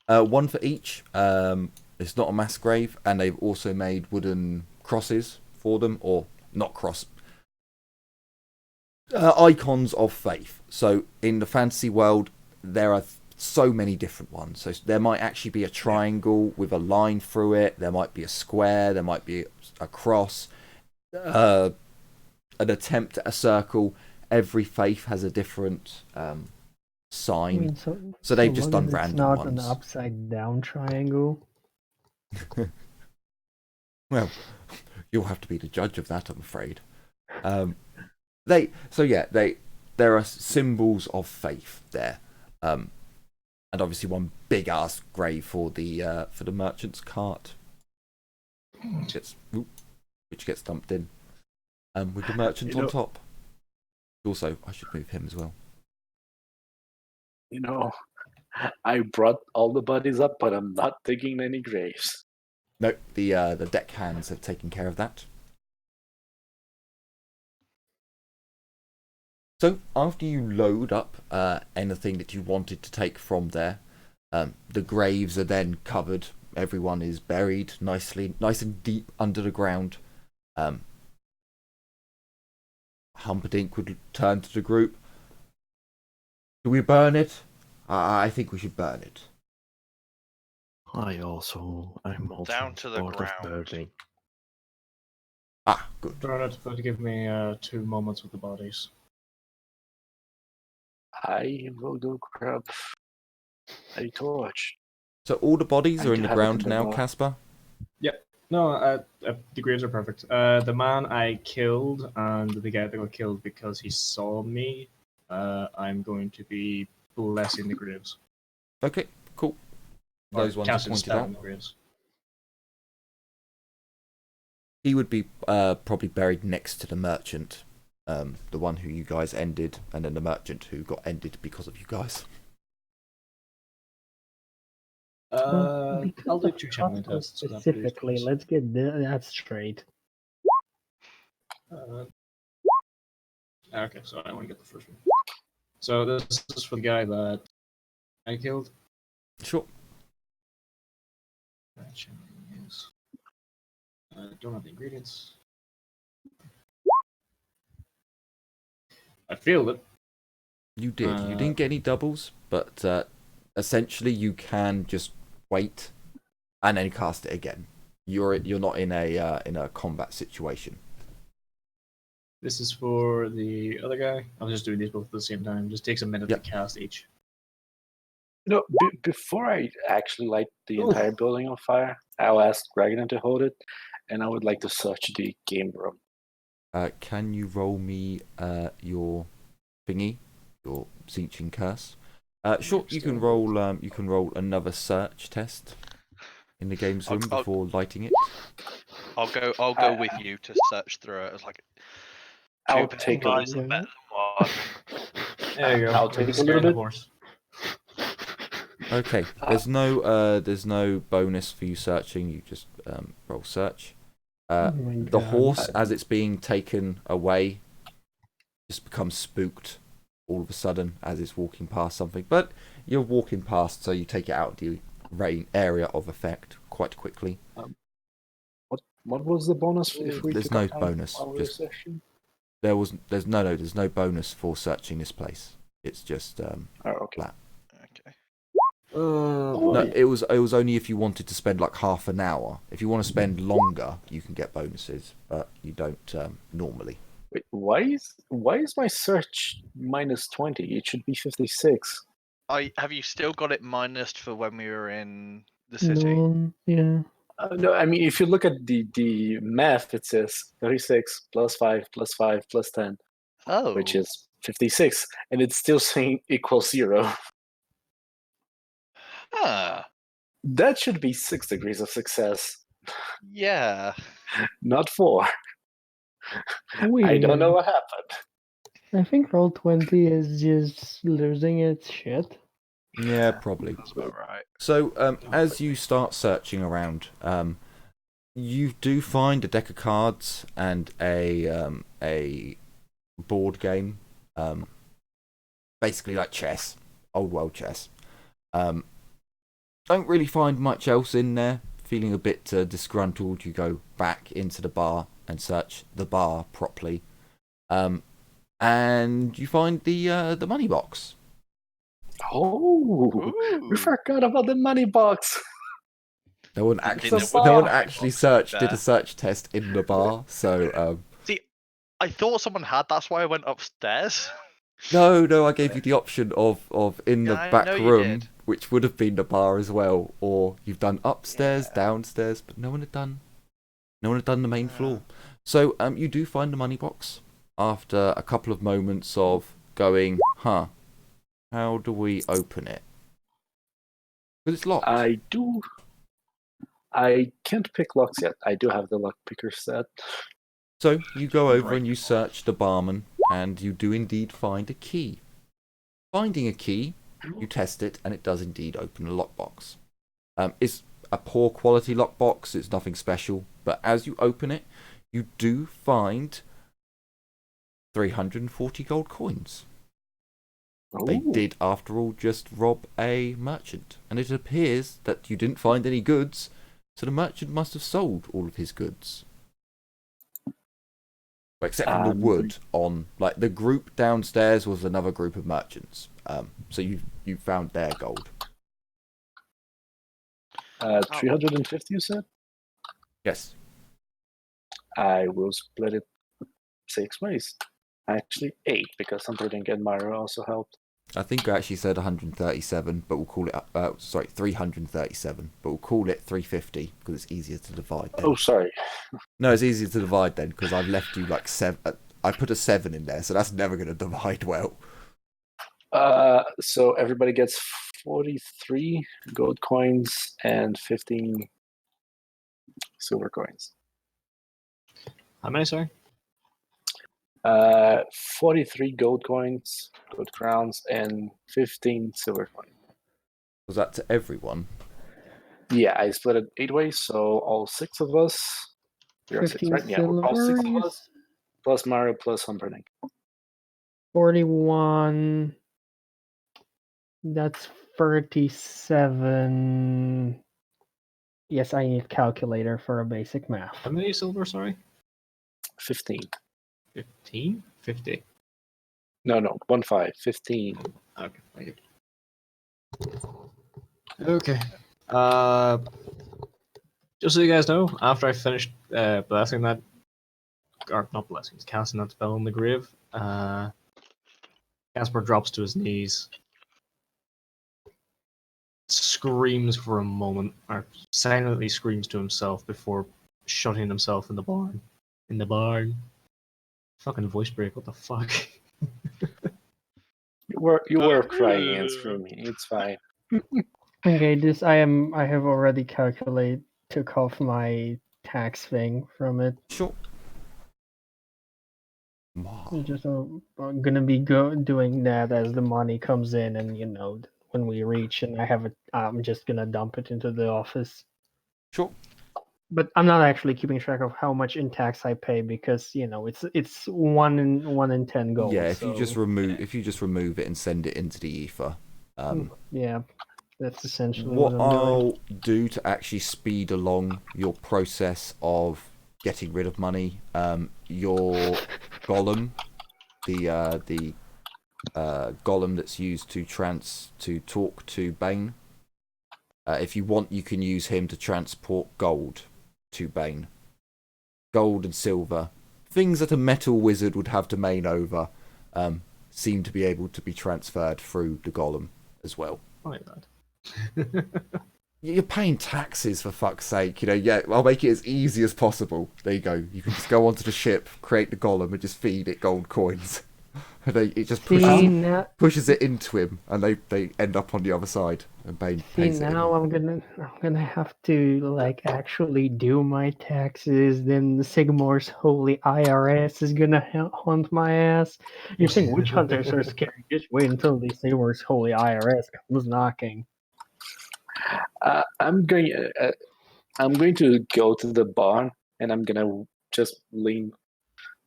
Speaker 1: One for each. It's not a mass grave, and they've also made wooden crosses for them, or not cross. Icons of faith. So in the fantasy world, there are so many different ones. So there might actually be a triangle with a line through it. There might be a square. There might be a cross. An attempt at a circle. Every faith has a different sign. So they've just done random
Speaker 2: ones. It's not
Speaker 1: ones.
Speaker 2: an upside down triangle.
Speaker 1: Well, you'll have to be the judge of that, I'm afraid. There are symbols of faith there, and obviously one big ass grave for the merchant's cart, which gets dumped in, with the merchant on top. Also, I should move him as well.
Speaker 4: You know, I brought all the bodies up, but I'm not digging any graves.
Speaker 1: No, the deck hands have taken care of that. So after you load up anything that you wanted to take from there, the graves are then covered. Everyone is buried nice and deep under the ground. Humperdinck would turn to the group. Do we burn it? I think we should burn it.
Speaker 7: I'm also
Speaker 5: Down to the
Speaker 7: part
Speaker 5: ground.
Speaker 7: of burning.
Speaker 1: Good.
Speaker 3: Burn it, but give me 2 moments with the bodies.
Speaker 4: I will go grab a torch.
Speaker 1: So all the bodies
Speaker 4: I
Speaker 1: are in
Speaker 4: do
Speaker 1: the
Speaker 4: have it
Speaker 1: ground
Speaker 4: in the
Speaker 1: now,
Speaker 4: bar.
Speaker 1: Casper?
Speaker 3: No, the graves are perfect. The man I killed and the guy that got killed because he saw me, I'm going to be blessing the graves.
Speaker 1: Okay, cool. Those
Speaker 3: Or
Speaker 1: ones are
Speaker 3: casting
Speaker 1: pointed
Speaker 3: spell
Speaker 1: out.
Speaker 3: on the graves.
Speaker 1: He would be probably buried next to the merchant, the one who you guys ended, and then the merchant who got ended because of you guys.
Speaker 3: I'll do
Speaker 2: Because
Speaker 3: 2
Speaker 2: of
Speaker 3: channeling
Speaker 2: Costco
Speaker 3: tests. so that
Speaker 2: specifically,
Speaker 3: boosts.
Speaker 2: let's get that straight.
Speaker 3: Okay, so I want to get the first one. So this is for the guy that I killed.
Speaker 1: Sure.
Speaker 3: Yes. Don't have the ingredients. I failed it.
Speaker 1: You did. You didn't get any doubles, but essentially you can just wait and then cast it again. You're not in a combat situation.
Speaker 3: This is for the other guy. I'm just doing these both at the same time. Just takes a minute
Speaker 1: Yep.
Speaker 3: to cast each.
Speaker 4: You know, before I actually light the
Speaker 3: Oof.
Speaker 4: entire building on fire, I'll ask Ragnar to hold it, and I would like to search the game room.
Speaker 1: Can you roll me your thingy, your Zinching curse? Sure. You can roll. You can roll another search test in the games room before lighting it.
Speaker 5: I'll go with you to search through it. It's like
Speaker 4: I'll
Speaker 5: two
Speaker 4: take a
Speaker 5: guys are better than one.
Speaker 3: There you go.
Speaker 4: I'll take a
Speaker 3: Scaring
Speaker 4: little
Speaker 3: the
Speaker 4: bit.
Speaker 3: horse.
Speaker 1: Okay, there's no bonus for you searching. You just roll search.
Speaker 2: Oh my
Speaker 1: The
Speaker 2: God.
Speaker 1: horse, as it's being taken away, just becomes spooked all of a sudden as it's walking past something. But you're walking past, so you take it out of the area of effect quite quickly.
Speaker 4: What was the bonus if we
Speaker 1: There's
Speaker 4: took
Speaker 1: no
Speaker 4: out
Speaker 1: bonus.
Speaker 4: our
Speaker 1: Just
Speaker 4: session?
Speaker 1: there's no bonus for searching this place. It's just
Speaker 4: Oh, okay.
Speaker 1: flat.
Speaker 5: Okay.
Speaker 1: No, it was only if you wanted to spend like half an hour. If you want to spend longer, you can get bonuses, but you don't normally.
Speaker 4: Wait, why is my search minus 20? It should be 56.
Speaker 5: Have you still got it minused for when we were in the city?
Speaker 2: No, yeah.
Speaker 4: No, I mean, if you look at the math, it says 36 plus 5 plus 5 plus 10,
Speaker 5: Oh.
Speaker 4: which is 56, and it's still saying equals 0.
Speaker 5: Ah.
Speaker 4: That should be 6 degrees of success,
Speaker 5: Yeah.
Speaker 4: not 4.
Speaker 2: Weird.
Speaker 4: I don't know what happened.
Speaker 2: I think Roll20 is just losing its shit.
Speaker 1: Yeah, probably.
Speaker 5: That's about right.
Speaker 1: So, as you start searching around, you do find a deck of cards and a board game, basically like chess, old world chess. Don't really find much else in there. Feeling a bit disgruntled, you go back into the bar and search the bar properly, and you find the money box.
Speaker 4: Oh, we
Speaker 5: Ooh.
Speaker 4: forgot about the money box.
Speaker 1: No one
Speaker 5: Didn't
Speaker 1: actually,
Speaker 5: know what
Speaker 1: no one
Speaker 5: the
Speaker 1: actually
Speaker 5: box
Speaker 1: did
Speaker 5: there.
Speaker 1: a search test in the bar, so
Speaker 5: See, I thought someone had. That's why I went upstairs.
Speaker 1: no, I gave you the option of in the
Speaker 5: Yeah, I
Speaker 1: back
Speaker 5: know you
Speaker 1: room,
Speaker 5: did.
Speaker 1: which would have been the bar as well, or you've done upstairs,
Speaker 5: Yeah.
Speaker 1: downstairs, but no one had done the main floor. So you do find the money box after a couple of moments of going, how do we open it? Because it's locked.
Speaker 4: I can't pick locks yet. I do have the lock picker set.
Speaker 1: So you go over
Speaker 5: Break
Speaker 1: and you search the barman, and you do indeed find a key. Finding a key, you test it, and it does indeed open a lockbox. It's a poor quality lockbox, it's nothing special, but as you open it, you do find 340 gold coins. They
Speaker 4: Ooh.
Speaker 1: did, after all, just rob a merchant, and it appears that you didn't find any goods, so the merchant must have sold all of his goods. Except for the wood on, like, the group downstairs was another group of merchants. So you found their gold.
Speaker 4: 350, you said?
Speaker 1: Yes.
Speaker 4: I will split it 6 ways. Actually, 8, because something didn't get Mario also helped.
Speaker 1: I think I actually said 137, but we'll call it 337, but we'll call it 350 because it's easier to divide then.
Speaker 4: Oh, sorry.
Speaker 1: No, it's easier to divide then because I've left you like 7. I put a 7 in there, so that's never going to divide well.
Speaker 4: So everybody gets 43 gold coins and 15 silver coins.
Speaker 3: How many, sorry?
Speaker 4: 43 gold coins, gold crowns, and 15 silver coins.
Speaker 1: Was that to everyone?
Speaker 4: Yeah, I split it 8 ways, so all 6 of us. We are 6,
Speaker 2: 15
Speaker 4: right? Yeah, all 6 of
Speaker 2: silver,
Speaker 4: us, plus Mario, plus Humperdinck.
Speaker 2: 41. That's 37. Yes, I need calculator for a basic math.
Speaker 3: How many silver, sorry?
Speaker 4: 15.
Speaker 3: 15? 50.
Speaker 4: No, 15. 15.
Speaker 3: Okay, thank you. Okay. Just so you guys know, after I finished blessing that, or not blessing, casting that spell in the grave, Casper drops to his knees, screams for a moment, or silently screams to himself before shutting himself in the barn. In the barn. Fucking voice break, what the fuck?
Speaker 4: You were crying and screaming. It's fine.
Speaker 2: Okay, I have already took off my tax thing from it.
Speaker 1: Sure.
Speaker 2: I'm just gonna be doing that as the money comes in, and when we reach, and I'm just gonna dump it into the office.
Speaker 1: Sure.
Speaker 2: But I'm not actually keeping track of how much in tax I pay because it's 1 in 10 gold.
Speaker 1: Yeah, if you just
Speaker 2: so-
Speaker 1: remove it and send it into the ether.
Speaker 2: yeah, that's essentially
Speaker 1: What
Speaker 2: what I'm doing.
Speaker 1: I'll do to actually speed along your process of getting rid of money, your golem, the golem that's used to talk to Bane. If you want, you can use him to transport gold to Bane. Gold and silver, things that a metal wizard would have domain over, seem to be able to be transferred through the golem as well.
Speaker 3: Like that.
Speaker 1: You're paying taxes, for fuck's sake. Yeah, I'll make it as easy as possible. There you go. You can just go onto the ship, create the golem, and just feed it gold coins. And it just pushes it into him, and they end up on the other side. And Bane pays it.
Speaker 2: Now I'm gonna have to actually do my taxes. Then the Sigmar's holy IRS is gonna hunt my ass. You think witch hunters are scary? Just wait until the Sigmar's holy IRS comes knocking.
Speaker 4: I'm going to go to the barn, and I'm gonna just lean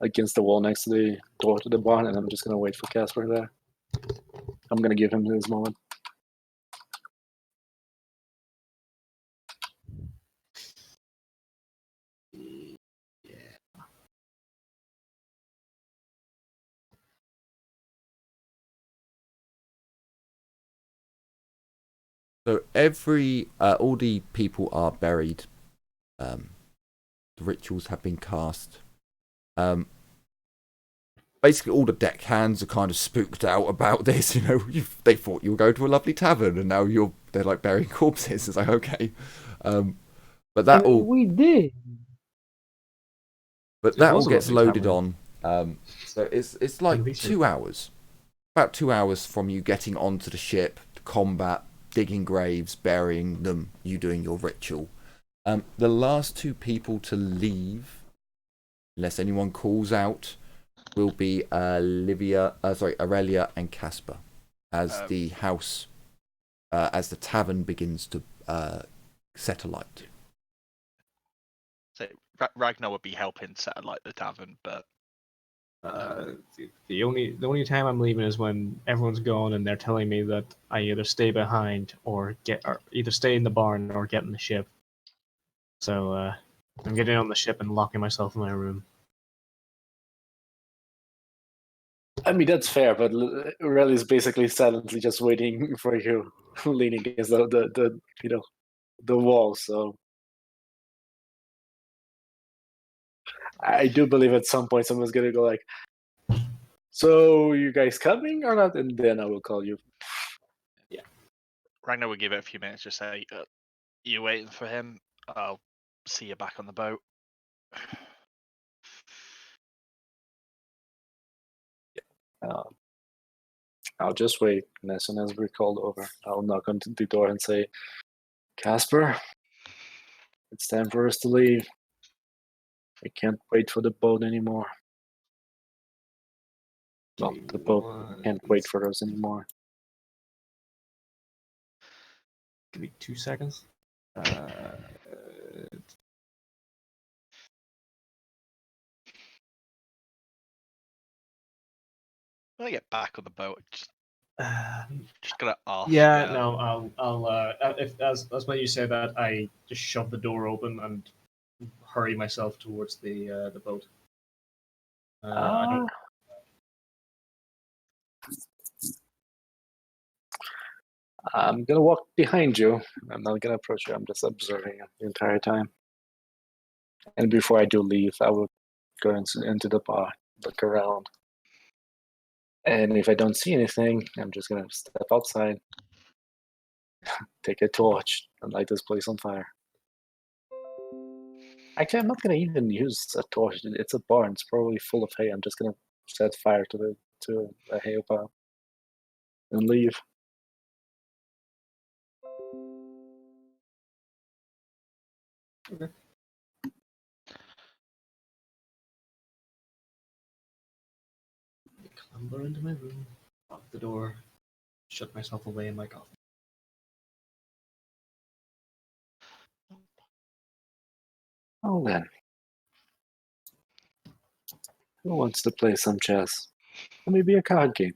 Speaker 4: against the wall next to the door to the barn, and I'm just gonna wait for Casper there. I'm gonna give him his moment.
Speaker 1: So all the people are buried. The rituals have been cast. Basically, all the deckhands are kind of spooked out about this. They thought you were going to a lovely tavern, and now they're like burying corpses. It's like, okay, but that all
Speaker 2: we did.
Speaker 1: But
Speaker 3: It
Speaker 1: that
Speaker 3: was
Speaker 1: all
Speaker 3: a
Speaker 1: gets
Speaker 3: lovely
Speaker 1: loaded
Speaker 3: tavern.
Speaker 1: on. So it's like
Speaker 3: least
Speaker 1: 2 hours. About 2 hours from you getting onto the ship, to combat, digging graves, burying them, you doing your ritual. The last 2 people to leave, unless anyone calls out, will be Aurelia and Casper, as the house, as the tavern begins to set alight.
Speaker 5: So Ragnar would be helping set alight the tavern, but
Speaker 3: The only time I'm leaving is when everyone's gone and they're telling me that I either stay behind or either stay in the barn or get in the ship. So I'm getting on the ship and locking myself in my room.
Speaker 4: I mean, that's fair, but Aurelia's basically silently just waiting for you, leaning against the wall. So I do believe at some point someone's gonna go like, "So you guys coming or not?" And then I will call you.
Speaker 5: Ragnar would give it a few minutes, just say, you waiting for him? I'll see you back on the boat.
Speaker 4: I'll just wait, and as soon as we're called over, I'll knock on the door and say, "Casper, it's time for us to leave. I can't wait for the boat anymore. Well, the boat can't wait for us anymore."
Speaker 3: Give me 2 seconds.
Speaker 5: When I get back on the boat, just gonna ask.
Speaker 3: Yeah, no, I'll if as when you say that, I just shove the door open and hurry myself towards the boat. I don't.
Speaker 4: I'm gonna walk behind you. I'm not gonna approach you. I'm just observing the entire time. And before I do leave, I will go into the bar, look around. And if I don't see anything, I'm just gonna step outside, take a torch, and light this place on fire. Actually, I'm not gonna even use a torch. It's a barn. It's probably full of hay. I'm just gonna set fire to a hay pile and leave.
Speaker 3: Okay. Clamber into my room, lock the door, shut myself away in my coffin.
Speaker 4: Oh then. Who wants to play some chess? Or maybe a card game.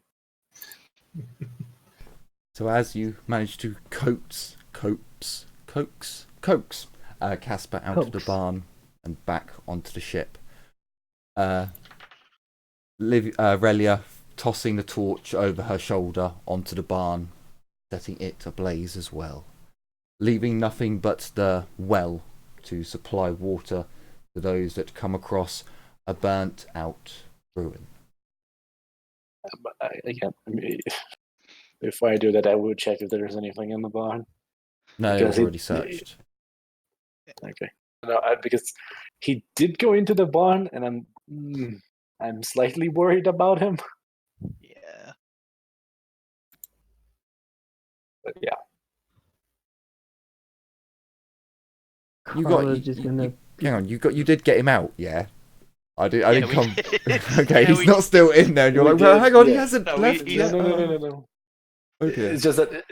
Speaker 1: So as you manage to coax Casper out of the
Speaker 2: Coax.
Speaker 1: barn and back onto the ship, Relia tossing the torch over her shoulder onto the barn, setting it ablaze as well, leaving nothing but the well to supply water to those that come across a burnt out ruin.
Speaker 4: Before I do that, I would check if there's anything in the barn.
Speaker 1: No, it
Speaker 4: Because
Speaker 1: was already searched.
Speaker 4: Okay. No, because he did go into the barn, and I'm slightly worried about him.
Speaker 5: Yeah.
Speaker 4: But yeah.
Speaker 1: You
Speaker 2: Carla's
Speaker 1: got
Speaker 2: just
Speaker 1: you,
Speaker 2: gonna.
Speaker 1: hang on, you did get him out, yeah? I
Speaker 5: Yeah,
Speaker 1: didn't
Speaker 5: we
Speaker 1: come.
Speaker 5: did.
Speaker 1: Okay,
Speaker 5: Yeah,
Speaker 1: he's
Speaker 5: we
Speaker 1: not still in there, and you're
Speaker 4: we
Speaker 1: like, well,
Speaker 4: did,
Speaker 1: hang on, he
Speaker 4: yeah.
Speaker 1: hasn't
Speaker 5: No,
Speaker 1: left
Speaker 5: he's-
Speaker 1: yet.
Speaker 4: No.
Speaker 1: Oh dear.
Speaker 4: It's just that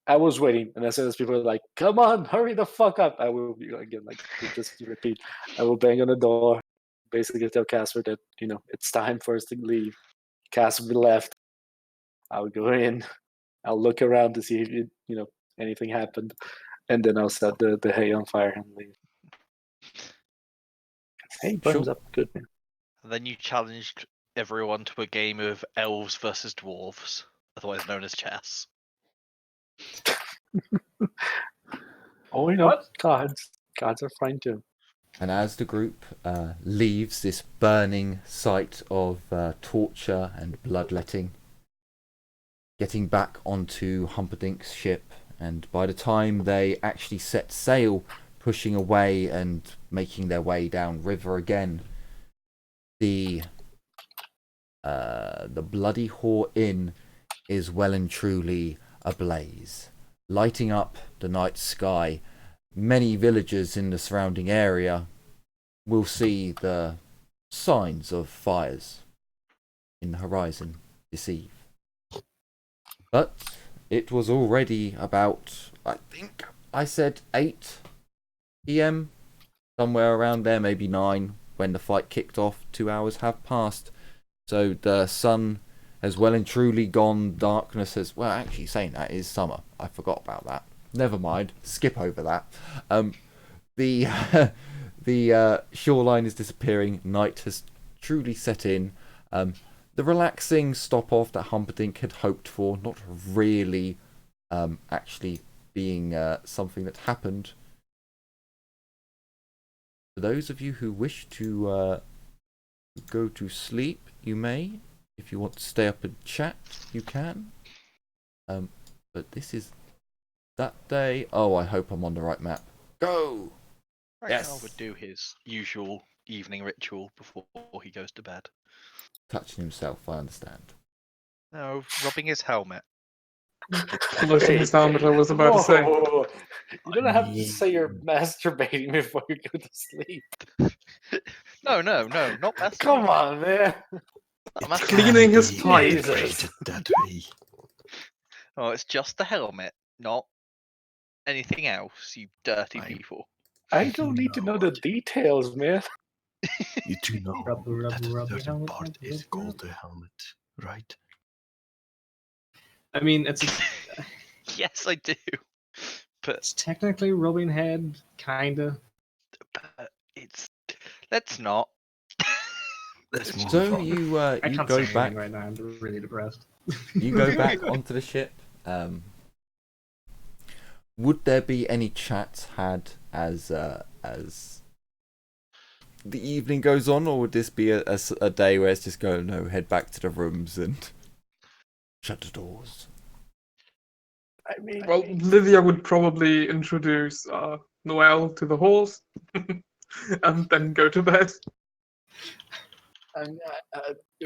Speaker 4: I was waiting, and as soon as people were like, "Come on, hurry the fuck up," I will be again like just to repeat. I will bang on the door, basically tell Casper that it's time for us to leave. Casper left. I'll go in. I'll look around to see if anything happened, and then I'll set the hay on fire and leave. Hay burns
Speaker 1: Sure.
Speaker 4: up good, man.
Speaker 5: And then you challenged everyone to a game of elves versus dwarves, otherwise known as chess.
Speaker 4: Oh, cards. Cards are fine too.
Speaker 1: And as the group leaves this burning site of torture and bloodletting, getting back onto Humperdinck's ship, and by the time they actually set sail, pushing away and making their way down river again, the Bloody Whore Inn is well and truly ablaze, lighting up the night sky. Many villagers in the surrounding area will see the signs of fires in the horizon this eve. But it was already about, I think I said 8 p.m, somewhere around there, maybe 9, when the fight kicked off. 2 hours have passed. So the sun has well and truly gone. Darkness has, well, actually saying that is summer. I forgot about that. Never mind. Skip over that. The shoreline is disappearing. Night has truly set in. The relaxing stop off that Humperdinck had hoped for, not really actually being something that happened. For those of you who wish to go to sleep, you may. If you want to stay up and chat, you can. But this is that day. Oh, I hope I'm on the right map. Go!
Speaker 5: Right
Speaker 1: Yes.
Speaker 5: now would do his usual evening ritual before he goes to bed.
Speaker 1: Touching himself, I understand.
Speaker 5: No, rubbing his helmet.
Speaker 6: Polishing his helmet, I was about to say.
Speaker 4: Whoa. You don't have to say you're masturbating before you go to sleep.
Speaker 5: No, not masturbating.
Speaker 4: Come on, man.
Speaker 5: I'm
Speaker 6: It's cleaning his
Speaker 7: be
Speaker 6: pipe.
Speaker 7: interpreted that way.
Speaker 5: Oh, it's just the helmet, not anything else, you dirty
Speaker 7: Fine.
Speaker 5: people.
Speaker 4: I don't need to know the details, man.
Speaker 7: You do know
Speaker 3: Rubber,
Speaker 7: that a
Speaker 3: rubber
Speaker 7: certain
Speaker 3: helmet,
Speaker 7: part is
Speaker 3: rubber,
Speaker 7: called the helmet, right?
Speaker 3: I mean, it's
Speaker 5: Yes, I do. But
Speaker 3: technically rubbing head, kinda.
Speaker 5: it's. Let's not.
Speaker 7: Let's move
Speaker 1: So
Speaker 7: on.
Speaker 1: you
Speaker 3: I
Speaker 1: you
Speaker 3: can't
Speaker 1: go
Speaker 3: say
Speaker 1: back.
Speaker 3: anything right now. I'm really depressed.
Speaker 1: You go back onto the ship. Would there be any chats had as the evening goes on, or would this be a day where it's just go, no, head back to the rooms and shut the doors?
Speaker 4: I mean,
Speaker 6: Well, Livia would probably introduce Noelle to the horse and then go to bed.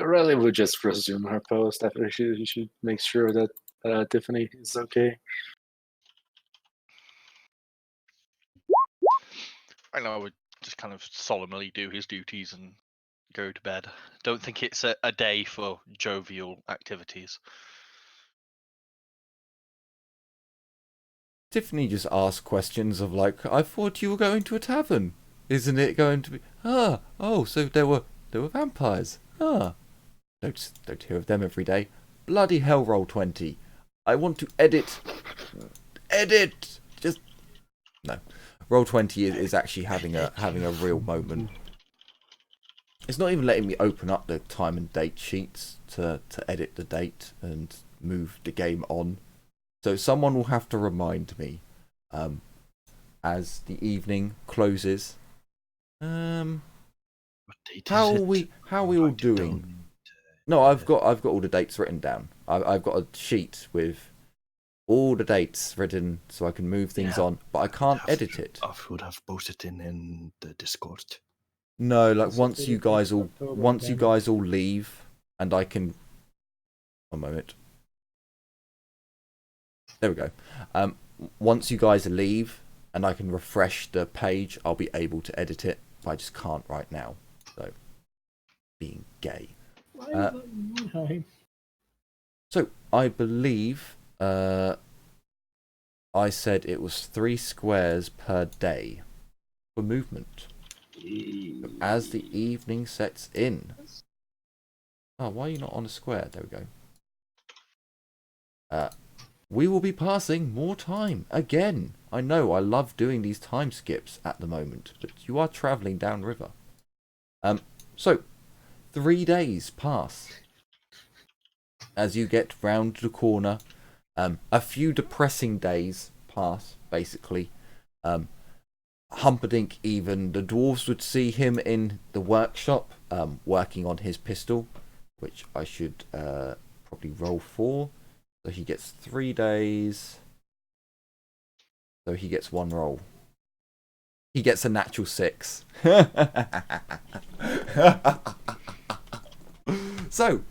Speaker 4: Aurelia would just resume her post after she should make sure that Tiffany is okay.
Speaker 5: I know I would just kind of solemnly do his duties and go to bed. Don't think it's a day for jovial activities.
Speaker 1: Tiffany just asks questions of like, I thought you were going to a tavern. Isn't it going to be? Oh, so there were vampires. Don't hear of them every day. Bloody hell, Roll20. I want to edit. Just no. Roll20 is actually having a real moment. It's not even letting me open up the time and date sheets to edit the date and move the game on. So someone will have to remind me as the evening closes.
Speaker 7: What date
Speaker 1: How
Speaker 7: is
Speaker 1: are we all
Speaker 7: Write it down.
Speaker 1: doing? No, I've got all the dates written down. I've got a sheet with all the dates written so I can move things on, but I can't edit it.
Speaker 7: I would have posted in the Discord.
Speaker 1: No, like
Speaker 2: It's
Speaker 1: once you guys all
Speaker 2: October,
Speaker 1: leave, and I can. One moment. There we go. Once you guys leave, and I can refresh the page, I'll be able to edit it. But I just can't right now. So, being gay. So I believe I said it was 3 squares per day for movement. So as the evening sets in. Oh, why are you not on a square? There we go. We will be passing more time again. I know I love doing these time skips at the moment, but you are travelling downriver. So 3 days pass as you get round the corner. A few depressing days pass, basically. Humperdinck, even the dwarves would see him in the workshop working on his pistol, which I should probably roll for. So he gets 3 days. So he gets 1 roll. He gets a natural 6. So,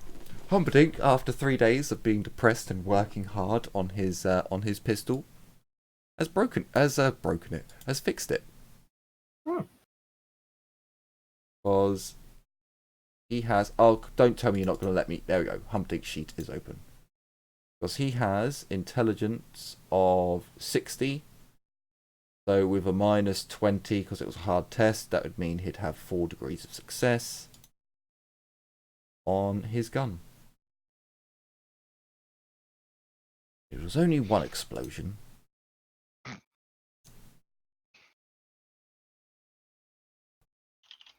Speaker 1: Humperdinck, after 3 days of being depressed and working hard on his pistol, has fixed it. Because he has. Oh, don't tell me you're not going to let me. There we go. Humperdinck's sheet is open. Because he has intelligence of 60. So with a minus 20, because it was a hard test, that would mean he'd have 4 degrees of success on his gun. It was only 1 explosion.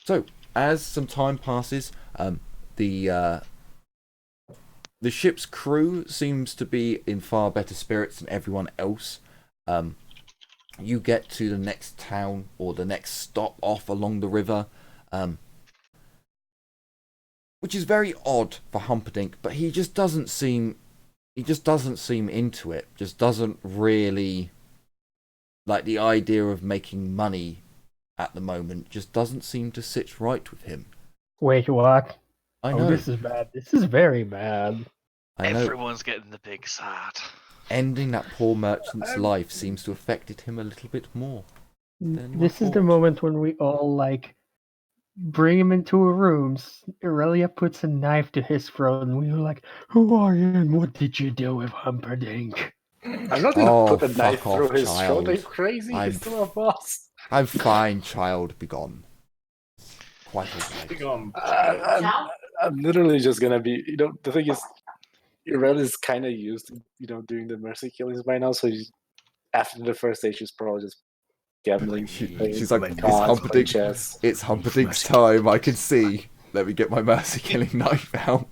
Speaker 1: So, as some time passes, the ship's crew seems to be in far better spirits than everyone else. You get to the next town or the next stop off along the river, which is very odd for Humperdinck, but he just doesn't seem into it. Just doesn't really like the idea of making money at the moment. Just doesn't seem to sit right with him.
Speaker 2: Wait, what?
Speaker 1: I know.
Speaker 2: Oh, this is bad. This is very bad.
Speaker 1: I know.
Speaker 5: Everyone's getting the big sad.
Speaker 1: Ending that poor merchant's life seems to have affected him a little bit more.
Speaker 2: This is the moment when we all bring him into a room. Aurelia puts a knife to his throat, and we were like, "Who are you? And what did you do with Humperdinck?"
Speaker 4: I'm not gonna put a knife
Speaker 1: fuck
Speaker 4: through
Speaker 1: off,
Speaker 4: his
Speaker 1: child.
Speaker 4: throat. Are you crazy? He's still a boss.
Speaker 1: I'm fine, child. Be gone. Quite alright.
Speaker 4: I'm literally just gonna be. The thing is, Red is kind of used to, doing the mercy killings by now. So after the first stage, she's probably just gambling.
Speaker 1: She's like,
Speaker 4: playing chess.
Speaker 1: It's Humperdinck's time. I can see. Let me get my mercy killing knife out.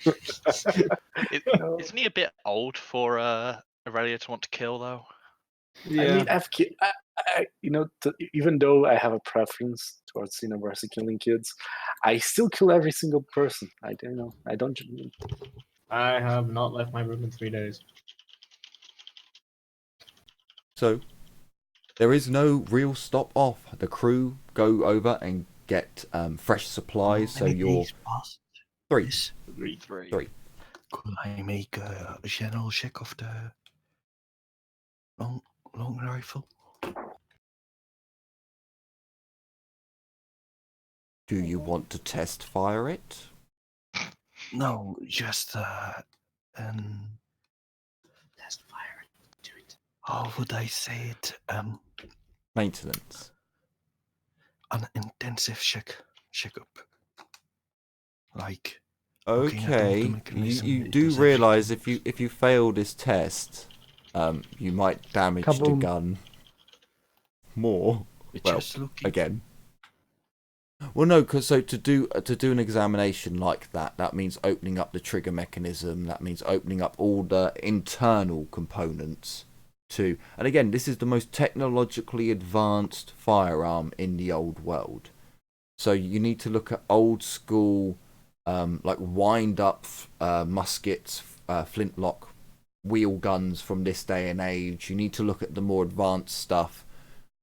Speaker 5: Isn't he a bit old for Aurelia to want to kill, though?
Speaker 4: Yeah. I mean, even though I have a preference towards mercy killing kids, I still kill every single person. I don't know.
Speaker 3: I have not left my room in 3 days.
Speaker 1: So, there is no real stop off. The crew go over and get fresh supplies. So you're 3.
Speaker 7: Three. Could I make a general check of the long rifle?
Speaker 1: Do you want to test fire it?
Speaker 7: No, just test fire it. Do it. How would I say it?
Speaker 1: Maintenance.
Speaker 7: an intensive checkup. Like looking at all the
Speaker 1: Okay,
Speaker 7: mechanism,
Speaker 1: you
Speaker 7: it
Speaker 1: do
Speaker 7: is
Speaker 1: realise
Speaker 7: everything.
Speaker 1: if you fail this test, you might damage the
Speaker 2: Couple-
Speaker 1: gun more.
Speaker 7: It's
Speaker 1: Well,
Speaker 7: just looking.
Speaker 1: again. Well, no, because so to do an examination like that, that means opening up the trigger mechanism. That means opening up all the internal components too. And again, this is the most technologically advanced firearm in the old world. So you need to look at old school, like wind up muskets, flintlock wheel guns from this day and age. You need to look at the more advanced stuff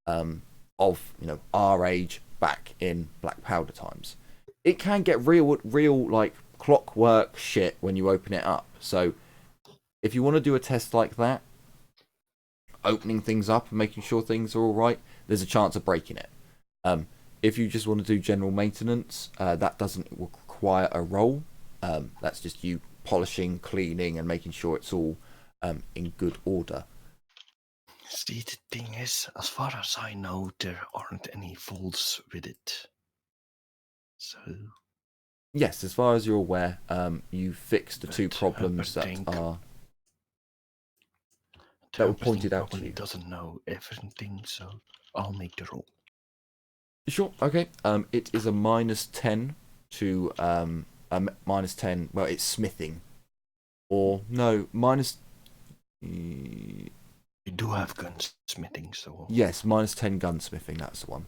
Speaker 1: of our age back in black powder times. It can get real like clockwork shit when you open it up. So if you want to do a test like that, opening things up and making sure things are all right, there's a chance of breaking it. If you just want to do general maintenance, that doesn't require a roll. That's just you polishing, cleaning, and making sure it's all in good order.
Speaker 7: See, the thing is, as far as I know, there aren't any faults with it. So.
Speaker 1: Yes, as far as you're aware, you fixed the two
Speaker 7: But
Speaker 1: problems
Speaker 7: I
Speaker 1: that
Speaker 7: think
Speaker 1: are that were pointed out to
Speaker 7: probably
Speaker 1: you.
Speaker 7: Doesn't know everything, so I'll make the roll.
Speaker 1: Sure. Okay. It is a -10 to -10. Well, it's smithing, or no minus.
Speaker 7: We do have gunsmithing, so.
Speaker 1: Yes, -10 gunsmithing. That's the one.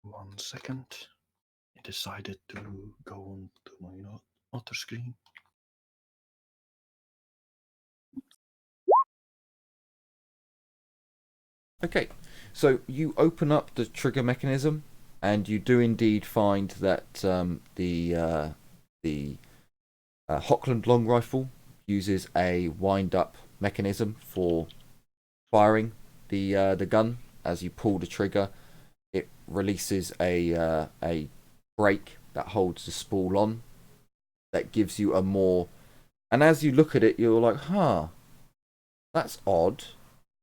Speaker 7: 1 second. I decided to go on to my other screen.
Speaker 1: Okay, so you open up the trigger mechanism, and you do indeed find that the Hochland long rifle uses a wind-up mechanism for firing the gun. As you pull the trigger, it releases a brake that holds the spool on. That gives you a more, and as you look at it, you're like, huh, that's odd.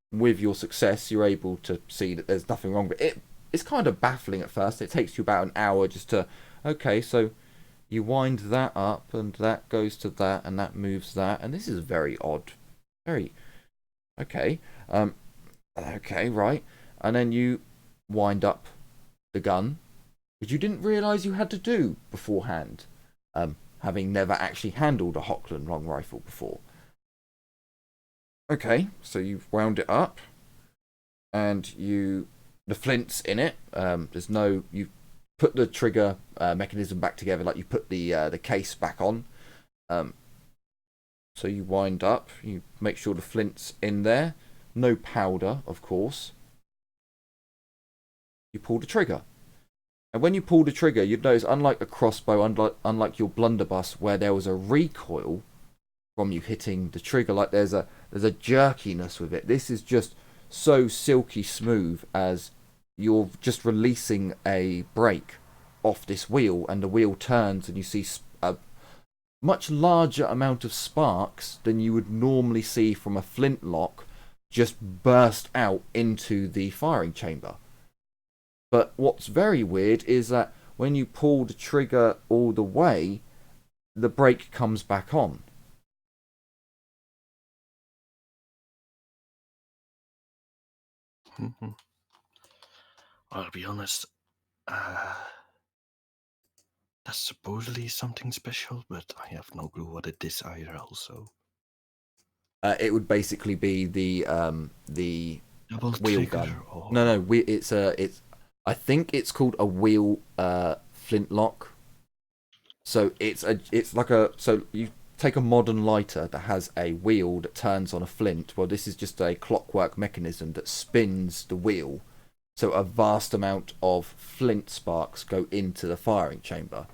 Speaker 1: With your success, you're able to see that there's nothing wrong with it. It's kind of baffling at first. It takes you about an hour just to, okay, so you wind that up, and that goes to that, and that moves that, and this is very odd. Very, okay, okay, right. And then you wind up the gun, which you didn't realise you had to do beforehand, having never actually handled a Hochland long rifle before. Okay, so you've wound it up, and the flint's in it. You put the trigger mechanism back together, like you put the case back on. So you wind up, you make sure the flint's in there. No powder, of course. You pull the trigger. And when you pull the trigger, you'd notice, unlike a crossbow, unlike your blunderbuss, where there was a recoil from you hitting the trigger, like there's a jerkiness with it. This is just so silky smooth, as you're just releasing a brake off this wheel, and the wheel turns, and you see a much larger amount of sparks than you would normally see from a flintlock just burst out into the firing chamber. But what's very weird is that when you pull the trigger all the way, the brake comes back on.
Speaker 7: Mm-hmm. I'll be honest, that's supposedly something special, but I have no clue what it is either. Also,
Speaker 1: It would basically be the
Speaker 7: double
Speaker 1: wheel
Speaker 7: trigger
Speaker 1: gun.
Speaker 7: or...
Speaker 1: No, it's I think it's called a wheel flintlock. So so you take a modern lighter that has a wheel that turns on a flint. Well, this is just a clockwork mechanism that spins the wheel. So a vast amount of flint sparks go into the firing chamber.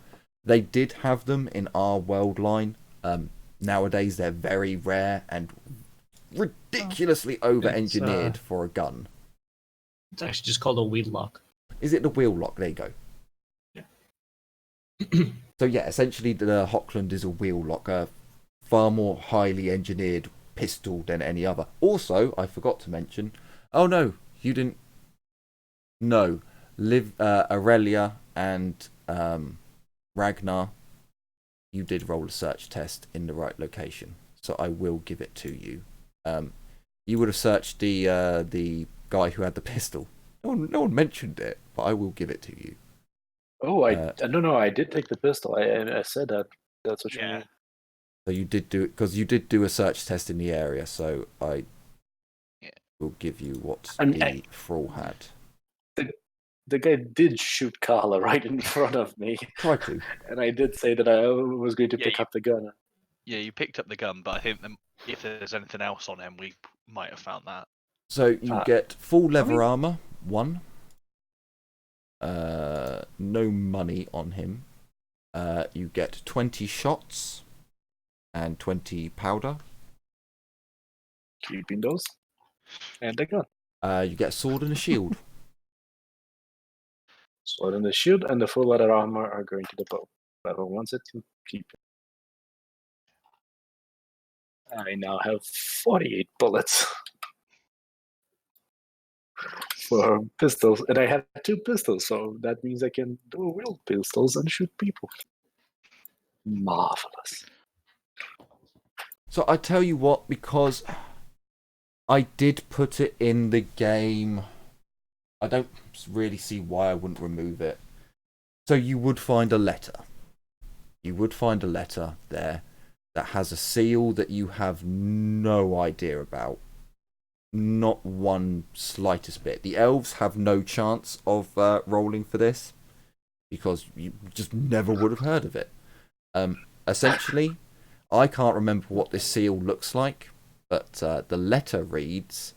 Speaker 1: They did have them in our world line. Nowadays, they're very rare and ridiculously over-engineered for a gun.
Speaker 3: It's actually just called a wheel lock.
Speaker 1: Is it the wheel lock? There you go.
Speaker 3: Yeah.
Speaker 1: So yeah, essentially the Hochland is a wheel lock, a far more highly engineered pistol than any other. Also, I forgot to mention, Oh no, you didn't. No, Aurelia and Ragnar, you did roll a search test in the right location, so I will give it to you. You would have searched the guy who had the pistol. No one mentioned it, but I will give it to you.
Speaker 4: Oh, no, I did take the pistol. I said that. That's what you mean.
Speaker 1: So you did do it because you did do a search test in the area. So I will give you what the thrall had.
Speaker 4: The guy did shoot Carla right in front of me.
Speaker 1: Tried to.
Speaker 4: And I did say that I was going to pick up the gun.
Speaker 5: Yeah, you picked up the gun, but I think if there's anything else on him, we might have found that.
Speaker 1: So you get full leather armor, 1. No money on him. You get 20 shots and 20 powder.
Speaker 4: Keeping those. And a gun.
Speaker 1: You get a sword and a shield.
Speaker 4: Sword and the shield and the full leather armor are going to the bow. Whoever wants it to keep it. I now have 48 bullets for pistols, and I have 2 pistols, so that means I can do real pistols and shoot people. Marvelous.
Speaker 1: So I tell you what, because I did put it in the game, I don't really see why I wouldn't remove it. So you would find a letter. You would find a letter there that has a seal that you have no idea about. Not one slightest bit. The elves have no chance of rolling for this because you just never would have heard of it. Essentially, I can't remember what this seal looks like, but the letter reads...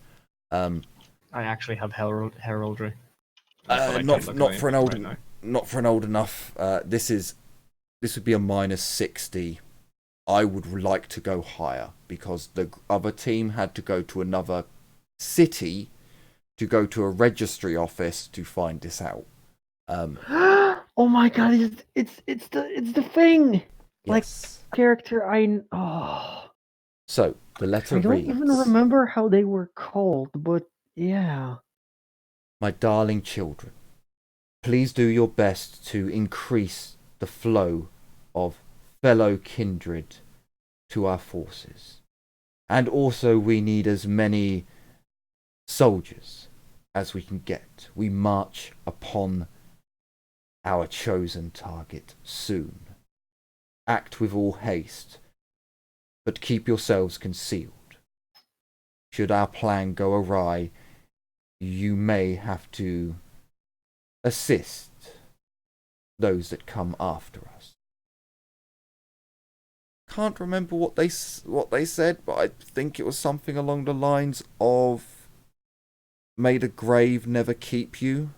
Speaker 3: I actually have heraldry.
Speaker 1: Not for an old enough. This would be a -60. I would like to go higher because the other team had to go to another city to go to a registry office to find this out.
Speaker 2: Oh my god! It's the thing. Like
Speaker 1: Yes.
Speaker 2: character
Speaker 1: So the letter
Speaker 2: I don't
Speaker 1: reads,
Speaker 2: even remember how they were called, but yeah.
Speaker 1: My darling children, please do your best to increase the flow of fellow kindred to our forces. And also we need as many soldiers as we can get. We march upon our chosen target soon. Act with all haste, but keep yourselves concealed. Should our plan go awry, you may have to assist those that come after us. Can't remember what they said, but I think it was something along the lines of "May the grave never keep you."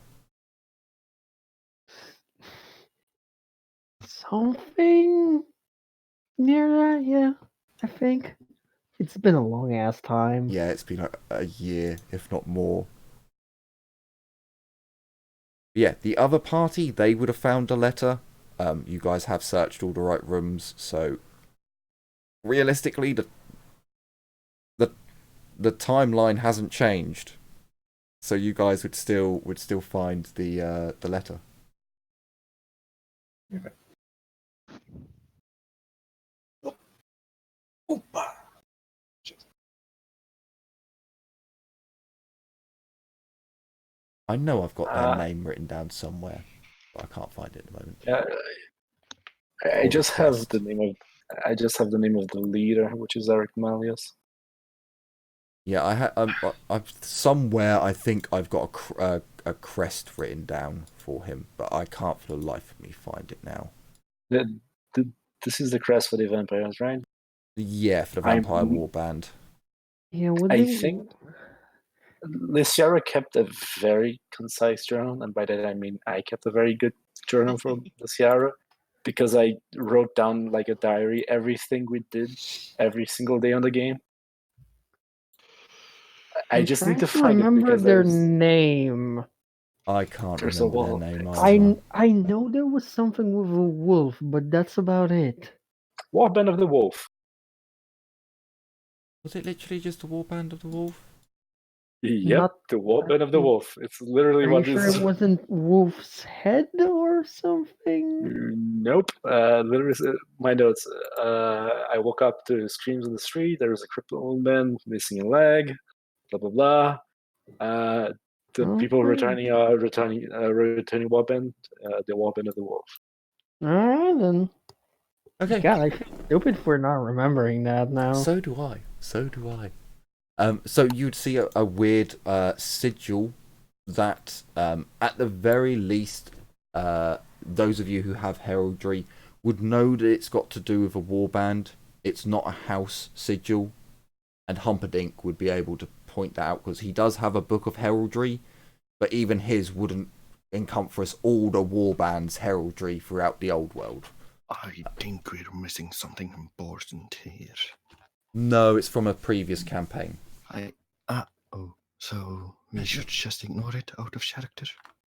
Speaker 2: Something near that, yeah. I think it's been a long ass time.
Speaker 1: Yeah, it's been a year, if not more. Yeah, the other party, they would have found a letter. You guys have searched all the right rooms, so realistically, the timeline hasn't changed. So you guys would still find the letter.
Speaker 3: Okay.
Speaker 1: I know I've got their name written down somewhere, but I can't find it at the moment.
Speaker 4: Yeah, I just have the name of the leader, which is Eric Malleus.
Speaker 1: Yeah, I've somewhere. I think I've got a crest written down for him, but I can't for the life of me find it now.
Speaker 4: This is the crest for the vampires, right?
Speaker 1: Yeah, for the Vampire Warband.
Speaker 2: Yeah,
Speaker 4: I think Lysiara kept a very concise journal, and by that I mean I kept a very good journal from Lysiara, because I wrote down like a diary everything we did every single day on the game. I just need to find it because
Speaker 2: their name.
Speaker 1: I can't
Speaker 4: There's a
Speaker 1: remember their
Speaker 4: wall.
Speaker 1: name either.
Speaker 2: I know there was something with a wolf, but that's about it.
Speaker 4: Warband of the Wolf.
Speaker 1: Was it literally just a Warband of the Wolf?
Speaker 4: Yep,
Speaker 2: Not-
Speaker 4: the warband of the wolf. It's literally
Speaker 2: Are you
Speaker 4: what
Speaker 2: sure
Speaker 4: this.
Speaker 2: it wasn't Wolf's head or something?
Speaker 4: Nope. Literally, my notes. I woke up to screams in the street. There was a crippled old man missing a leg. Blah blah blah. The people
Speaker 2: Okay.
Speaker 4: returning warband. The warband of the wolf.
Speaker 2: Alright then.
Speaker 1: Okay.
Speaker 2: God, I feel stupid for not remembering that now.
Speaker 1: So do I. So do I. So you'd see a weird sigil that, at the very least, those of you who have heraldry would know that it's got to do with a warband. It's not a house sigil, and Humperdinck would be able to point that out because he does have a book of heraldry, but even his wouldn't encompass all the warband's heraldry throughout the old world.
Speaker 7: I think we're missing something important here.
Speaker 1: No, it's from a previous campaign.
Speaker 7: So we should just ignore it out of character?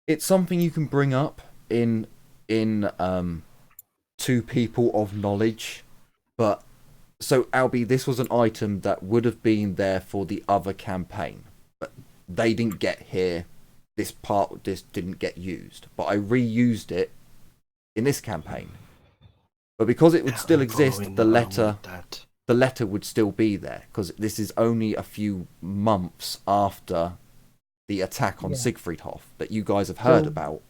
Speaker 1: It's something you can bring up in to people of knowledge, but so Albie, this was an item that would have been there for the other campaign, but they didn't get here. This didn't get used, but I reused it in this campaign. But because it would still exist, the letter would still be there because this is only a few months after the attack on Siegfriedhof that you guys have heard about.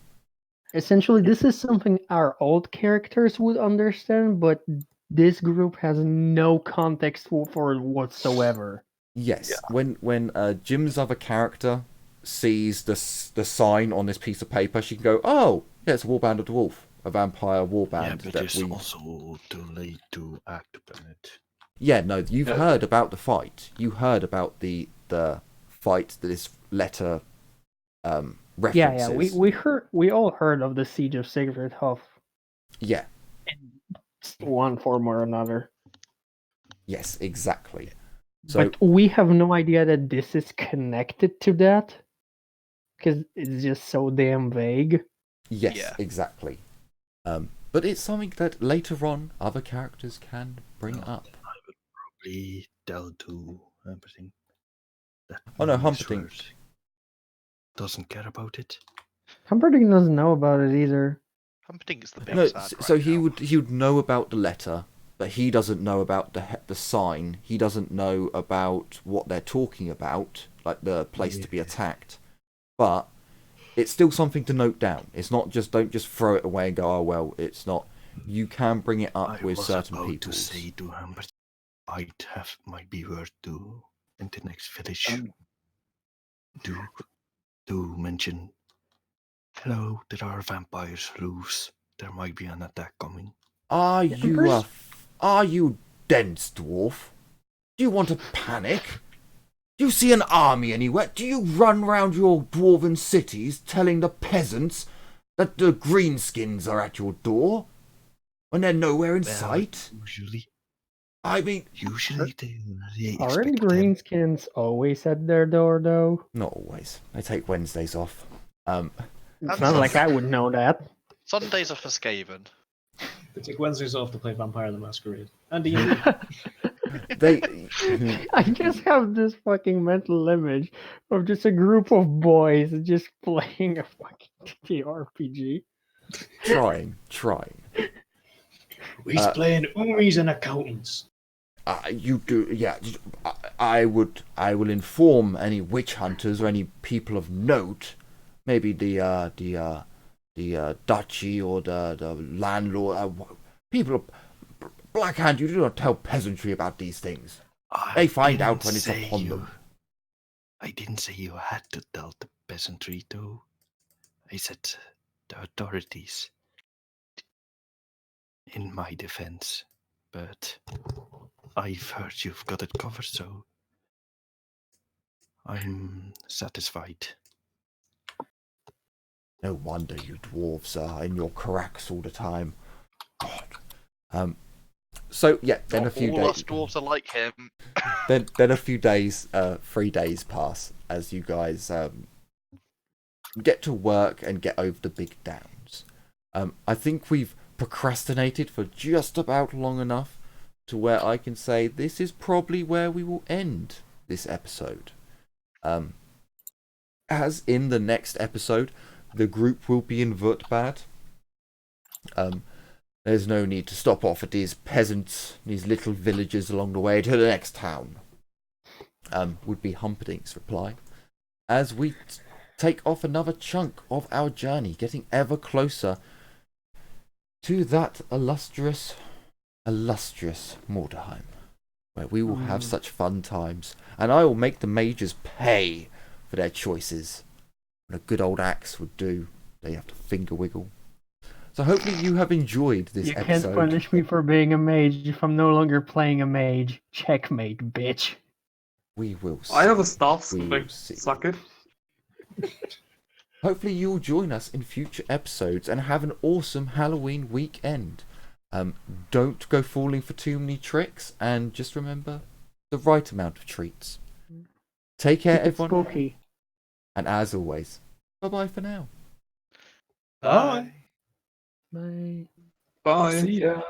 Speaker 2: Essentially, this is something our old characters would understand, but this group has no context for it whatsoever.
Speaker 1: Yes, when Jim's other character sees the sign on this piece of paper, she can go, "Oh, yeah, it's a warband of the wolf, a vampire warband."
Speaker 7: Yeah, but it's also too late to act upon it.
Speaker 1: Yeah, no, you've heard about the fight. You heard about the fight that this letter references.
Speaker 2: We all heard of the siege of Siegfriedhof.
Speaker 1: Yeah.
Speaker 2: In one form or another.
Speaker 1: Yes, exactly. So,
Speaker 2: but we have no idea that this is connected to that because it's just so damn vague.
Speaker 1: Yes, exactly. But it's something that later on other characters can bring up.
Speaker 7: I would probably tell to Humperdinck.
Speaker 1: Oh no, Humperdinck
Speaker 7: doesn't care about it.
Speaker 2: Humperdinck doesn't know about it either.
Speaker 5: Humperdinck is the big sad
Speaker 1: so
Speaker 5: right
Speaker 1: he
Speaker 5: now.
Speaker 1: would know about the letter, but he doesn't know about the sign. He doesn't know about what they're talking about, like the place to be attacked. But it's still something to note down. It's not just don't just throw it away and go, oh well, it's not. You can bring it up with certain people.
Speaker 7: I was about to say to Humperdinck, might be worth to in the next village to mention. Hello, there are vampires loose. There might be an attack coming.
Speaker 1: Are you dense, dwarf? Do you want to panic? Do you see an army anywhere? Do you run round your dwarven cities telling the peasants that the greenskins are at your door when they're nowhere in sight?
Speaker 7: Usually.
Speaker 1: I mean,
Speaker 7: usually they
Speaker 2: aren't greenskins always at their door though?
Speaker 1: Not always. They take Wednesdays off.
Speaker 2: It's not like I would know that.
Speaker 5: Sundays are for Skaven.
Speaker 3: They take Wednesdays off to play Vampire the Masquerade. And
Speaker 2: I just have this fucking mental image of just a group of boys just playing a fucking TRPG.
Speaker 1: Trying.
Speaker 3: He's playing Umis and accountants.
Speaker 1: You do, yeah. I will inform any witch hunters or any people of note. Maybe the duchy or the landlord. People of Blackhand, you do not tell peasantry about these things. They find out when it's upon them.
Speaker 7: I didn't say you had to tell the peasantry, though. I said the authorities. In my defense, but I've heard you've got it covered, so I'm satisfied.
Speaker 1: No wonder you dwarves are in your cracks all the time. God. So yeah, then a few days.
Speaker 5: All us dwarves are like him.
Speaker 1: then a few days, 3 days pass as you guys get to work and get over the big downs. I think we've procrastinated for just about long enough to where I can say this is probably where we will end this episode. as in the next episode, the group will be in Wurtbad. There's no need to stop off at these peasants, these little villages along the way to the next town. Would be Humperdinck's reply. As we take off another chunk of our journey, getting ever closer to that illustrious Mordheim, where we will have such fun times, and I will make the mages pay for their choices. What a good old axe would do. They have to finger wiggle. So hopefully you have enjoyed this episode.
Speaker 2: You can't punish me for being a mage if I'm no longer playing a mage. Checkmate, bitch.
Speaker 1: We will see.
Speaker 6: I have a staff,
Speaker 1: We
Speaker 6: so
Speaker 1: will see.
Speaker 6: suck it.
Speaker 1: Hopefully you'll join us in future episodes and have an awesome Halloween weekend. Don't go falling for too many tricks, and just remember the right amount of treats. Take care,
Speaker 2: Keep it
Speaker 1: everyone.
Speaker 2: spooky.
Speaker 1: And as always, bye-bye for now.
Speaker 3: Bye.
Speaker 2: Bye.
Speaker 6: Bye.
Speaker 4: See ya.